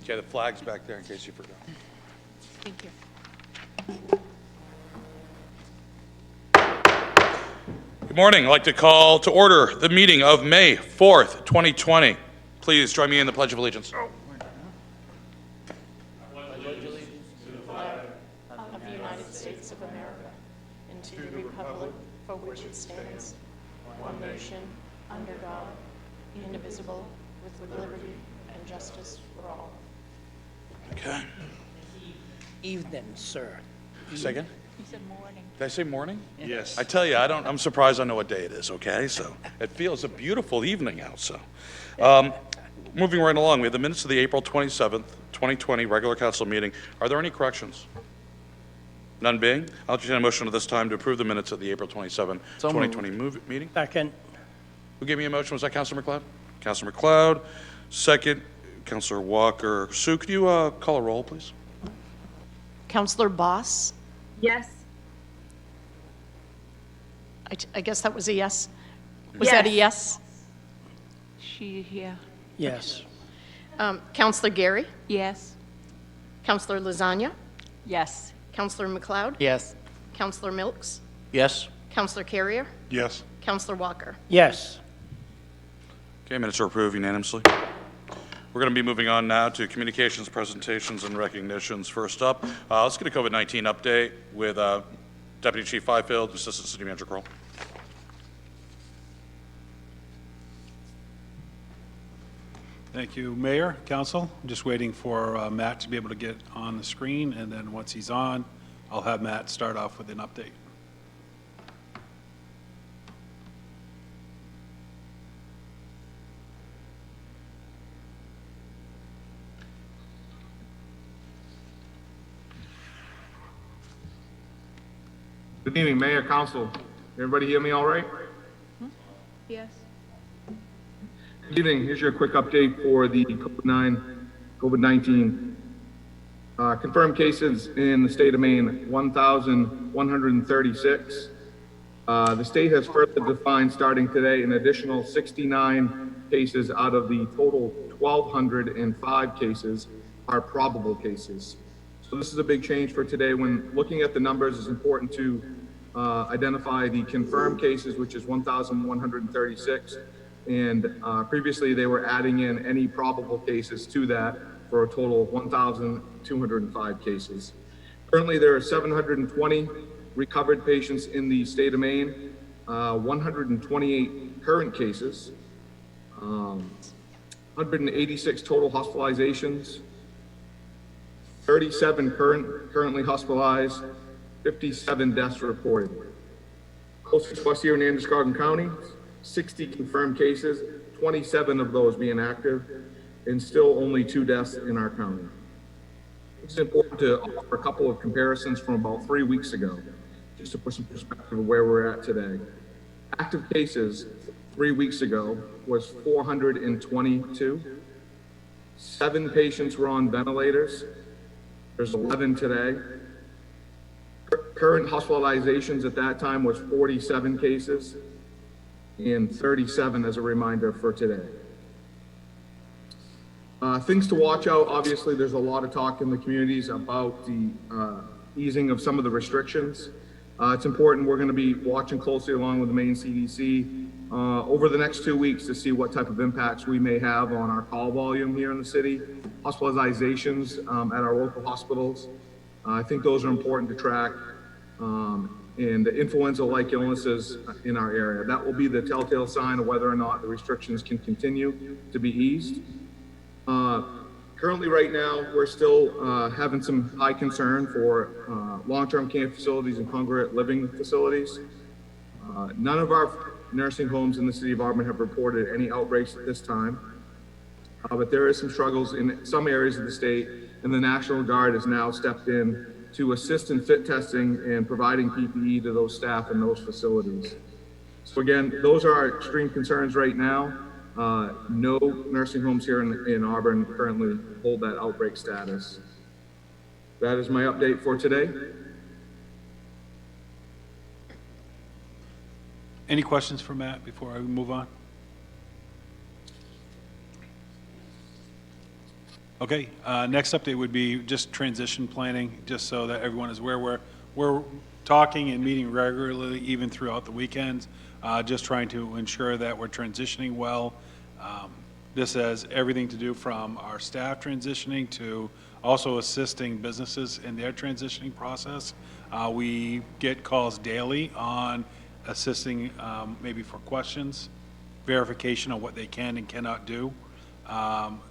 Okay, the flag's back there in case you forgot. Thank you. Good morning. I'd like to call to order the meeting of May 4th, 2020. Please join me in the Pledge of Allegiance. Of the United States of America, and to the republic for which it stands, one nation, under God, indivisible, with liberty and justice for all. Okay. Evening, sir. Say again? You said morning. Did I say morning? Yes. I tell you, I'm surprised I know what day it is, okay? So it feels a beautiful evening out, so. Moving right along, we have the minutes of the April 27th, 2020 regular council meeting. Are there any corrections? None being, I'll entertain a motion at this time to approve the minutes of the April 27, So 2020 meeting. Second. Who gave me a motion? Was that Councilor McLeod? Councilor McLeod. Second, Councilor Walker. Sue, could you call a roll, please? Counselor Boss? Yes. I guess that was a yes. Was that a yes? Yeah. Yes. Counselor Gary? Yes. Counselor Lasagna? Yes. Counselor McLeod? Yes. Counselor Milks? Yes. Counselor Carrier? Yes. Counselor Walker? Yes. Okay, minutes are approved unanimously. We're going to be moving on now to communications, presentations, and recognitions. First up, let's get a COVID-19 update with Deputy Chief Fifield, Assistant City Manager Kroll. Thank you, Mayor, Council. I'm just waiting for Matt to be able to get on the screen, and then once he's on, I'll have Matt start off with an update. Good evening, Mayor, Council. Everybody hear me all right? Yes. Good evening. Here's your quick update for the COVID-19 confirmed cases in the state of Maine, 1,136. The state has further defined starting today an additional 69 cases out of the total 1,205 cases are probable cases. So this is a big change for today. When looking at the numbers, it's important to identify the confirmed cases, which is 1,136. And previously they were adding in any probable cases to that for a total of 1,205 cases. Currently there are 720 recovered patients in the state of Maine, 128 current cases, 186 total hospitalizations, 37 currently hospitalized, 57 deaths reported. Closest to us here in Androscoggin County, 60 confirmed cases, 27 of those being active, and still only 2 deaths in our county. It's important to offer a couple of comparisons from about 3 weeks ago, just to put some perspective of where we're at today. Active cases 3 weeks ago was 422. 7 patients were on ventilators. There's 11 today. Current hospitalizations at that time was 47 cases and 37 as a reminder for today. Things to watch out, obviously there's a lot of talk in the communities about the easing of some of the restrictions. It's important, we're going to be watching closely along with the Maine CDC over the next 2 weeks to see what type of impacts we may have on our call volume here in the city, hospitalizations at our local hospitals. I think those are important to track, and influenza-like illnesses in our area. That will be the telltale sign of whether or not the restrictions can continue to be eased. Currently right now, we're still having some high concern for long-term care facilities and congregate living facilities. None of our nursing homes in the city of Auburn have reported any outbreaks at this time, but there is some struggles in some areas of the state, and the National Guard has now stepped in to assist in fit testing and providing PPE to those staff in those facilities. So again, those are our extreme concerns right now. No nursing homes here in Auburn currently hold that outbreak status. That is my update for today. Any questions for Matt before I move on? Okay, next update would be just transition planning, just so that everyone is aware. We're talking and meeting regularly, even throughout the weekends, just trying to ensure that we're transitioning well. This has everything to do from our staff transitioning to also assisting businesses in their transitioning process. We get calls daily on assisting maybe for questions, verification on what they can and cannot do.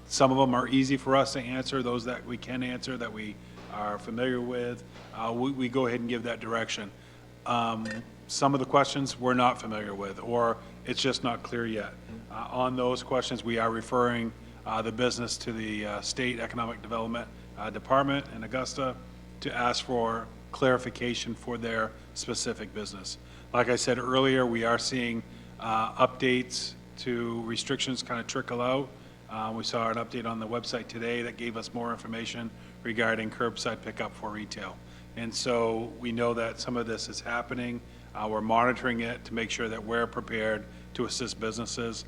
Some of them are easy for us to answer, those that we can answer, that we are familiar with, we go ahead and give that direction. Some of the questions we're not familiar with, or it's just not clear yet. On those questions, we are referring the business to the State Economic Development Department in Augusta to ask for clarification for their specific business. Like I said earlier, we are seeing updates to restrictions kind of trickle out. We saw an update on the website today that gave us more information regarding curbside pickup for retail. And so we know that some of this is happening. We're monitoring it to make sure that we're prepared to assist businesses.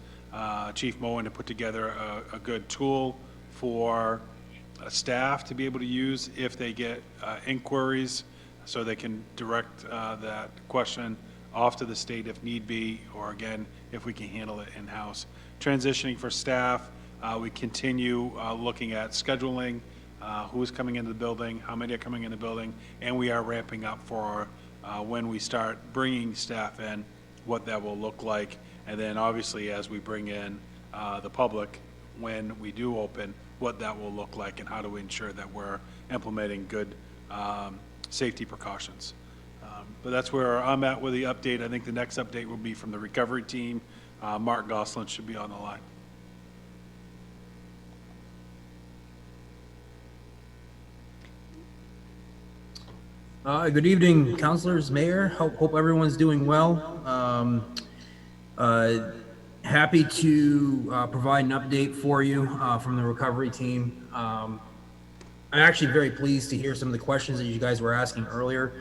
Chief Moen to put together a good tool for staff to be able to use if they get inquiries, so they can direct that question off to the state if need be, or again, if we can handle it in-house. Transitioning for staff, we continue looking at scheduling, who's coming into the building, how many are coming in the building, and we are ramping up for when we start bringing staff in, what that will look like. And then obviously as we bring in the public, when we do open, what that will look like and how to ensure that we're implementing good safety precautions. But that's where I'm at with the update. I think the next update will be from the recovery team. Mark Goslin should be on the line. Good evening, councilors, mayor. Hope everyone's doing well. Happy to provide an update for you from the recovery team. I'm actually very pleased to hear some of the questions that you guys were asking earlier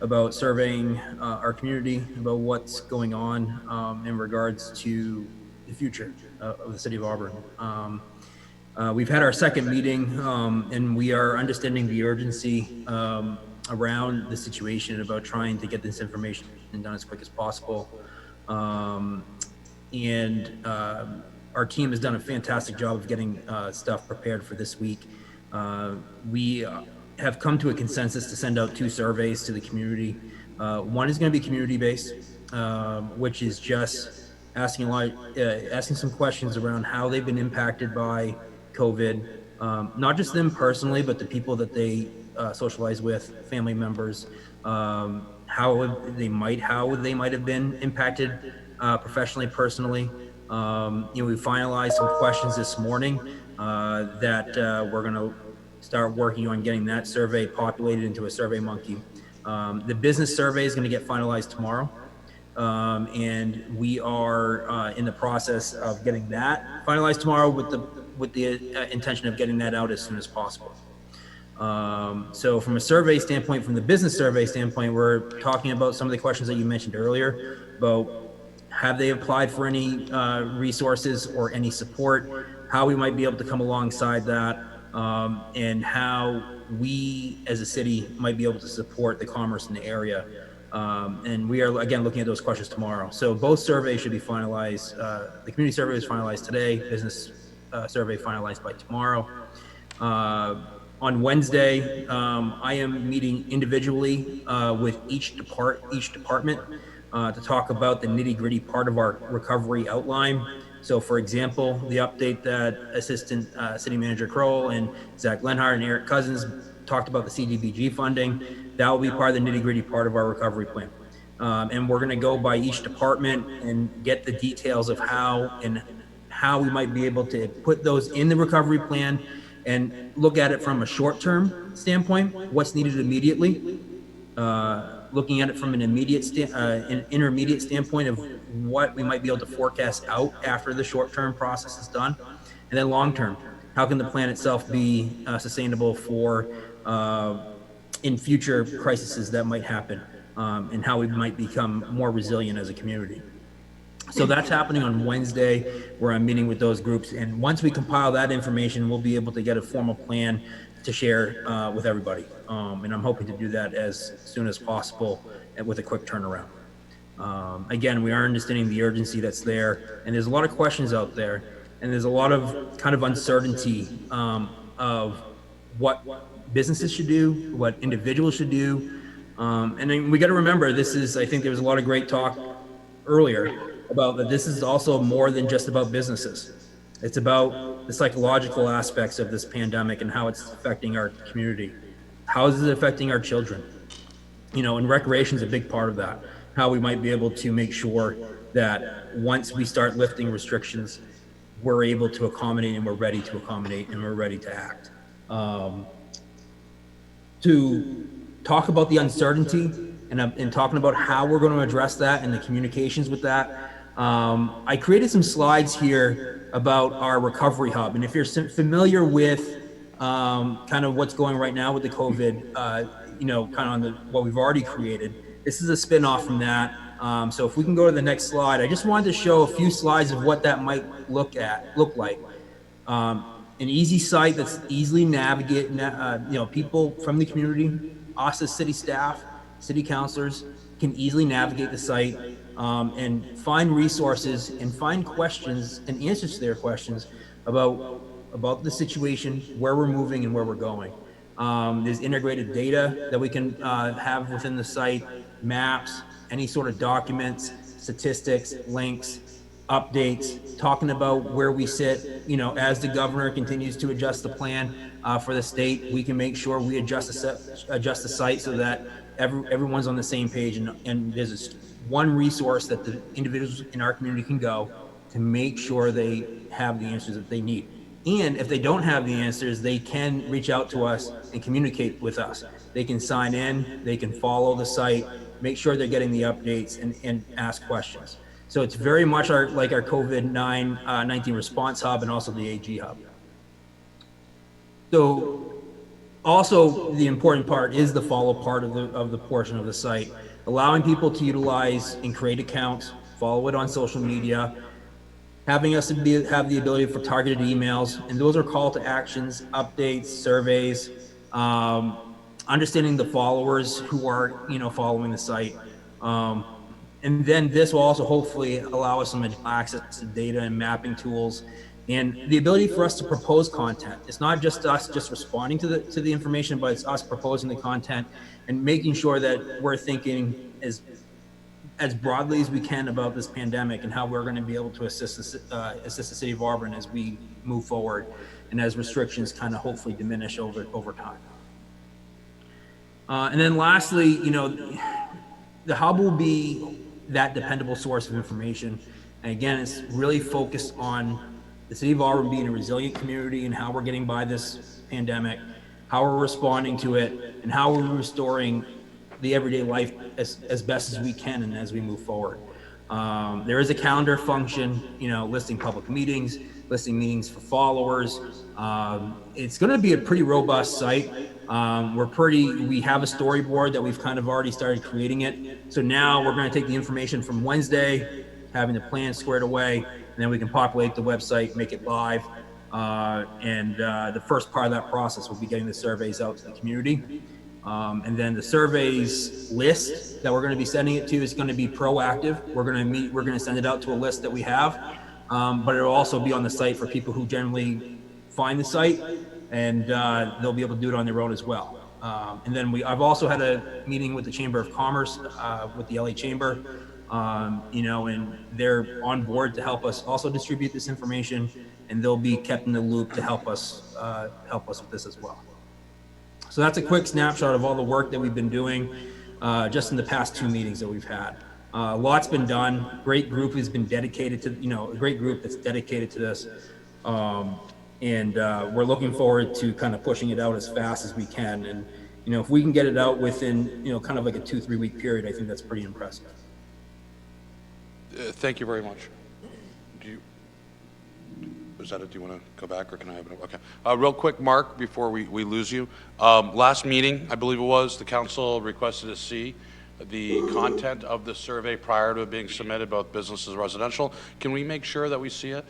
about surveying our community, about what's going on in regards to the future of the city of Auburn. We've had our second meeting and we are understanding the urgency around the situation about trying to get this information done as quick as possible. Our team has done a fantastic job of getting stuff prepared for this week. We have come to a consensus to send out 2 surveys to the community. One is going to be community-based, which is just asking asking some questions around how they've been impacted by COVID, not just them personally, but the people that they socialize with, family members, how they might have been impacted professionally, personally. We finalized some questions this morning that we're going to start working on getting that survey populated into a Survey Monkey. The business survey is going to get finalized tomorrow, and we are in the process of getting that finalized tomorrow with the intention of getting that out as soon as possible. So from a survey standpoint, from the business survey standpoint, we're talking about some of the questions that you mentioned earlier about have they applied for any resources or any support, how we might be able to come alongside that, and how we as a city might be able to support the commerce in the area. And we are, again, looking at those questions tomorrow. So both surveys should be finalized. The community survey is finalized today, business survey finalized by tomorrow. On Wednesday, I am meeting individually with each department to talk about the nitty-gritty part of our recovery outline. So, for example, the update that Assistant City Manager Kroll and Zach Lenhart and Eric Cousins talked about, the CDBG funding, that will be part of the nitty-gritty part of our recovery plan. And we're going to go by each department and get the details of how we might be able to put those in the recovery plan and look at it from a short-term standpoint, what's needed immediately, looking at it from an intermediate standpoint of what we might be able to forecast out after the short-term process is done, and then long-term, how can the plan itself be sustainable for in future crises that might happen, and how we might become more resilient as a community. So that's happening on Wednesday, where I'm meeting with those groups. And once we compile that information, we'll be able to get a formal plan to share with everybody. And I'm hoping to do that as soon as possible and with a quick turnaround. Again, we are understanding the urgency that's there, and there's a lot of questions out there, and there's a lot of kind of uncertainty of what businesses should do, what individuals should do. And then we got to remember, I think there was a lot of great talk earlier about that this is also more than just about businesses. It's about the psychological aspects of this pandemic and how it's affecting our community. How is it affecting our children? And recreation is a big part of that. How we might be able to make sure that once we start lifting restrictions, we're able to accommodate and we're ready to accommodate and we're ready to act. To talk about the uncertainty and talking about how we're going to address that and the communications with that, I created some slides here about our recovery hub. And if you're familiar with kind of what's going right now with the COVID, kind of on what we've already created, this is a spin-off from that. So if we can go to the next slide, I just wanted to show a few slides of what that might look like. An easy site that's easily navigated, people from the community, us as city staff, city councilors can easily navigate the site and find resources and find questions and answers to their questions about the situation, where we're moving and where we're going. There's integrated data that we can have within the site, maps, any sort of documents, statistics, links, updates, talking about where we sit. As the governor continues to adjust the plan for the state, we can make sure we adjust the site so that everyone's on the same page, and there's one resource that the individuals in our community can go to make sure they have the answers that they need. And if they don't have the answers, they can reach out to us and communicate with us. They can sign in, they can follow the site, make sure they're getting the updates and ask questions. So it's very much like our COVID-19 response hub and also the AG hub. So also the important part is the follow part of the portion of the site, allowing people to utilize and create accounts, follow it on social media, having us have the ability for targeted emails, and those are call to actions, updates, surveys, understanding the followers who are following the site. And then this will also hopefully allow us some access to data and mapping tools and the ability for us to propose content. It's not just us just responding to the information, but it's us proposing the content and making sure that we're thinking as broadly as we can about this pandemic and how we're going to be able to assist the city of Auburn as we move forward and as restrictions kind of hopefully diminish over time. And then lastly, the hub will be that dependable source of information. And again, it's really focused on the city of Auburn being a resilient community and how we're getting by this pandemic, how we're responding to it, and how we're restoring the everyday life as best as we can and as we move forward. There is a calendar function, listing public meetings, listing meetings for followers. It's going to be a pretty robust site. We have a storyboard that we've kind of already started creating it. So now we're going to take the information from Wednesday, having the plan squared away, and then we can populate the website, make it live. And the first part of that process will be getting the surveys out to the community. And then the surveys list that we're going to be sending it to is going to be proactive. We're going to send it out to a list that we have, but it'll also be on the site for people who generally find the site, and they'll be able to do it on their own as well. And then I've also had a meeting with the Chamber of Commerce, with the LA Chamber, and they're on board to help us also distribute this information, and they'll be kept in the loop to help us with this as well. So that's a quick snapshot of all the work that we've been doing just in the past 2 meetings that we've had. A lot's been done. Great group has been dedicated to, a great group that's dedicated to this. And we're looking forward to kind of pushing it out as fast as we can. And, if we can get it out within, kind of like a 2-3 week period, I think that's pretty impressive. Thank you very much. Is that it? Do you want to go back, or can I have it? Okay. Real quick, Mark, before we lose you. Last meeting, I believe it was, the council requested to see the content of the survey prior to it being submitted, both business and residential. Can we make sure that we see it?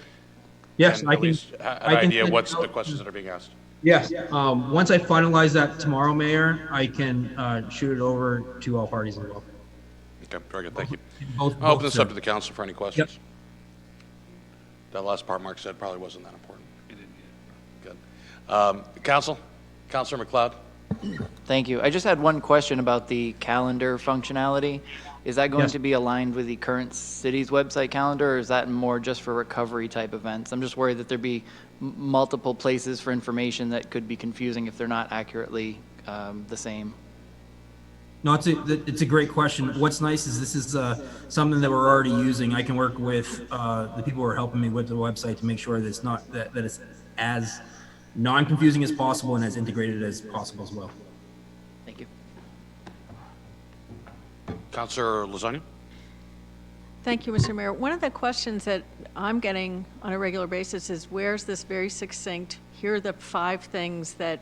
Yes, And I at can. least an I can idea send what's out- the questions that are being asked. Yes, once I finalize that tomorrow, Mayor, I can shoot it over to all parties as well. Okay, very good, thank you. Both- I'll open both this up to serve. the council for any questions. That last part Mark said probably wasn't that important. Good. Council? Councilor McLeod? Thank you. I just had one question about the calendar functionality. Is that going Yes. to be aligned with the current city's website calendar, or is that more just for recovery type events? I'm just worried that there'd be multiple places for information that could be confusing if they're not accurately the same. No, it's a great question. What's nice is this is something that we're already using. I can work with the people who are helping me with the website to make sure that it's not that it's as non-confusing as possible and as integrated as possible as well. Thank you. Councilor Lasagna? Thank you, Mr. Mayor. One of the questions that I'm getting on a regular basis is where's this very succinct, here are the 5 things that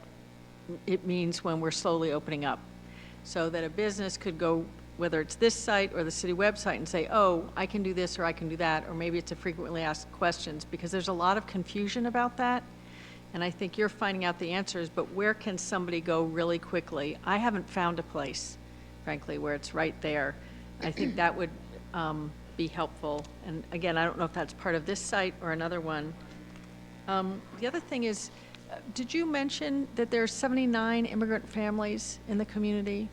it means when we're slowly opening up. So that a business could go, whether it's this site or the city website, and say, oh, I can do this or I can do that, or maybe it's a frequently asked questions, because there's a lot of confusion about that. And I think you're finding out the answers, but where can somebody go really quickly? I haven't found a place, frankly, where it's right there. I think that would be helpful. And again, I don't know if that's part of this site or another one. The other thing is, did you mention that there's 79 immigrant families in the community?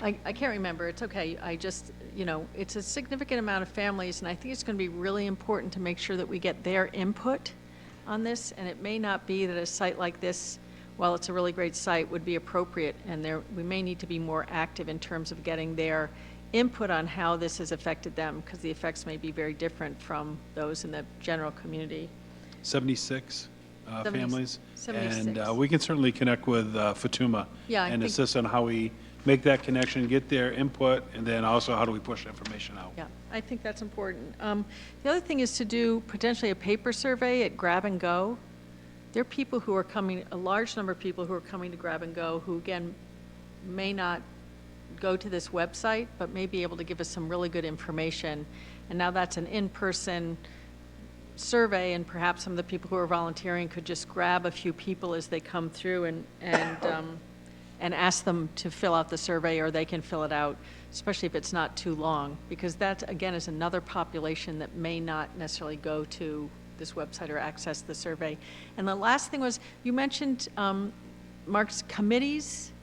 I can't remember. It's okay. I just, it's a significant amount of families, and I think it's going to be really important to make sure that we get their input on this. And it may not be that a site like this, while it's a really great site, would be appropriate. And we may need to be more active in terms of getting their input on how this has affected them, because the effects may be very different from those in the general community. 76 families. 76. And we can certainly connect with Fatuma Yeah, I and think- assist on how we make that connection, get their input, and then also how do we push information out. Yeah, I think that's important. The other thing is to do potentially a paper survey at Grab and Go. There are people who are coming, a large number of people who are coming to Grab and Go who, again, may not go to this website, but may be able to give us some really good information. And now that's an in-person survey, and perhaps some of the people who are volunteering could just grab a few people as they come through and ask them to fill out the survey, or they can fill it out, especially if it's not too long, because that, again, is another population that may not necessarily go to this website or access the survey. And the last thing was, you mentioned, Mark's committees.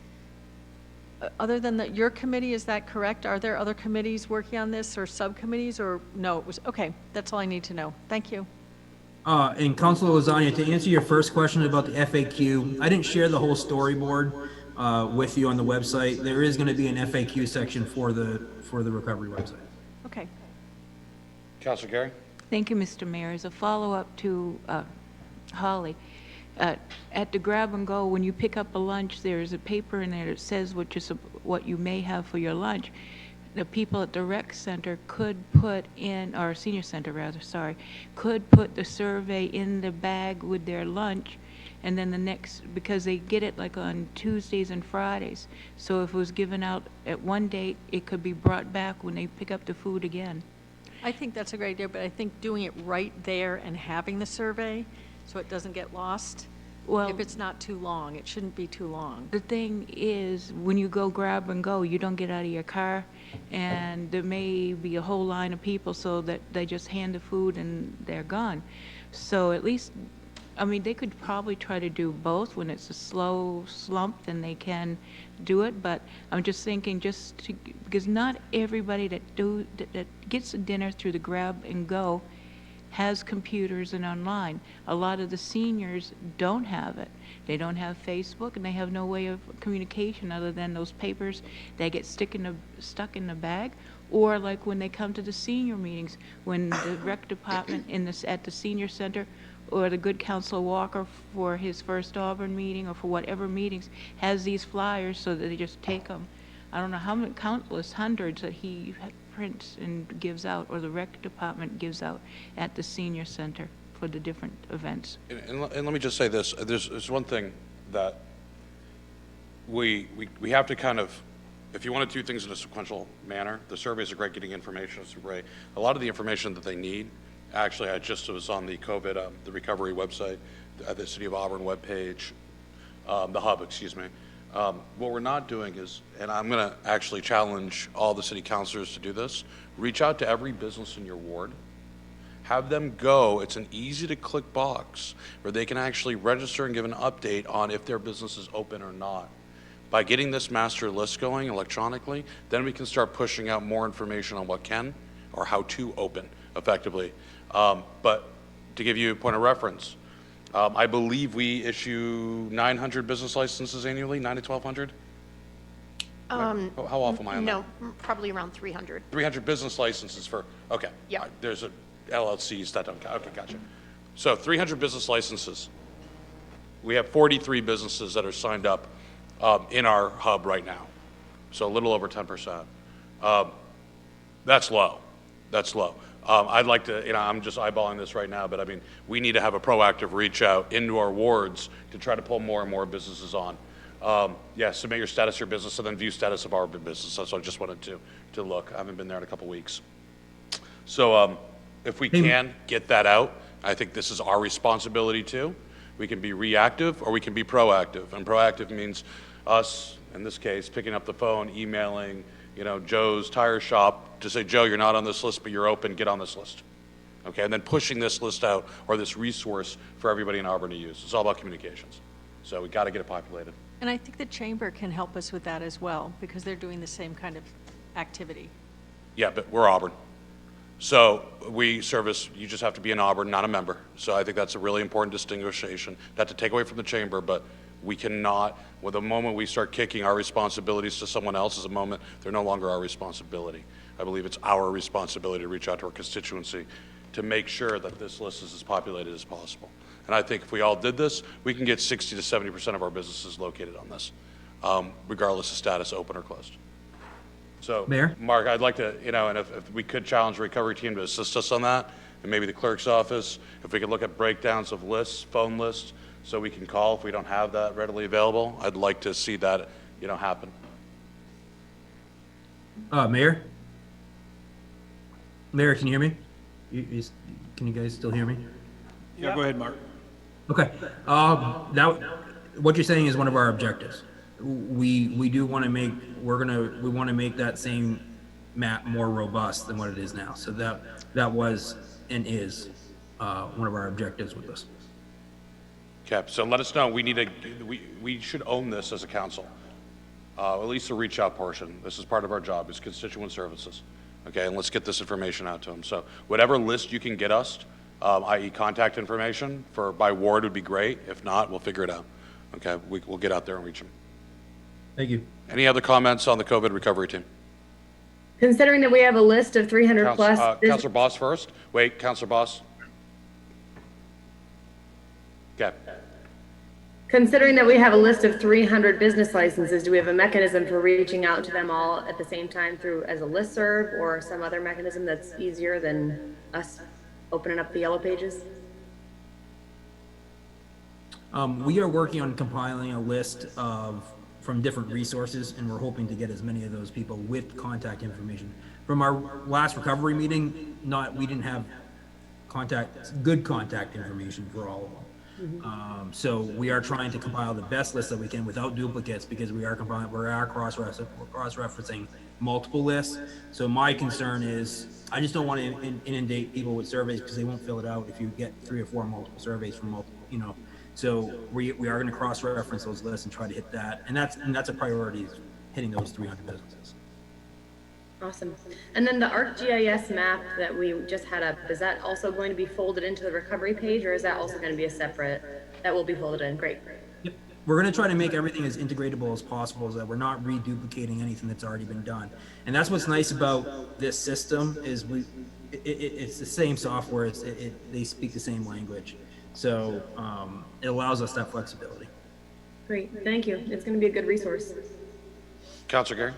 Other than your committee, is that correct? Are there other committees working on this, or subcommittees, or no? It was okay. That's all I need to know. Thank you. And Councilor Lasagna, to answer your first question about the FAQ, I didn't share the whole storyboard with you on the website. There is going to be an FAQ section for the recovery website. Okay. Councilor Gary? Thank you, Mr. Mayor. As a follow-up to Holly, at the Grab and Go, when you pick up a lunch, there's a paper in there that says what you may have for your lunch. The people at the rec center could put in, or senior center rather, sorry, could put the survey in the bag with their lunch, and then because they get it like on Tuesdays and Fridays. So if it was given out at one date, it could be brought back when they pick up the food again. I think that's a great idea, but I think doing it right there and having the survey so it doesn't get lost. Well, if it's not too long, it shouldn't be too long. The thing is, when you go Grab and Go, you don't get out of your car, and there may be a whole line of people, so that they just hand the food and they're gone. So at least, I mean, they could probably try to do both. When it's a slow slump, then they can do it. But I'm just thinking, because not everybody that gets a dinner through the Grab and Go has computers and online. A lot of the seniors don't have it. They don't have Facebook, and they have no way of communication other than those papers that get stuck in the bag, or like when they come to the senior meetings, when the rec department at the senior center, or the good Councilor Walker for his first Auburn meeting, or for whatever meetings, has these flyers so that they just take them. I don't know how many, countless hundreds that he prints and gives out, or the rec department gives out at the senior center for the different events. And let me just say this. There's one thing that we have to kind of if you want to do things in a sequential manner, the surveys are great, getting information is great. A lot of the information that they need, actually, I just was on the COVID, the recovery website, the City of Auburn webpage, the hub, excuse me. What we're not doing is, and I'm going to actually challenge all the city councilors to do this, reach out to every business in your ward, have them go, it's an easy to click box where they can actually register and give an update on if their business is open or not. By getting this master list going electronically, then we can start pushing out more information on what can or how to open effectively. But to give you a point of reference, I believe we issue 900 business licenses annually, 9 to 1,200? How often am I on that? No, probably around 300. 300 business licenses for, okay. Yeah. There's a LLCs that don't count. Okay, gotcha. So 300 business licenses. We have 43 businesses that are signed up in our hub right now. So a little over 10%. That's low. That's low. I'd like to, I'm just eyeballing this right now, but I mean, we need to have a proactive reach out into our wards to try to pull more and more businesses on. Yeah, submit your status of your business and then view status of our business. That's what I just wanted to look. I haven't been there in a couple weeks. So if we can get that out, I think this is our responsibility too. We can be reactive or we can be proactive. And proactive means us, in this case, picking up the phone, emailing, Joe's tire shop to say, Joe, you're not on this list, but you're open, get on this list. Okay, and then pushing this list out or this resource for everybody in Auburn to use. It's all about communications. So we got to get it populated. And I think the chamber can help us with that as well, because they're doing the same kind of activity. Yeah, but we're Auburn. So we service, you just have to be in Auburn, not a member. So I think that's a really important distinguishation. Not to take away from the chamber, but we cannot, well, the moment we start kicking our responsibilities to someone else is a moment they're no longer our responsibility. I believe it's our responsibility to reach out to our constituency to make sure that this list is as populated as possible. And I think if we all did this, we can get 60 to 70% of our businesses located on this, regardless of status, open or closed. So, Mayor? Mark, I'd like to, and if we could challenge the recovery team to assist us on that, and maybe the clerk's office, if we could look at breakdowns of lists, phone lists, so we can call if we don't have that readily available, I'd like to see that, happen. Mayor? Mayor, can you hear me? Can you guys still hear me? Yeah, go ahead, Mark. Okay. Now, what you're saying is one of our objectives. We do want to make, we want to make that same map more robust than what it is now. So that was and is one of our objectives with this. Okay, so let us know. We should own this as a council, at least the reach out portion. This is part of our job, is constituent services. Okay, and let's get this information out to them. So whatever list you can get us, i.e. contact information by ward would be great. If not, we'll figure it out. Okay, we'll get out there and reach them. Thank you. Any other comments on the COVID recovery team? Considering that we have a list of 300 plus. Councilor Boss first. Wait, Councilor Boss. Okay. Considering that we have a list of 300 business licenses, do we have a mechanism for reaching out to them all at the same time through as a listserv or some other mechanism that's easier than us opening up the yellow pages? We are working on compiling a list from different resources, and we're hoping to get as many of those people with contact information. From our last recovery meeting, we didn't have good contact information for all of them. So we are trying to compile the best list that we can without duplicates, because we are cross-referencing multiple lists. So my concern is, I just don't want to inundate people with surveys, because they won't fill it out if you get 3 or 4 multiple surveys from multiple, So we are going to cross-reference those lists and try to hit that. And that's a priority, is hitting those 300 businesses. Awesome. And then the ArcGIS map that we just had up, is that also going to be folded into the recovery page, or is that also going to be a separate, that will be folded in? Great. Yep. We're going to try to make everything as integratable as possible, so that we're not reduplicating anything that's already been done. And that's what's nice about this system, is it's the same software, they speak the same language. So it allows us that flexibility. Great, thank you. It's going to be a good resource. Councilor Gary?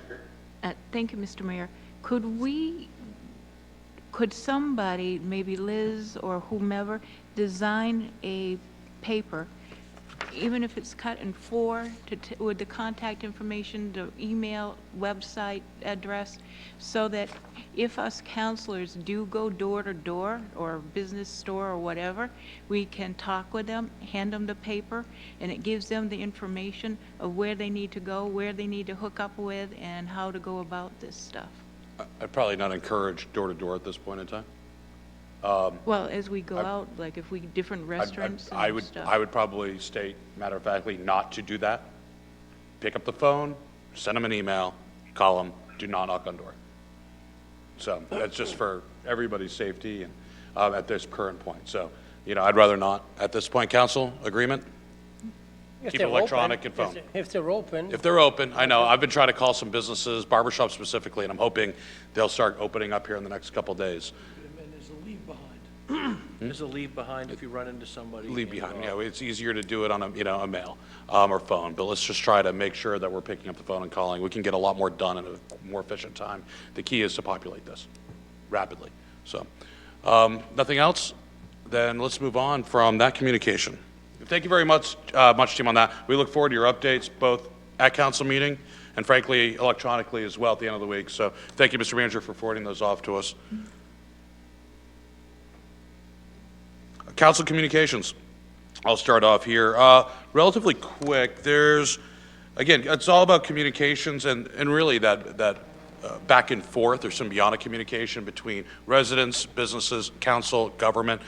Thank you, Mr. Mayor. Could somebody, maybe Liz or whomever, design a paper even if it's cut in 4, with the contact information, the email, website address, so that if us counselors do go door to door or business store or whatever, we can talk with them, hand them the paper, and it gives them the information of where they need to go, where they need to hook up with, and how to go about this stuff. I'd probably not encourage door-to-door at this point in time. Well, as we go out, like if we, different restaurants I and would, stuff. I would probably state, matter of factly, not to do that. Pick up the phone, send them an email, call them, do not knock on door. So that's just for everybody's safety and at this current point. So, I'd rather not. At this point, council, agreement? If Keep they're electronic open, and phone. If they're open. If they're open, I know, I've been trying to call some businesses, barbershops specifically, and I'm hoping they'll start opening up here in the next couple of days. And there's a leave behind. There's a leave behind if you run into somebody. Leave behind, it's easier to do it on a mail or phone, but let's just try to make sure that we're picking up the phone and calling. We can get a lot more done in a more efficient time. The key is to populate this rapidly. So, nothing else? Then let's move on from that communication. Thank you very much, team, on that. We look forward to your updates, both at council meeting and frankly, electronically as well at the end of the week. So thank you, Mr. Manager, for forwarding those off to us. Council communications. I'll start off here. Relatively quick, again, it's all about communications and really that back and forth or symbiotic communication between residents, businesses, council, government.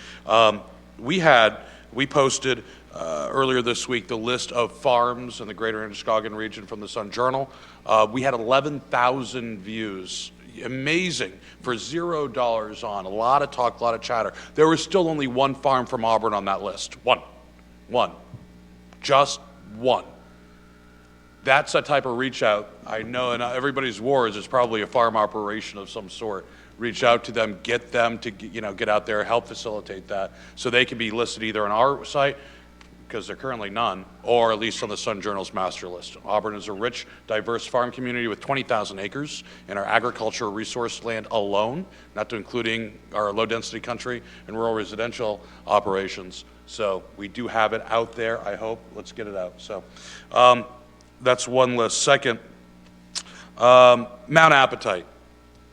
We posted earlier this week the list of farms in the greater Androscoggin region from the Sun Journal. We had 11,000 views. Amazing for $0 on. A lot of talk, a lot of chatter. There was still only one farm from Auburn on that list. One. Just one. That's a type of reach out. I know in everybody's wards, it's probably a farm operation of some sort. Reach out to them, get them to get out there, help facilitate that, so they can be listed either on our site, because they're currently none, or at least on the Sun Journal's master list. Auburn is a rich, diverse farm community with 20,000 acres in our agricultural resource land alone, not to including our low-density country and rural residential operations. So we do have it out there, I hope. Let's get it out. So that's one list. Second, Mount Appetite.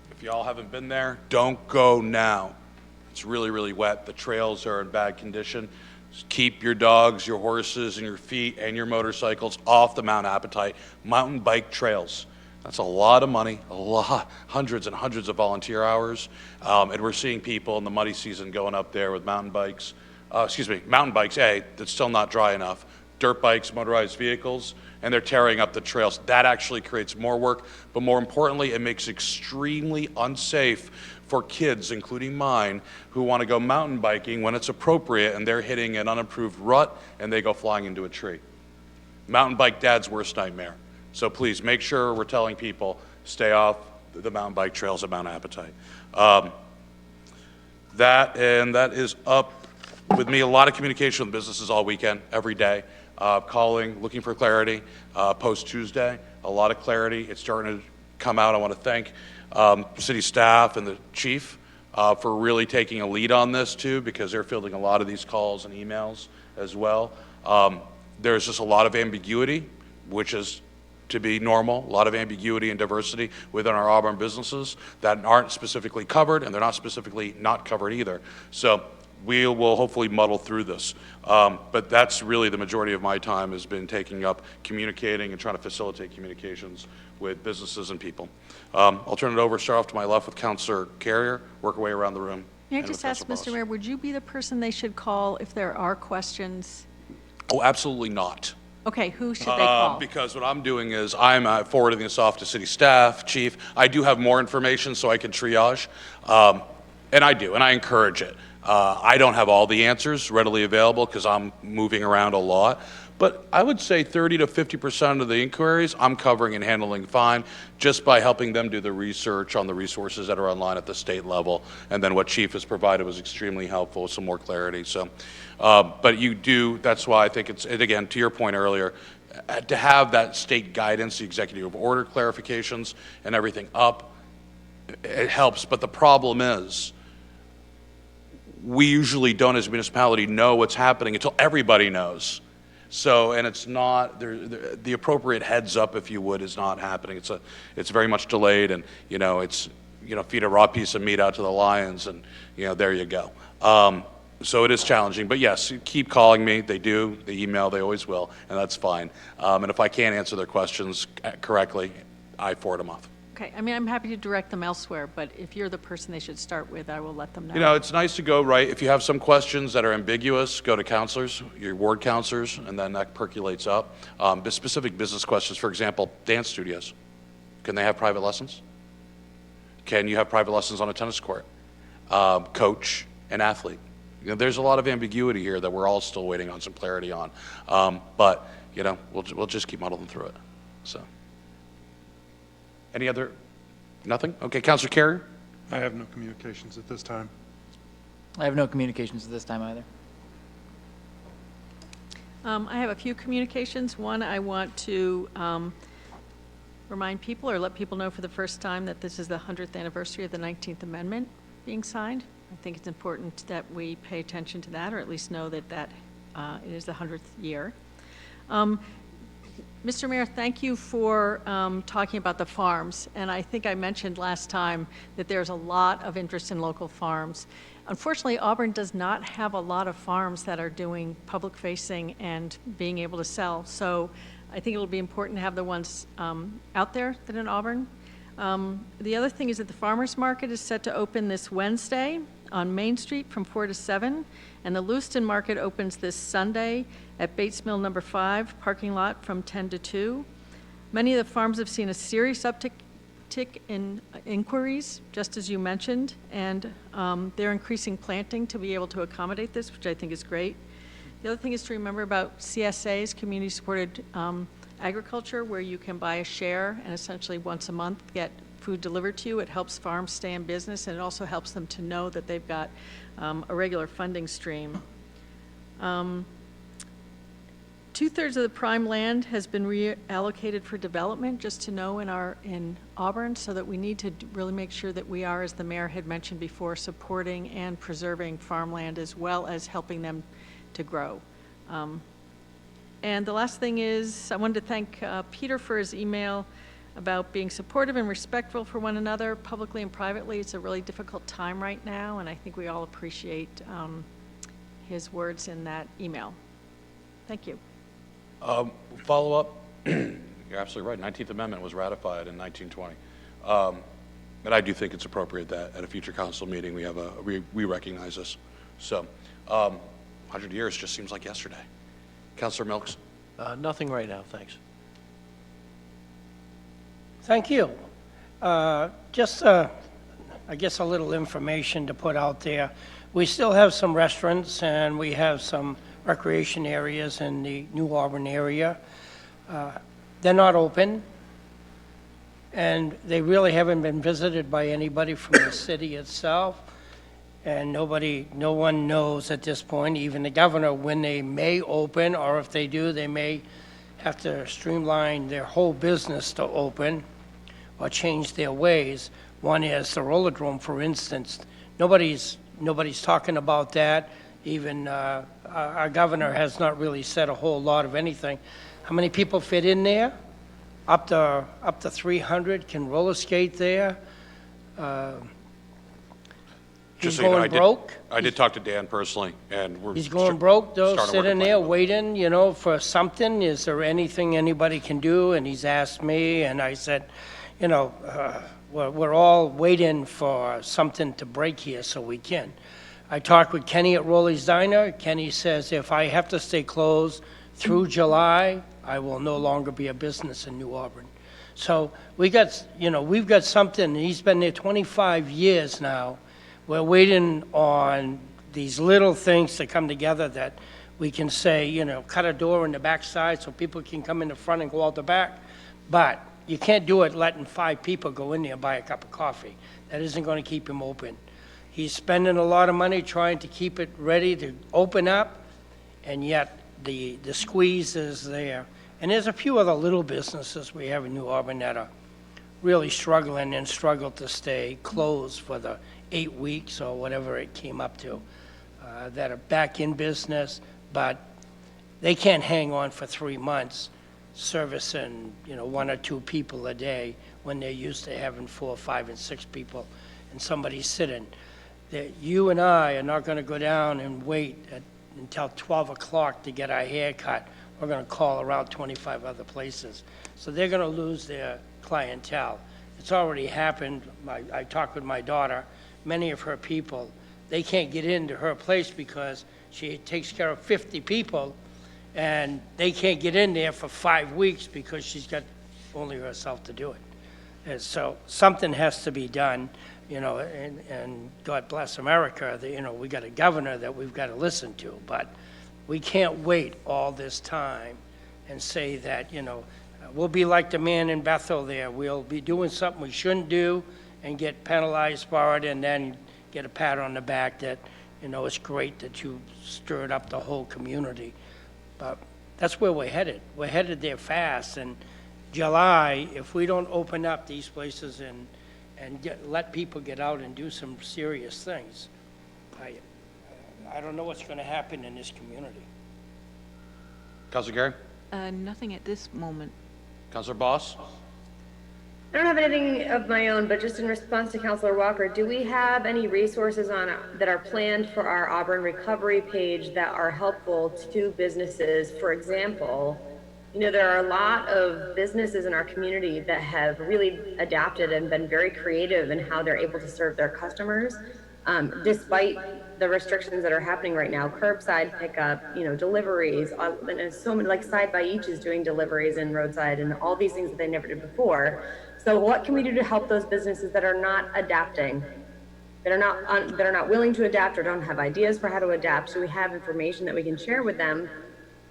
If y'all haven't been there, don't go now. It's really, really wet. The trails are in bad condition. Just keep your dogs, your horses, and your feet and your motorcycles off the Mount Appetite mountain bike trails. That's a lot of money, hundreds and hundreds of volunteer hours. And we're seeing people in the muddy season going up there with mountain bikes, that's still not dry enough, dirt bikes, motorized vehicles, and they're tearing up the trails. That actually creates more work, but more importantly, it makes it extremely unsafe for kids, including mine, who want to go mountain biking when it's appropriate and they're hitting an unapproved rut and they go flying into a tree. Mountain bike dad's worst nightmare. So please make sure we're telling people, stay off the mountain bike trails at Mount Appetite. That is up with me. A lot of communication with businesses all weekend, every day. Calling, looking for clarity. Post Tuesday, a lot of clarity. It's starting to come out. I want to thank city staff and the chief for really taking a lead on this too, because they're fielding a lot of these calls and emails as well. There's just a lot of ambiguity, which is to be normal, a lot of ambiguity and diversity within our Auburn businesses that aren't specifically covered, and they're not specifically not covered either. So we will hopefully muddle through this. But that's really the majority of my time has been taking up communicating and trying to facilitate communications with businesses and people. I'll turn it over, start off to my left with Councilor Carrier, work our way around the room. May I just ask, Mr. Mayor, would you be the person they should call if there are questions? Oh, absolutely not. Okay, who should they call? Because what I'm doing is I'm forwarding this off to city staff, chief. I do have more information so I can triage, and I do, and I encourage it. I don't have all the answers readily available because I'm moving around a lot, but I would say 30 to 50% of the inquiries I'm covering and handling fine just by helping them do the research on the resources that are online at the state level, and then what chief has provided was extremely helpful with some more clarity. So, but you do, that's why I think it's, and again, to your point earlier, to have that state guidance, the executive order clarifications and everything up, it helps, but the problem is, we usually don't as a municipality know what's happening until everybody knows. So, and it's not, the appropriate heads up, if you would, is not happening. It's very much delayed, and, it's, feed a raw piece of meat out to the lions, and, there you go. So it is challenging, but yes, keep calling me. They do, they email, they always will, and that's fine. And if I can't answer their questions correctly, I forward them off. Okay, I mean, I'm happy to direct them elsewhere, but if you're the person they should start with, I will let them know. It's nice to go, right, if you have some questions that are ambiguous, go to counselors, your ward counselors, and then that percolates up. Specific business questions, for example, dance studios. Can they have private lessons? Can you have private lessons on a tennis court? Coach and athlete. There's a lot of ambiguity here that we're all still waiting on some clarity on. But, we'll just keep muddling through it, so. Any other, nothing? Okay, Councilor Carrier? I have no communications at this time. I have no communications at this time either. I have a few communications. One, I want to remind people or let people know for the first time that this is the 100th anniversary of the 19th Amendment being signed. I think it's important that we pay attention to that, or at least know that it is the 100th year. Mr. Mayor, thank you for talking about the farms. And I think I mentioned last time that there's a lot of interest in local farms. Unfortunately, Auburn does not have a lot of farms that are doing public facing and being able to sell. So I think it'll be important to have the ones out there that are in Auburn. The other thing is that the farmers market is set to open this Wednesday on Main Street from 4 to 7, and the Lewiston market opens this Sunday at Bates Mill number 5 parking lot from 10 to 2. Many of the farms have seen a serious uptick in inquiries, just as you mentioned, and they're increasing planting to be able to accommodate this, which I think is great. The other thing is to remember about CSAs, community-supported agriculture, where you can buy a share and essentially once a month get food delivered to you. It helps farms stay in business, and it also helps them to know that they've got a regular funding stream. 2/3 of the prime land has been reallocated for development, just to know in Auburn, so that we need to really make sure that we are, as the mayor had mentioned before, supporting and preserving farmland as well as helping them to grow. And the last thing is, I wanted to thank Peter for his email about being supportive and respectful for one another, publicly and privately. It's a really difficult time right now, and I think we all appreciate his words in that email. Thank you. Follow up, you're absolutely right. 19th Amendment was ratified in 1920. And I do think it's appropriate that at a future council meeting we have we recognize this. So 100 years just seems like yesterday. Councilor Milks? Nothing right now, thanks. Thank you. Just, I guess, a little information to put out there. We still have some restaurants and we have some recreation areas in the New Auburn area. They're not open, and they really haven't been visited by anybody from the city itself. And no one knows at this point, even the governor, when they may open, or if they do, they may have to streamline their whole business to open or change their ways. One is the Rollerdrome, for instance. Nobody's talking about that. Even our governor has not really said a whole lot of anything. How many people fit in there? Up to 300 can roller skate there. He's going broke. I did talk to Dan personally, and He's going broke, though, sitting there waiting, for something. Is there anything anybody can do? And he's asked me, and I said, we're all waiting for something to break here so we can. I talked with Kenny at Rolly's Diner. Kenny says if I have to stay closed through July, I will no longer be a business in New Auburn. So we've got something. He's been there 25 years now. We're waiting on these little things to come together that we can say, cut a door in the backside so people can come in the front and go out the back. But you can't do it letting 5 people go in there and buy a cup of coffee. That isn't going to keep him open. He's spending a lot of money trying to keep it ready to open up, and yet the squeeze is there. And there's a few other little businesses we have in New Auburn that are really struggling and struggle to stay closed for the 8 weeks or whatever it came up to, that are back in business. But they can't hang on for 3 months servicing, 1 or 2 people a day when they're used to having 4, 5, and 6 people and somebody sitting. That you and I are not going to go down and wait until 12 o'clock to get our hair cut. We're going to call around 25 other places. So they're going to lose their clientele. It's already happened. I talked with my daughter. Many of her people, they can't get into her place because she takes care of 50 people, and they can't get in there for 5 weeks because she's got only herself to do it. And so something has to be done, and God bless America, that, we got a governor that we've got to listen to, but we can't wait all this time and say that, we'll be like the man in Bethel there. We'll be doing something we shouldn't do and get penalized for it, and then get a pat on the back that, it's great that you stirred up the whole community. But that's where we're headed. We're headed there fast. And July, if we don't open up these places and let people get out and do some serious things, I don't know what's going to happen in this community. Councilor Gary? Nothing at this moment. Councilor Boss? I don't have anything of my own, but just in response to Councilor Walker, do we have any resources that are planned for our Auburn recovery page that are helpful to businesses? For example, there are a lot of businesses in our community that have really adapted and been very creative in how they're able to serve their customers, despite the restrictions that are happening right now. Curbside pickup, deliveries, and so many, like Side by Each is doing deliveries and roadside and all these things that they never did before. So what can we do to help those businesses that are not adapting, that are not willing to adapt or don't have ideas for how to adapt? So we have information that we can share with them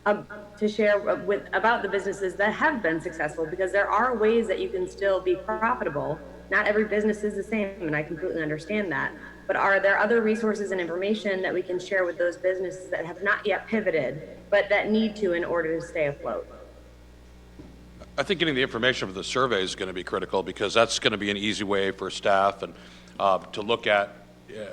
to share about the businesses that have been successful, because there are ways that you can still be profitable. Not every business is the same, and I completely understand that. But are there other resources and information that we can share with those businesses that have not yet pivoted, but that need to in order to stay afloat? I think getting the information for the survey is going to be critical, because that's going to be an easy way for staff and to look at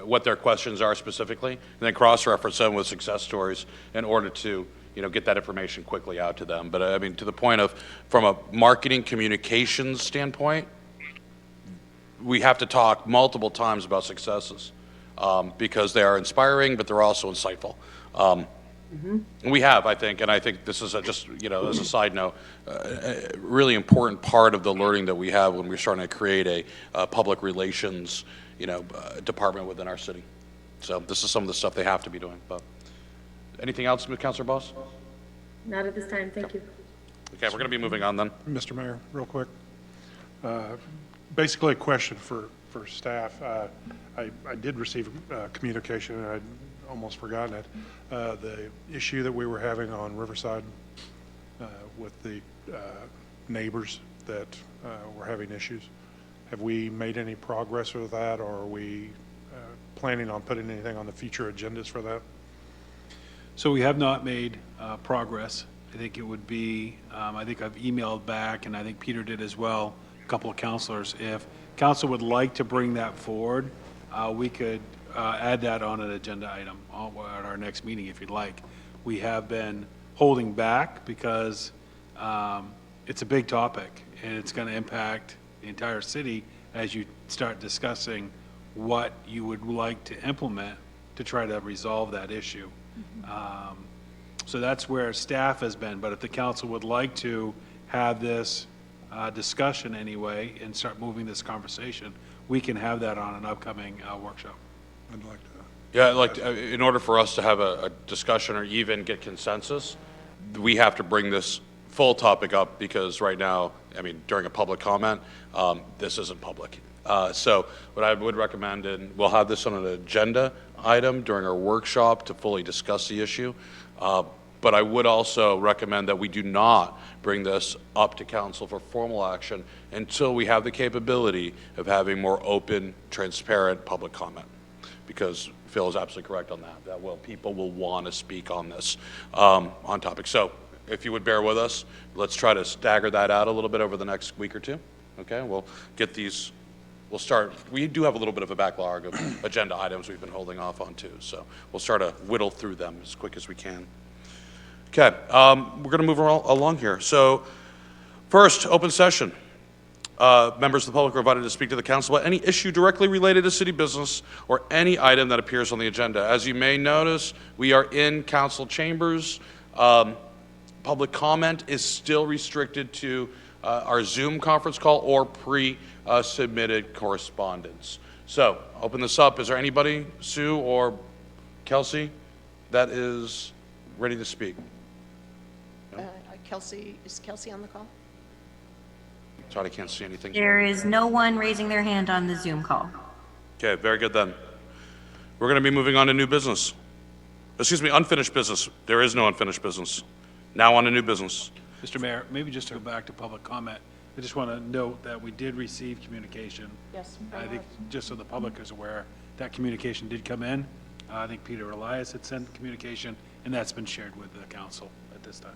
what their questions are specifically, and then cross-reference them with success stories in order to get that information quickly out to them. But I mean, to the point of, from a marketing communications standpoint, we have to talk multiple times about successes because they are inspiring, but they're also insightful. We have, I think, and I think this is just, as a side note, a really important part of the learning that we have when we're starting to create a public relations, department within our city. So this is some of the stuff they have to be doing. But anything else, Councilor Boss? Not at this time, thank you. Okay, we're going to be moving on then. Mr. Mayor, real quick. Basically a question for staff. I did receive communication, and I'd almost forgotten it. The issue that we were having on Riverside with the neighbors that were having issues. Have we made any progress with that, or are we planning on putting anything on the future agendas for that? So we have not made progress. I think it would be, I think I've emailed back, and I think Peter did as well, a couple of councilors. If council would like to bring that forward, we could add that on an agenda item at our next meeting if you'd like. We have been holding back because it's a big topic, and it's going to impact the entire city as you start discussing what you would like to implement to try to resolve that issue. So that's where staff has been, but if the council would like to have this discussion anyway and start moving this conversation, we can have that on an upcoming workshop. I'd like to. Yeah, in order for us to have a discussion or even get consensus, we have to bring this full topic up, because right now, I mean, during a public comment, this isn't public. So what I would recommend, and we'll have this on an agenda item during our workshop to fully discuss the issue, but I would also recommend that we do not bring this up to council for formal action until we have the capability of having more open, transparent public comment, because Phil is absolutely correct on that, people will want to speak on this on topic. So if you would bear with us, let's try to stagger that out a little bit over the next week or two. Okay, we'll get these, we'll start, we do have a little bit of a backlog of agenda items we've been holding off on too, so we'll start to whittle through them as quick as we can. Okay, we're going to move along here. So first, open session. Members of the public are invited to speak to the council about any issue directly related to city business or any item that appears on the agenda. As you may notice, we are in council chambers. Public comment is still restricted to our Zoom conference call or pre-submitted correspondence. So, open this up. Is there anybody, Sue or Kelsey, that is ready to speak? Kelsey, is Kelsey on the call? Sorry, I can't see anything. There is no one raising their hand on the Zoom call. Okay, very good then. We're going to be moving on to new business. Excuse me, unfinished business. There is no unfinished business. Now on to new business. Mr. Mayor, maybe just to go back to public comment, I just want to note that we did receive communication. Yes. I think, just so the public is aware, that communication did come in. I think Peter Elias had sent communication, and that's been shared with the council at this time.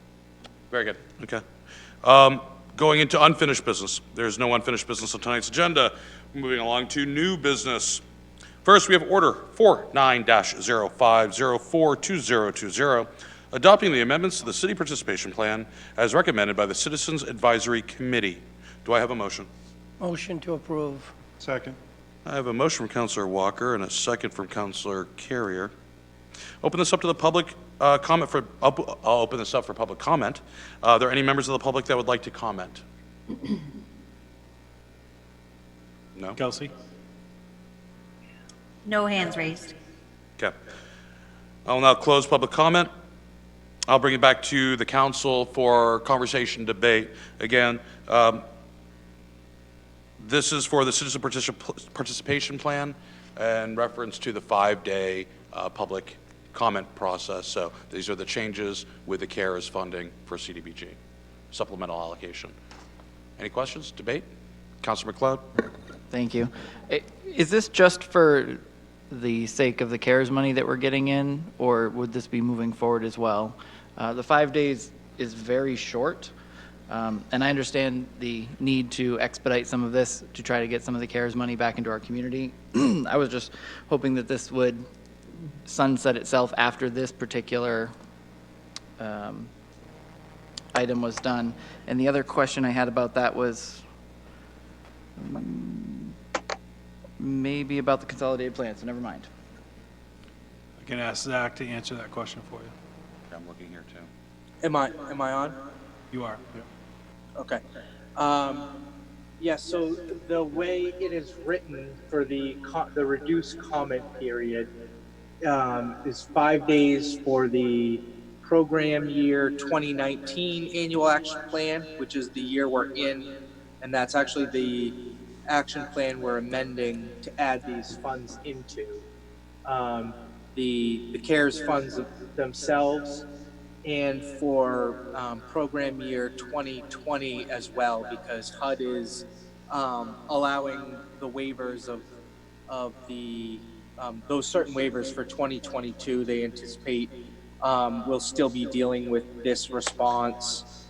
Very good. Okay. Going into unfinished business. There's no unfinished business on tonight's agenda. Moving along to new business. First, we have Order 49-05042020, adopting the amendments to the City Participation Plan as recommended by the Citizens Advisory Committee. Do I have a motion? Motion to approve. Second. I have a motion from Councilor Walker and a second from Councilor Carrier. Open this up to the public comment for, I'll open this up for public comment. Are there any members of the public that would like to comment? No? Kelsey? No hands raised. Okay. I will now close public comment. I'll bring it back to the council for conversation debate. Again, this is for the citizen participation plan in reference to the 5-day public comment process. So these are the changes with the CARES funding for CDBG, supplemental allocation. Any questions, debate? Councilor McLeod? Thank you. Is this just for the sake of the CARES money that we're getting in, or would this be moving forward as well? The 5 days is very short, and I understand the need to expedite some of this to try to get some of the CARES money back into our community. I was just hoping that this would sunset itself after this particular item was done. And the other question I had about that was maybe about the consolidated plan, so never mind. I can ask Zach to answer that question for you. I'm looking here too. Am I on? You are. Yeah. Okay. Yeah, so the way it is written for the reduced comment period is 5 days for the program year 2019 annual action plan, which is the year we're in, and that's actually the action plan we're amending to add these funds into. The CARES funds themselves, and for program year 2020 as well, because HUD is allowing the waivers of the those certain waivers for 2022. They anticipate we'll still be dealing with this response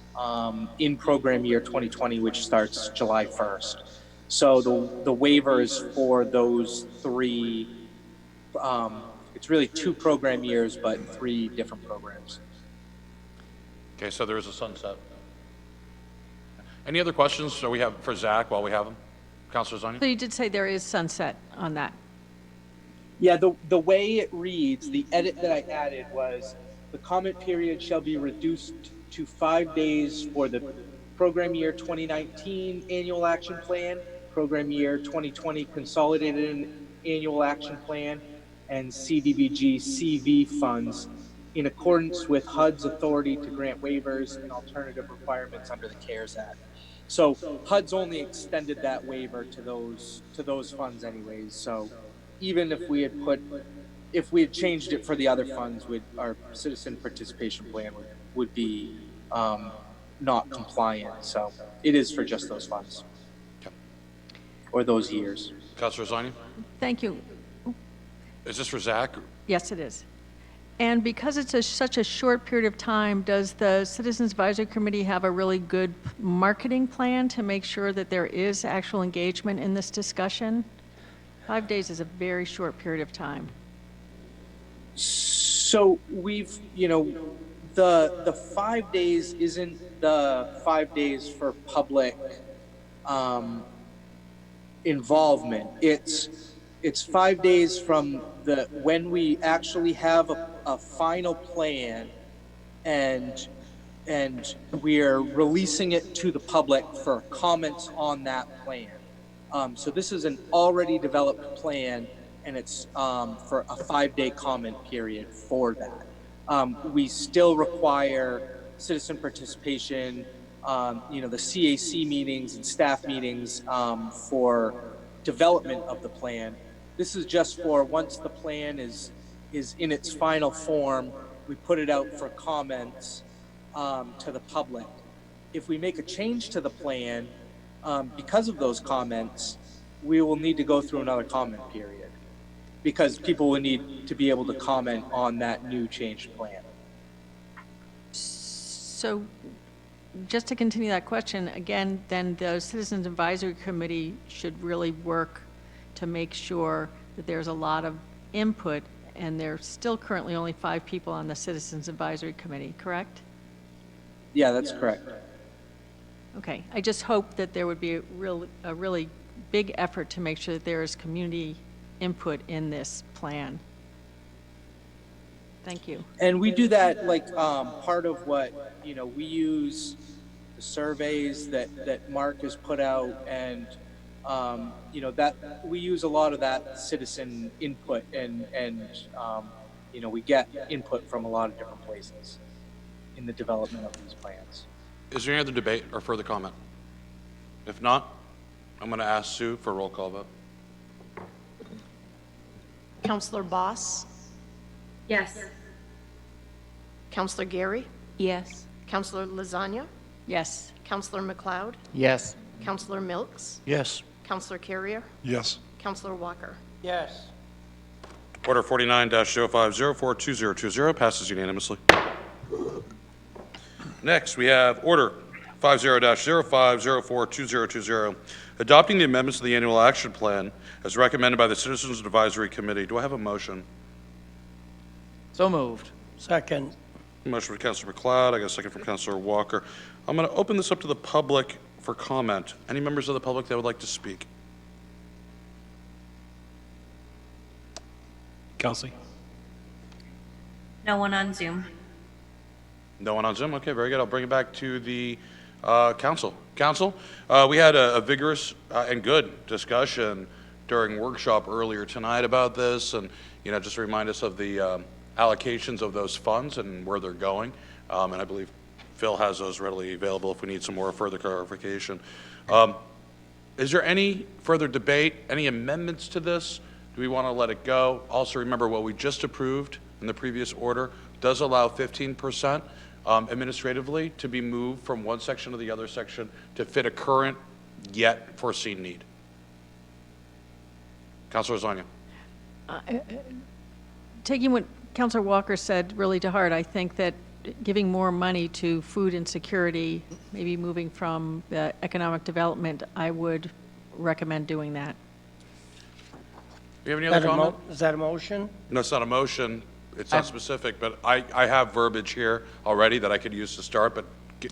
in program year 2020, which starts July 1st. So the waivers for those three, it's really 2 program years, but 3 different programs. Okay, so there is a sunset. Any other questions so we have for Zach while we have him? Councilor Zania? So you did say there is sunset on that. Yeah, the way it reads, the edit that I added was the comment period shall be reduced to 5 days for the program year 2019 annual action plan, program year 2020 consolidated annual action plan, and CDBG CV funds in accordance with HUD's authority to grant waivers and alternative requirements under the CARES Act. So HUD's only extended that waiver to those funds anyways. So even if we had changed it for the other funds, our citizen participation plan would be not compliant. So it is for just those funds. Okay. Or those years. Councilor Zania? Thank you. Is this for Zach? Yes, it is. And because it's such a short period of time, does the Citizens Advisory Committee have a really good marketing plan to make sure that there is actual engagement in this discussion? 5 days is a very short period of time. So we've, The 5 days isn't the 5 days for public involvement. It's 5 days from when we actually have a final plan and we're releasing it to the public for comments on that plan. So this is an already developed plan, and it's for a 5-day comment period for that. We still require citizen participation, the CAC meetings and staff meetings for development of the plan. This is just for once the plan is in its final form, we put it out for comments to the public. If we make a change to the plan, because of those comments, we will need to go through another comment period because people will need to be able to comment on that new changed plan. So just to continue that question, again, then the Citizens Advisory Committee should really work to make sure that there's a lot of input, and there's still currently only 5 people on the Citizens Advisory Committee, correct? Yeah, that's correct. Okay, I just hope that there would be a really big effort to make sure that there is community input in this plan. Thank you. And we do that like part of what, we use the surveys that Mark has put out, and that we use a lot of that citizen input, and we get input from a lot of different places in the development of these plans. Is there any other debate or further comment? If not, I'm going to ask Sue for a roll call vote. Counselor Boss? Yes. Counselor Gary? Yes. Counselor Lasagna? Yes. Counselor McLeod? Yes. Counselor Milks? Yes. Counselor Carrier? Yes. Counselor Walker? Yes. Order 49-05042020 passes unanimously. Next, we have Order 50-05042020, adopting the amendments to the annual action plan as recommended by the Citizens Advisory Committee. Do I have a motion? So moved. Second. Motion from Councilor McLeod. I got a second from Councilor Walker. I'm going to open this up to the public for comment. Any members of the public that would like to speak? Kelsey? No one on Zoom. No one on Zoom? Okay, very good. I'll bring it back to the council. Council, we had a vigorous and good discussion during workshop earlier tonight about this, and just to remind us of the allocations of those funds and where they're going. And I believe Phil has those readily available if we need some more further clarification. Is there any further debate, any amendments to this? Do we want to let it go? Also, remember what we just approved in the previous order does allow 15% administratively to be moved from one section to the other section to fit a current yet foreseen need. Councilor Zanya. Taking what Councilor Walker said really to heart, I think that giving more money to food insecurity, maybe moving from the economic development, I would recommend doing that. Do you have any other comment? Is that a motion? No, it's not a motion. It's not specific, but I have verbiage here already that I could use to start, but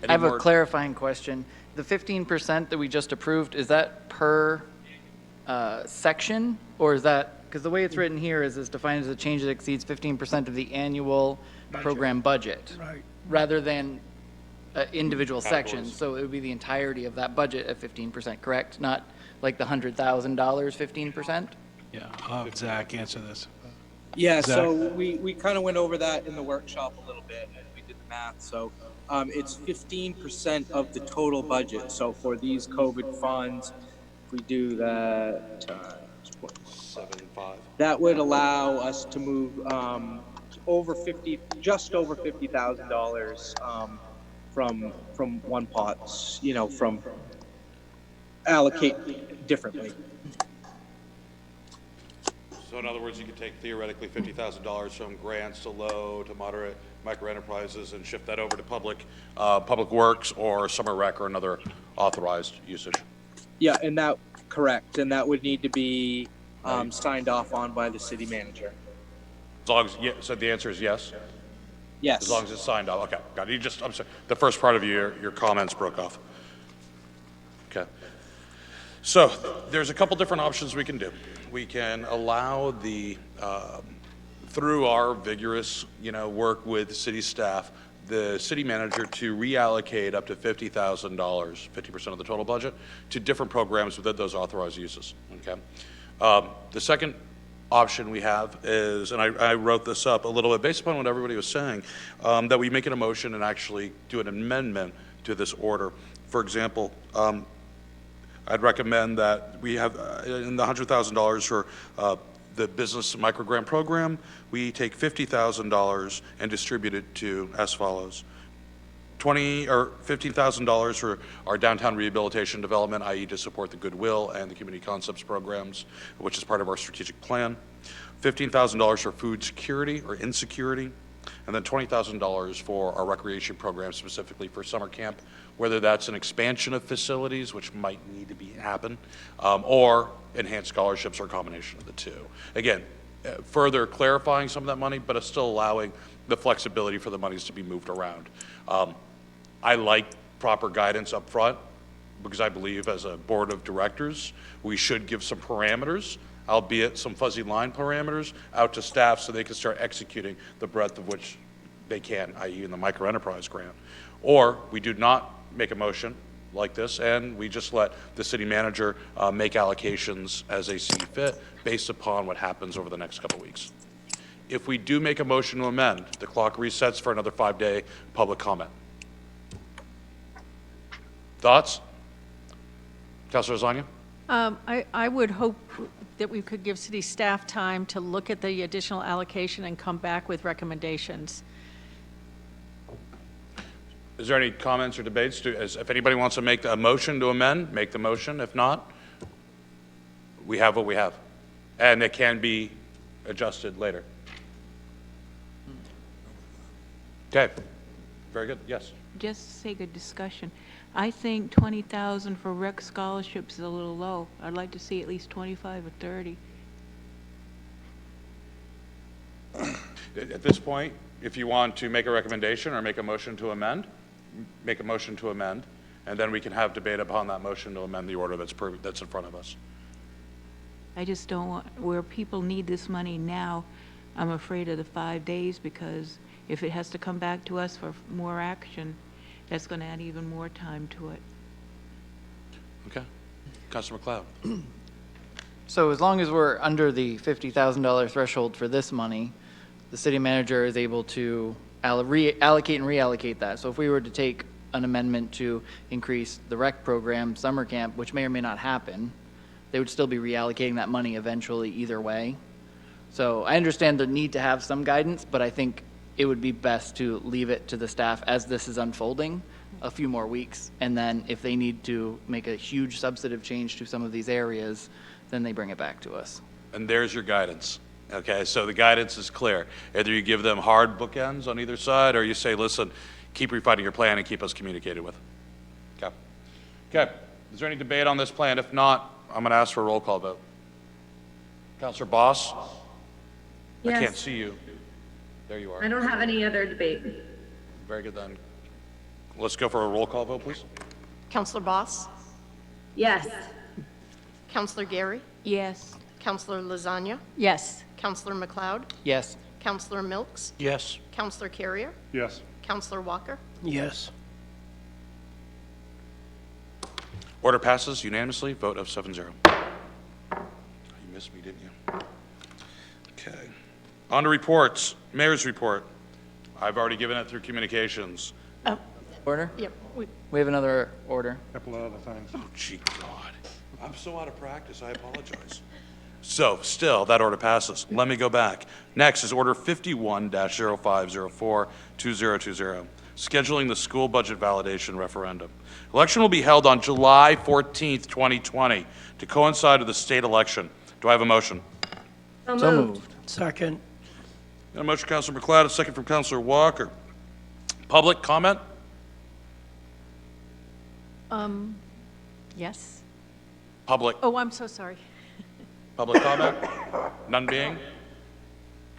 I have a clarifying question. The 15% that we just approved, is that per section, or is that, because the way it's written here is defined as a change that exceeds 15% of the annual program budget, Right. rather than individual sections. So it would be the entirety of that budget at 15%, correct? Not like the $100,000 15%? Yeah, I'll have Zach answer this. Yeah, Zach? so we kind of went over that in the workshop a little bit, and we did the math. So it's 15% of the total budget. So for these COVID funds, if we do that times 7.5, that would allow us to move just over $50,000 from one pot, from allocate differently. So in other words, you could take theoretically $50,000 from grants to low to moderate micro enterprises and shift that over to public works or summer rec or another authorized usage. Yeah, and that correct, and that would need to be signed off on by the city manager. As long as, so the answer is yes? Yes. As long as it's signed off, okay, got it. You just, I'm sorry, the first part of your comments broke off. Okay. So, there's a couple different options we can do. We can allow through our vigorous, work with city staff, the city manager to reallocate up to $50,000, 50% of the total budget, to different programs within those authorized uses, okay? The second option we have is, and I wrote this up a little bit based upon what everybody was saying, that we make an motion and actually do an amendment to this order. For example, I'd recommend that we have in the $100,000 for the business microgrant program, we take $50,000 and distribute it to as follows. $15,000 for our downtown rehabilitation development, i.e. to support the Goodwill and the community concepts programs, which is part of our strategic plan. $15,000 for food security or insecurity, and then $20,000 for our recreation program, specifically for summer camp, whether that's an expansion of facilities, which might need to happen, or enhanced scholarships or a combination of the two. Again, further clarifying some of that money, but still allowing the flexibility for the monies to be moved around. I like proper guidance up front because I believe as a board of directors, we should give some parameters, albeit some fuzzy line parameters, out to staff so they can start executing the breadth of which they can, i.e. in the microenterprise grant. Or we do not make a motion like this and we just let the city manager make allocations as they see fit based upon what happens over the next couple weeks. If we do make a motion to amend, the clock resets for another 5-day public comment. Thoughts? Councilor Zanya? I would hope that we could give city staff time to look at the additional allocation and come back with recommendations. Is there any comments or debates? If anybody wants to make a motion to amend, make the motion. If not, we have what we have. And it can be adjusted later. Okay. Very good. Yes. Just for sake of discussion, I think 20,000 for rec scholarships is a little low. I'd like to see at least 25 or 30. At this point, if you want to make a recommendation or make a motion to amend, make a motion to amend, and then we can have debate upon that motion to amend the order that's in front of us. I just don't want, where people need this money now, I'm afraid of the 5 days because if it has to come back to us for more action, that's going to add even more time to it. Okay. Councilor McLeod. So as long as we're under the $50,000 threshold for this money, the city manager is able to allocate and reallocate that. So if we were to take an amendment to increase the rec program, summer camp, which may or may not happen, they would still be reallocating that money eventually either way. So I understand the need to have some guidance, but I think it would be best to leave it to the staff as this is unfolding a few more weeks. And then if they need to make a huge substantive change to some of these areas, then they bring it back to us. And there's your guidance. Okay, so the guidance is clear. Either you give them hard bookends on either side, or you say, listen, keep refining your plan and keep us communicated with. Okay. Okay, is there any debate on this plan? If not, I'm going to ask for a roll call vote. Councilor Boss? Yes. I can't see you. There you are. I don't have any other debate. Very good then. Let's go for a roll call vote, please. Counselor Boss? Yes. Counselor Gary? Yes. Counselor Lasagna? Yes. Counselor McLeod? Yes. Counselor Milks? Yes. Counselor Carrier? Yes. Counselor Walker? Yes. Order passes unanimously, vote of 7-0. You missed me, didn't you? Okay. On to reports. Mayor's report. I've already given it through communications. Order? Yep. We have another order. Couple of other things. Oh, gee, God. I'm so out of practice, I apologize. So, still, that order passes. Let me go back. Next is Order 51-0504-2020, scheduling the school budget validation referendum. Election will be held on July 14th, 2020, to coincide with the state election. Do I have a motion? So So moved. moved. Second. Got a motion, Councilor McLeod, a second from Councilor Walker. Public comment? Yes. Public. Oh, I'm so sorry. Public comment? None being?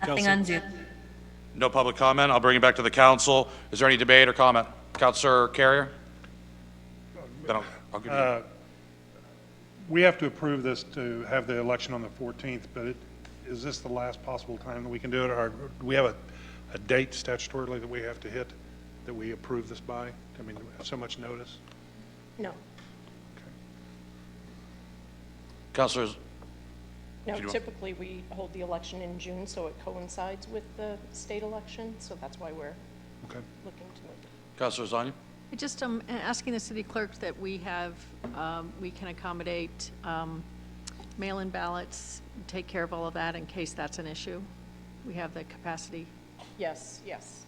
Nothing on Zoom. No public comment. I'll bring it back to the council. Is there any debate or comment? Councilor Carrier? Then I'll give you. We have to approve this to have the election on the 14th, but is this the last possible time that we can do it? Or do we have a date statutorily that we have to hit, that we approve this by? I mean, do we have so much notice? No. Councilors? No, Did you want- typically we hold the election in June, so it coincides with the state election, so that's why we're Okay. looking to move it. Councilor Zanya? I just asking the city clerk that we have, we can accommodate mail-in ballots, take care of all of that in case that's an issue. We have the capacity. Yes, yes.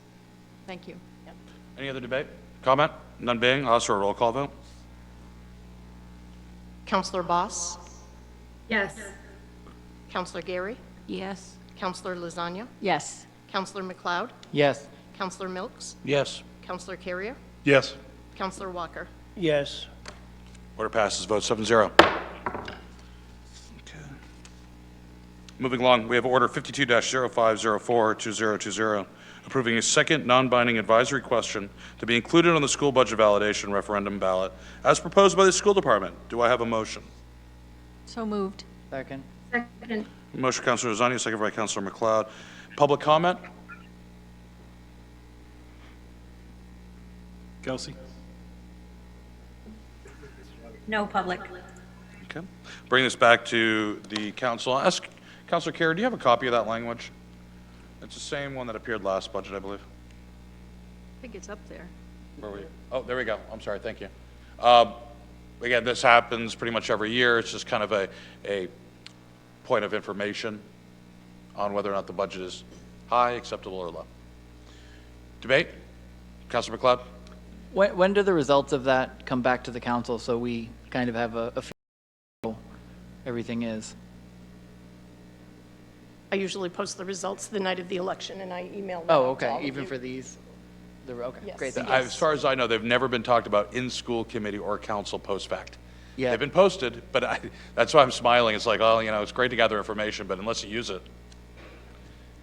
Thank you. Yep. Any other debate? Comment? None being, I'll ask for a roll call vote. Counselor Boss? Yes. Counselor Gary? Yes. Counselor Lasagna? Yes. Counselor McLeod? Yes. Counselor Milks? Yes. Counselor Carrier? Yes. Counselor Walker? Yes. Order passes, vote 7-0. Okay. Moving along, we have Order 52-0504-2020, approving a second non-binding advisory question to be included on the school budget validation referendum ballot as proposed by the school department. Do I have a motion? So moved. Second. Second. Motion, Councilor Zania, second by Councilor McLeod. Public comment? Kelsey? No public. Okay. Bring this back to the council. I'll ask Councilor Carey, do you have a copy of that language? It's the same one that appeared last budget, I believe. I think it's up there. Where were you? Oh, there we go. I'm sorry. Thank you. Again, this happens pretty much every year. It's just kind of a point of information on whether or not the budget is high, acceptable, or low. Debate? Councilor McLeod? When do the results of that come back to the council so we kind of have a feel of how everything is? I usually post the results the night of the election, and I email them Oh, out to all okay, of even you. for these? Okay, Yes. great, thank you. As far as I know, they've never been talked about in school committee or council post-fact. Yeah. They've been posted, but that's why I'm smiling. It's like, oh, you know, it's great to gather information, but unless you use it.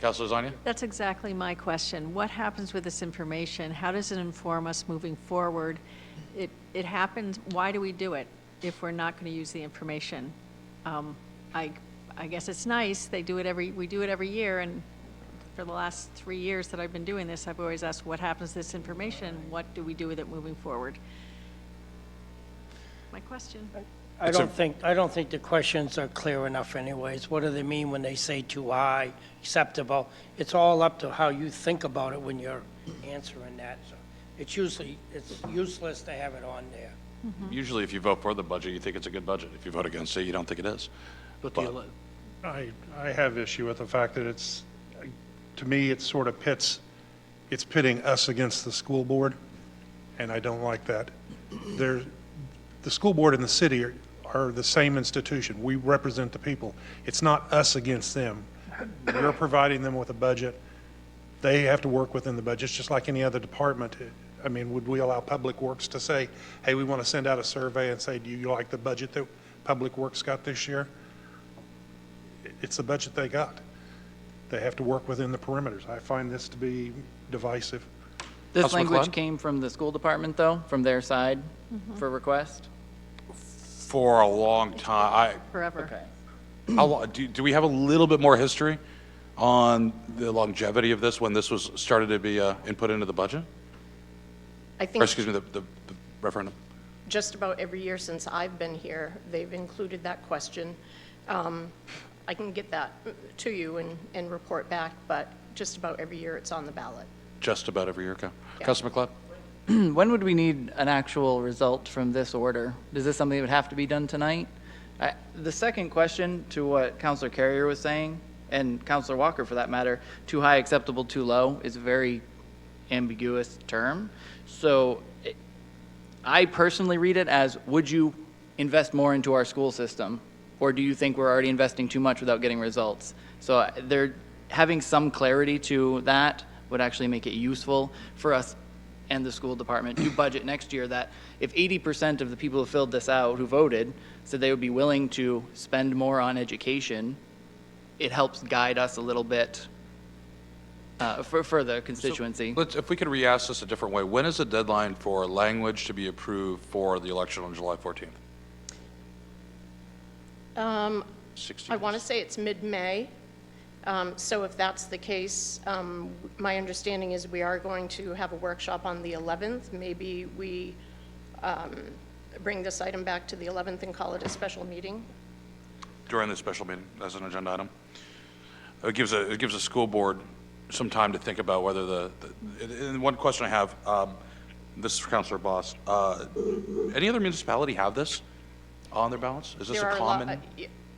Councilor Zania? That's exactly my question. What happens with this information? How does it inform us moving forward? It happens, why do we do it if we're not going to use the information? I guess it's nice, we do it every year, and for the last 3 years that I've been doing this, I've always asked, what happens to this information? What do we do with it moving forward? My question. I don't think the questions are clear enough anyways. What do they mean when they say too high, acceptable? It's all up to how you think about it when you're answering that. So it's useless to have it on there. Usually if you vote for the budget, you think it's a good budget. If you vote against it, you don't think it is. I have issue with the fact that it's, to me, it sort of it's pitting us against the school board, and I don't like that. The school board and the city are the same institution. We represent the people. It's not us against them. We're providing them with a budget. They have to work within the budget, it's just like any other department. I mean, would we allow Public Works to say, hey, we want to send out a survey and say, do you like the budget that Public Works got this year? It's the budget they got. They have to work within the perimeters. I find this to be divisive. This Councilor language McLeod? came from the school department, though, from their side for request? For a long time. Forever. Okay. How long, do we have a little bit more history on the longevity of this when this was started to be input into the budget? I Or think excuse me, the referendum? just about every year since I've been here, they've included that question. I can get that to you and report back, but just about every year it's on the ballot. Just about every year, okay. Yeah. Councilor McLeod? When would we need an actual result from this order? Is this something that would have to be done tonight? The second question to what Councilor Carrier was saying, and Councilor Walker for that matter, too high, acceptable, too low, is a very ambiguous term. So I personally read it as, would you invest more into our school system? Or do you think we're already investing too much without getting results? So having some clarity to that would actually make it useful for us and the school department to budget next year, that if 80% of the people who filled this out, who voted, said they would be willing to spend more on education, it helps guide us a little bit for the constituency. If we could re-ask this a different way, when is the deadline for language to be approved for the election on July 14th? 60 I want to say it's mid-May. So if that's the case, my understanding is we are going to have a workshop on the 11th. Maybe we bring this item back to the 11th and call it a special meeting. During the special meeting as an agenda item. It gives a school board some time to think about whether and one question I have, this is for Councilor Boss. Any other municipality have this on their ballots? Is this There a are common?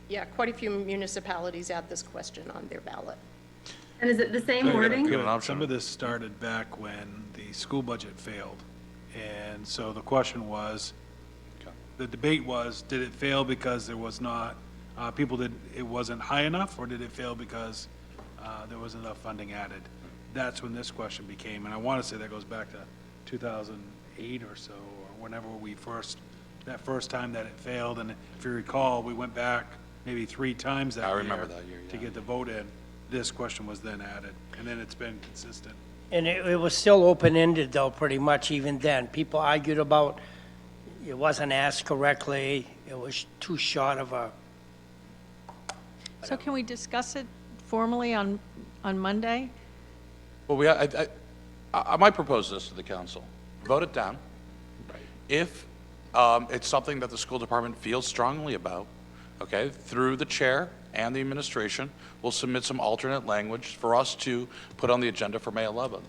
Yeah, quite a few municipalities add this question on their ballot. And is it the same wording? Some of this started back when the school budget failed. And so the question was, the debate was, did it fail because there was not, it wasn't high enough, or did it fail because there was enough funding added? That's when this question became, and I want to say that goes back to 2008 or so, or whenever that first time that it failed. And if you recall, we went back maybe 3 times that year. I remember that year, yeah. To get the vote in. This question was then added, and then it's been consistent. And it was still open-ended though, pretty much even then. People argued about it wasn't asked correctly, it was too short of a. So can we discuss it formally on Monday? Well, I might propose this to the council. Vote it down. If it's something that the school department feels strongly about, okay, through the chair and the administration, we'll submit some alternate language for us to put on the agenda for May 11th.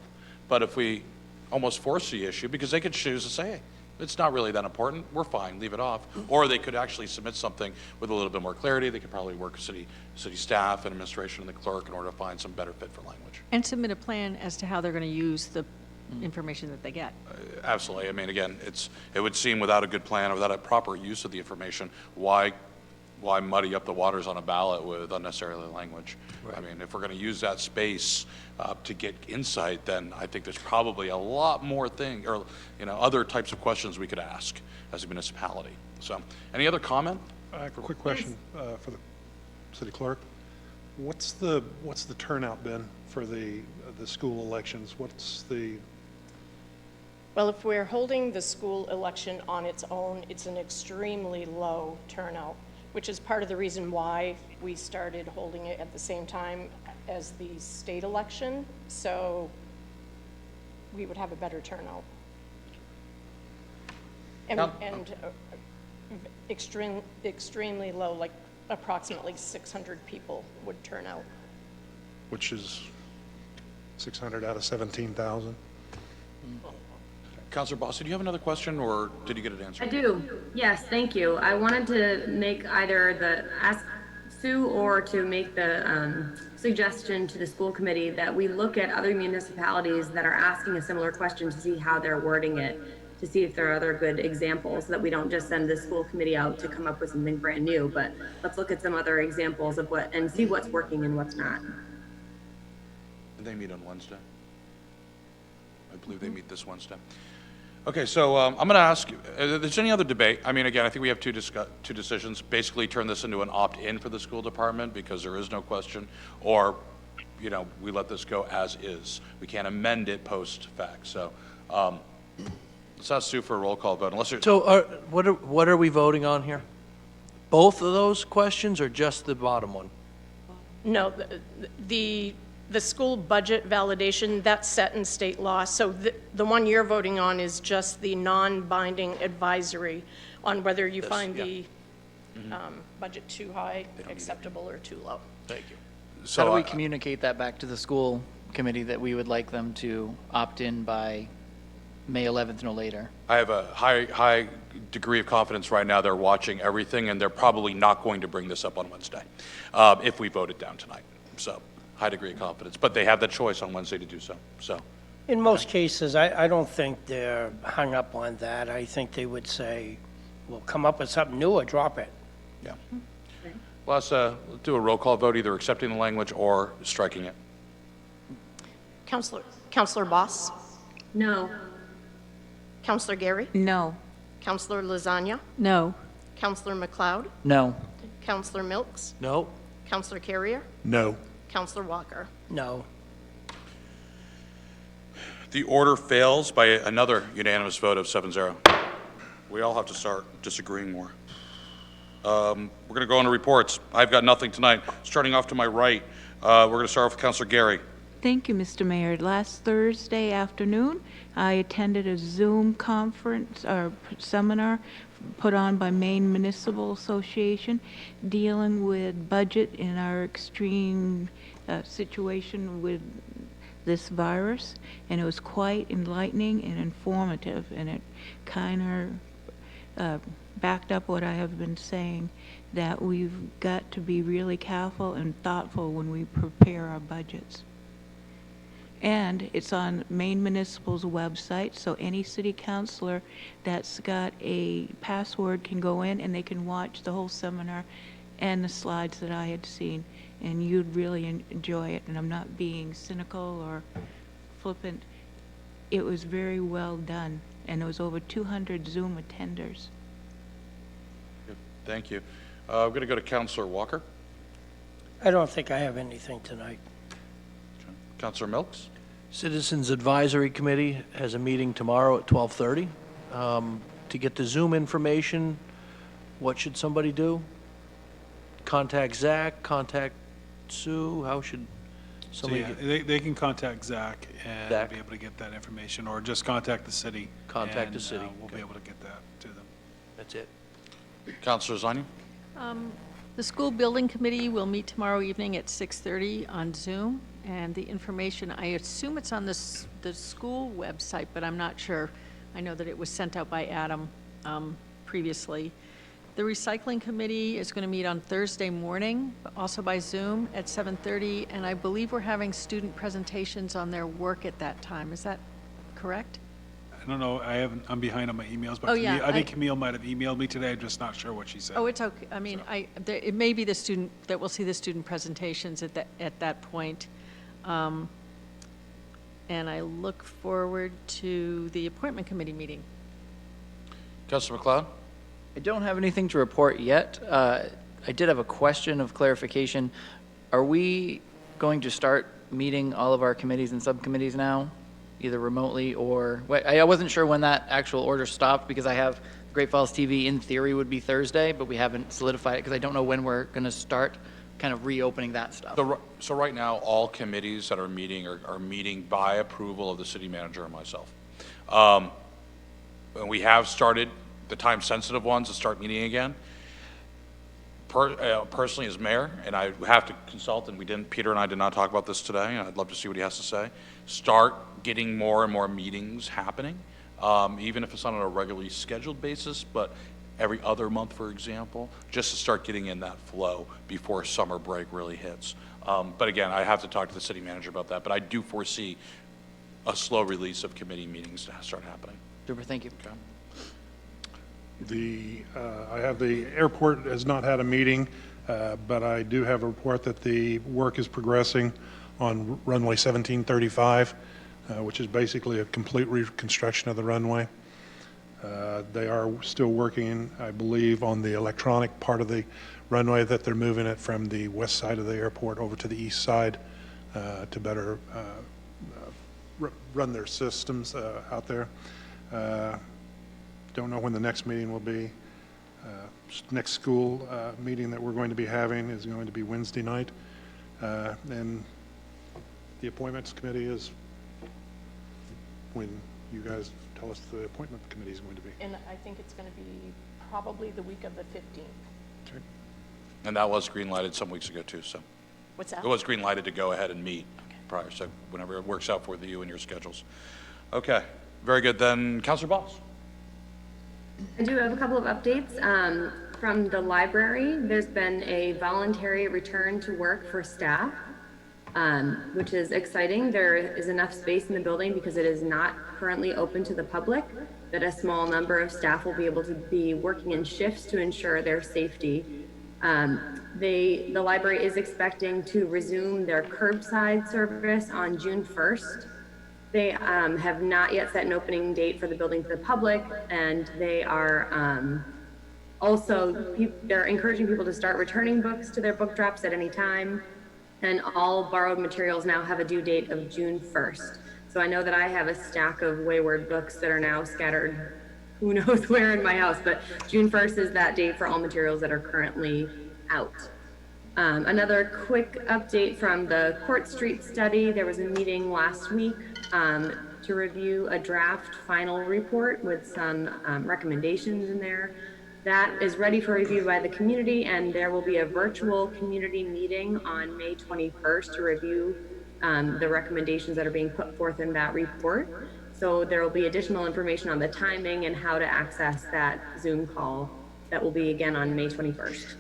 But if we almost force the issue, because they could choose to say, hey, it's not really that important, we're fine, leave it off. Or they could actually submit something with a little bit more clarity. They could probably work with city staff and administration and the clerk in order to find some better fit for language. And submit a plan as to how they're going to use the information that they get. Absolutely. I mean, again, it would seem without a good plan or without a proper use of the information, why muddy up the waters on a ballot with unnecessary language? Right. I mean, if we're going to use that space to get insight, then I think there's probably a lot more other types of questions we could ask as a municipality. So, any other comment? I have a quick question for the city clerk. What's the turnout been for the school elections? Well, if we're holding the school election on its own, it's an extremely low turnout, which is part of the reason why we started holding it at the same time as the state election, so we would have a better turnout. And extremely low, like approximately 600 people would turn out. Which is 600 out of 17,000. Councilor Bossi, do you have another question, or did you get it answered? I do. Yes, thank you. I wanted to make either ask Sue or to make the suggestion to the school committee that we look at other municipalities that are asking a similar question to see how they're wording it, to see if there are other good examples, so that we don't just send the school committee out to come up with something brand new, but let's look at some other examples of and see what's working and what's not. They meet on Wednesday. I believe they meet this Wednesday. Okay, so I'm going to ask, if there's any other debate? I mean, again, I think we have two decisions. Basically turn this into an opt-in for the school department because there is no question, or, we let this go as is. We can't amend it post-fact. So let's ask Sue for a roll call vote. So what are we voting on here? Both of those questions or just the bottom one? No, the school budget validation, that's set in state law. So the one you're voting on is just the non-binding advisory on whether you find the budget too high, acceptable, or too low. Thank you. So how do we communicate that back to the school committee that we would like them to opt in by May 11th, no later? I have a high degree of confidence right now. They're watching everything, and they're probably not going to bring this up on Wednesday if we vote it down tonight. So high degree of confidence, but they have the choice on Wednesday to do so. In most cases, I don't think they're hung up on that. I think they would say, we'll come up with something new or drop it. Yeah. Well, let's do a roll call vote, either accepting the language or striking it. Councilor Boss? No. Councilor Gary? No. Councilor Lasagna? No. Councilor McLeod? No. Councilor Milks? No. Councilor Carrier? No. Councilor Walker? No. The order fails by another unanimous vote of 7-0. We all have to start disagreeing more. We're going to go on to reports. I've got nothing tonight. Starting off to my right, we're going to start off with Councilor Gary. Thank you, Mr. Mayor. Last Thursday afternoon, I attended a Zoom conference or seminar put on by Maine Municipal Association dealing with budget in our extreme situation with this virus, and it was quite enlightening and informative, and it kind of backed up what I have been saying, that we've got to be really careful and thoughtful when we prepare our budgets. And it's on Maine Municipal's website, so any city councilor that's got a password can go in and they can watch the whole seminar and the slides that I had seen, and you'd really enjoy it, and I'm not being cynical or flippant. It was very well done, and there was over 200 Zoom attenders. Good. Thank you. I'm going to go to Councilor Walker. I don't think I have anything tonight. Councilor Milks. Citizens Advisory Committee has a meeting tomorrow at 12:30. To get the Zoom information, what should somebody do? Contact Zach, contact Sue, how should somebody get? They can contact Zach and be able to get that information, or just contact the city. Contact the city. We'll be able to get that to them. That's it. Councilor Zani. The school building committee will meet tomorrow evening at 6:30 on Zoom, and the information, I assume it's on the school website, but I'm not sure. I know that it was sent out by Adam previously. The recycling committee is going to meet on Thursday morning, but also by Zoom at 7:30, and I believe we're having student presentations on their work at that time. Is that correct? I don't know, I'm behind on my emails, but I think Camille might have emailed me today, I'm just not sure what she said. Oh, it's okay. I mean, it may be the student, that we'll see the student presentations at that point. And I look forward to the appointment committee meeting. Councilor McLeod. I don't have anything to report yet. I did have a question of clarification. Are we going to start meeting all of our committees and subcommittees now, either remotely or, I wasn't sure when that actual order stopped, because I have Great Falls TV in theory would be Thursday, but we haven't solidified it because I don't know when we're going to start kind of reopening that stuff. So right now, all committees that are meeting are meeting by approval of the city manager and myself. And we have started the time-sensitive ones to start meeting again. Personally, as mayor, and I have to consult, and Peter and I did not talk about this today, and I'd love to see what he has to say, start getting more and more meetings happening, even if it's not on a regularly scheduled basis, but every other month, for example, just to start getting in that flow before summer break really hits. But again, I have to talk to the city manager about that, but I do foresee a slow release of committee meetings to start happening. Super, thank you. Okay. I have the airport has not had a meeting, but I do have a report that the work is progressing on runway 1735, which is basically a complete reconstruction of the runway. They are still working, I believe, on the electronic part of the runway, that they're moving it from the west side of the airport over to the east side to better run their systems out there. Don't know when the next meeting will be. Next school meeting that we're going to be having is going to be Wednesday night. And the appointments committee is when you guys tell us the appointment committee is going to be. And I think it's going to be probably the week of the 15th. Okay. And that was green-lighted some weeks ago too, so. What's that? It was green-lighted to go ahead and meet prior, so whenever it works out for you and your schedules. Okay, very good. Then Councilor Boss. I do have a couple of updates. From the library, there's been a voluntary return to work for staff, which is exciting. There is enough space in the building because it is not currently open to the public, that a small number of staff will be able to be working in shifts to ensure their safety. The library is expecting to resume their curbside service on June 1st. They have not yet set an opening date for the building to the public, and they are they're encouraging people to start returning books to their book drops at any time, and all borrowed materials now have a due date of June 1st. So I know that I have a stack of wayward books that are now scattered who knows where in my house, but June 1st is that date for all materials that are currently out. Another quick update from the Court Street study. There was a meeting last week to review a draft final report with some recommendations in there. That is ready for review by the community, and there will be a virtual community meeting on May 21st to review the recommendations that are being put forth in that report. So there will be additional information on the timing and how to access that Zoom call. That will be again on May 21st.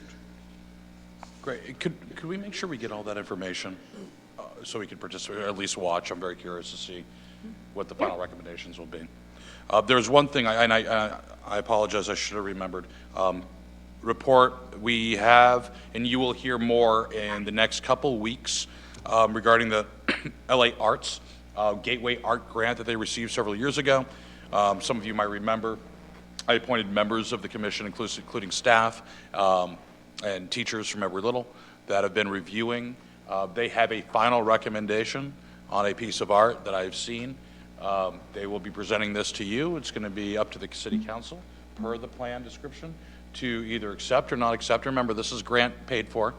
Great. Could we make sure we get all that information so we can participate, or at least watch? I'm very curious to see what the final recommendations will be. There's one thing, I apologize, I should have remembered. Report we have, and you will hear more in the next couple weeks regarding the LA Arts Gateway Art Grant that they received several years ago. Some of you might remember I appointed members of the commission, including staff and teachers from Every Little, that have been reviewing. They have a final recommendation on a piece of art that I've seen. They will be presenting this to you. It's going to be up to the city council, per the plan description, to either accept or not accept. Remember, this is grant paid for.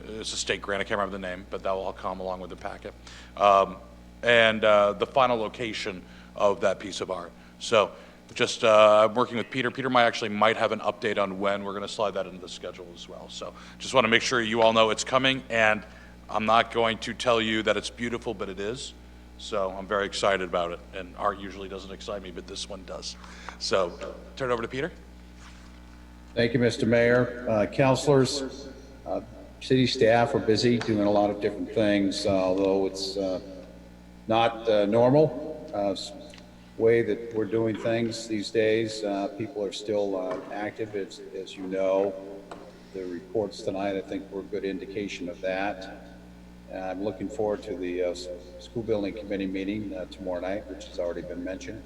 It's a state grant, I can't remember the name, but that will all come along with the packet. And the final location of that piece of art. So just I'm working with Peter. Peter might have an update on when we're going to slide that into the schedule as well. So just want to make sure you all know it's coming, and I'm not going to tell you that it's beautiful, but it is. So I'm very excited about it, and art usually doesn't excite me, but this one does. So turn it over to Peter. Thank you, Mr. Mayor. Councilors, city staff are busy doing a lot of different things, although it's not normal way that we're doing things these days. People are still active, as you know. The reports tonight, I think, were a good indication of that. I'm looking forward to the school building committee meeting tomorrow night, which has already been mentioned.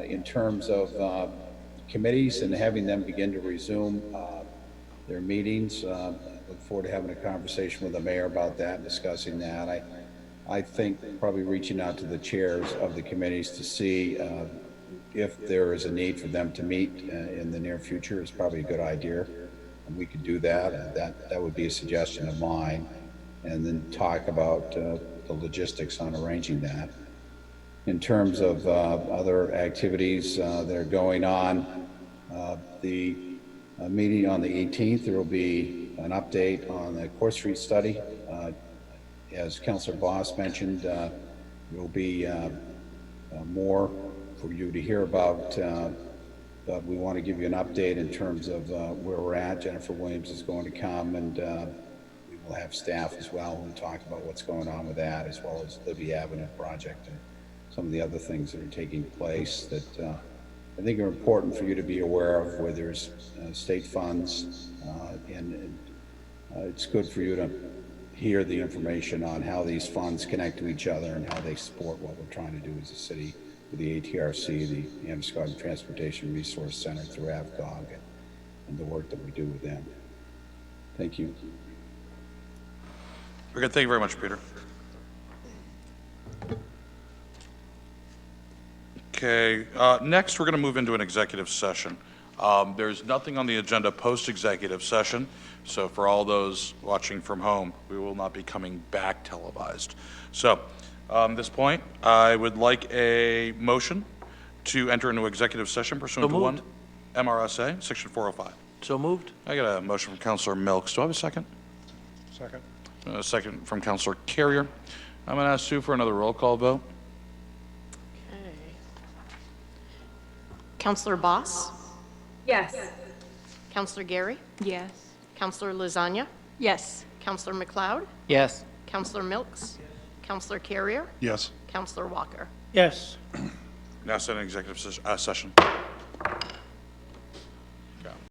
In terms of committees and having them begin to resume their meetings, look forward to having a conversation with the mayor about that and discussing that. I think probably reaching out to the chairs of the committees to see if there is a need for them to meet in the near future is probably a good idea. And we could do that. That would be a suggestion of mine. And then talk about the logistics on arranging that. In terms of other activities that are going on, the meeting on the 18th, there will be an update on the Court Street study. As Councilor Boss mentioned, there will be more for you to hear about, but we want to give you an update in terms of where we're at. Jennifer Williams is going to come, and we will have staff as well who will talk about what's going on with that, as well as Libby Avenue project and some of the other things that are taking place that I think are important for you to be aware of, where there's state funds, and it's good for you to hear the information on how these funds connect to each other and how they support what we're trying to do as a city with the ATRC, the Androscoggin Transportation Resource Center through AVCOG, and the work that we do with them. Thank you. Very good. Thank you very much, Peter. Okay, next we're going to move into an executive session. There's nothing on the agenda post-executive session, so for all those watching from home, we will not be coming back televised. So, at this point, I would like a motion to enter into executive session pursuant to 1 MRSA, Section 405. So moved. I got a motion from Councilor Milks. Do I have a second? Second. A second from Councilor Carrier. I'm going to ask Sue for another roll call vote. Okay. Counselor Boss? Yes. Counselor Gary? Yes. Counselor Lasagna? Yes. Counselor McLeod? Yes. Counselor Milks? Counselor Carrier? Yes. Counselor Walker? Yes. Now set an executive session.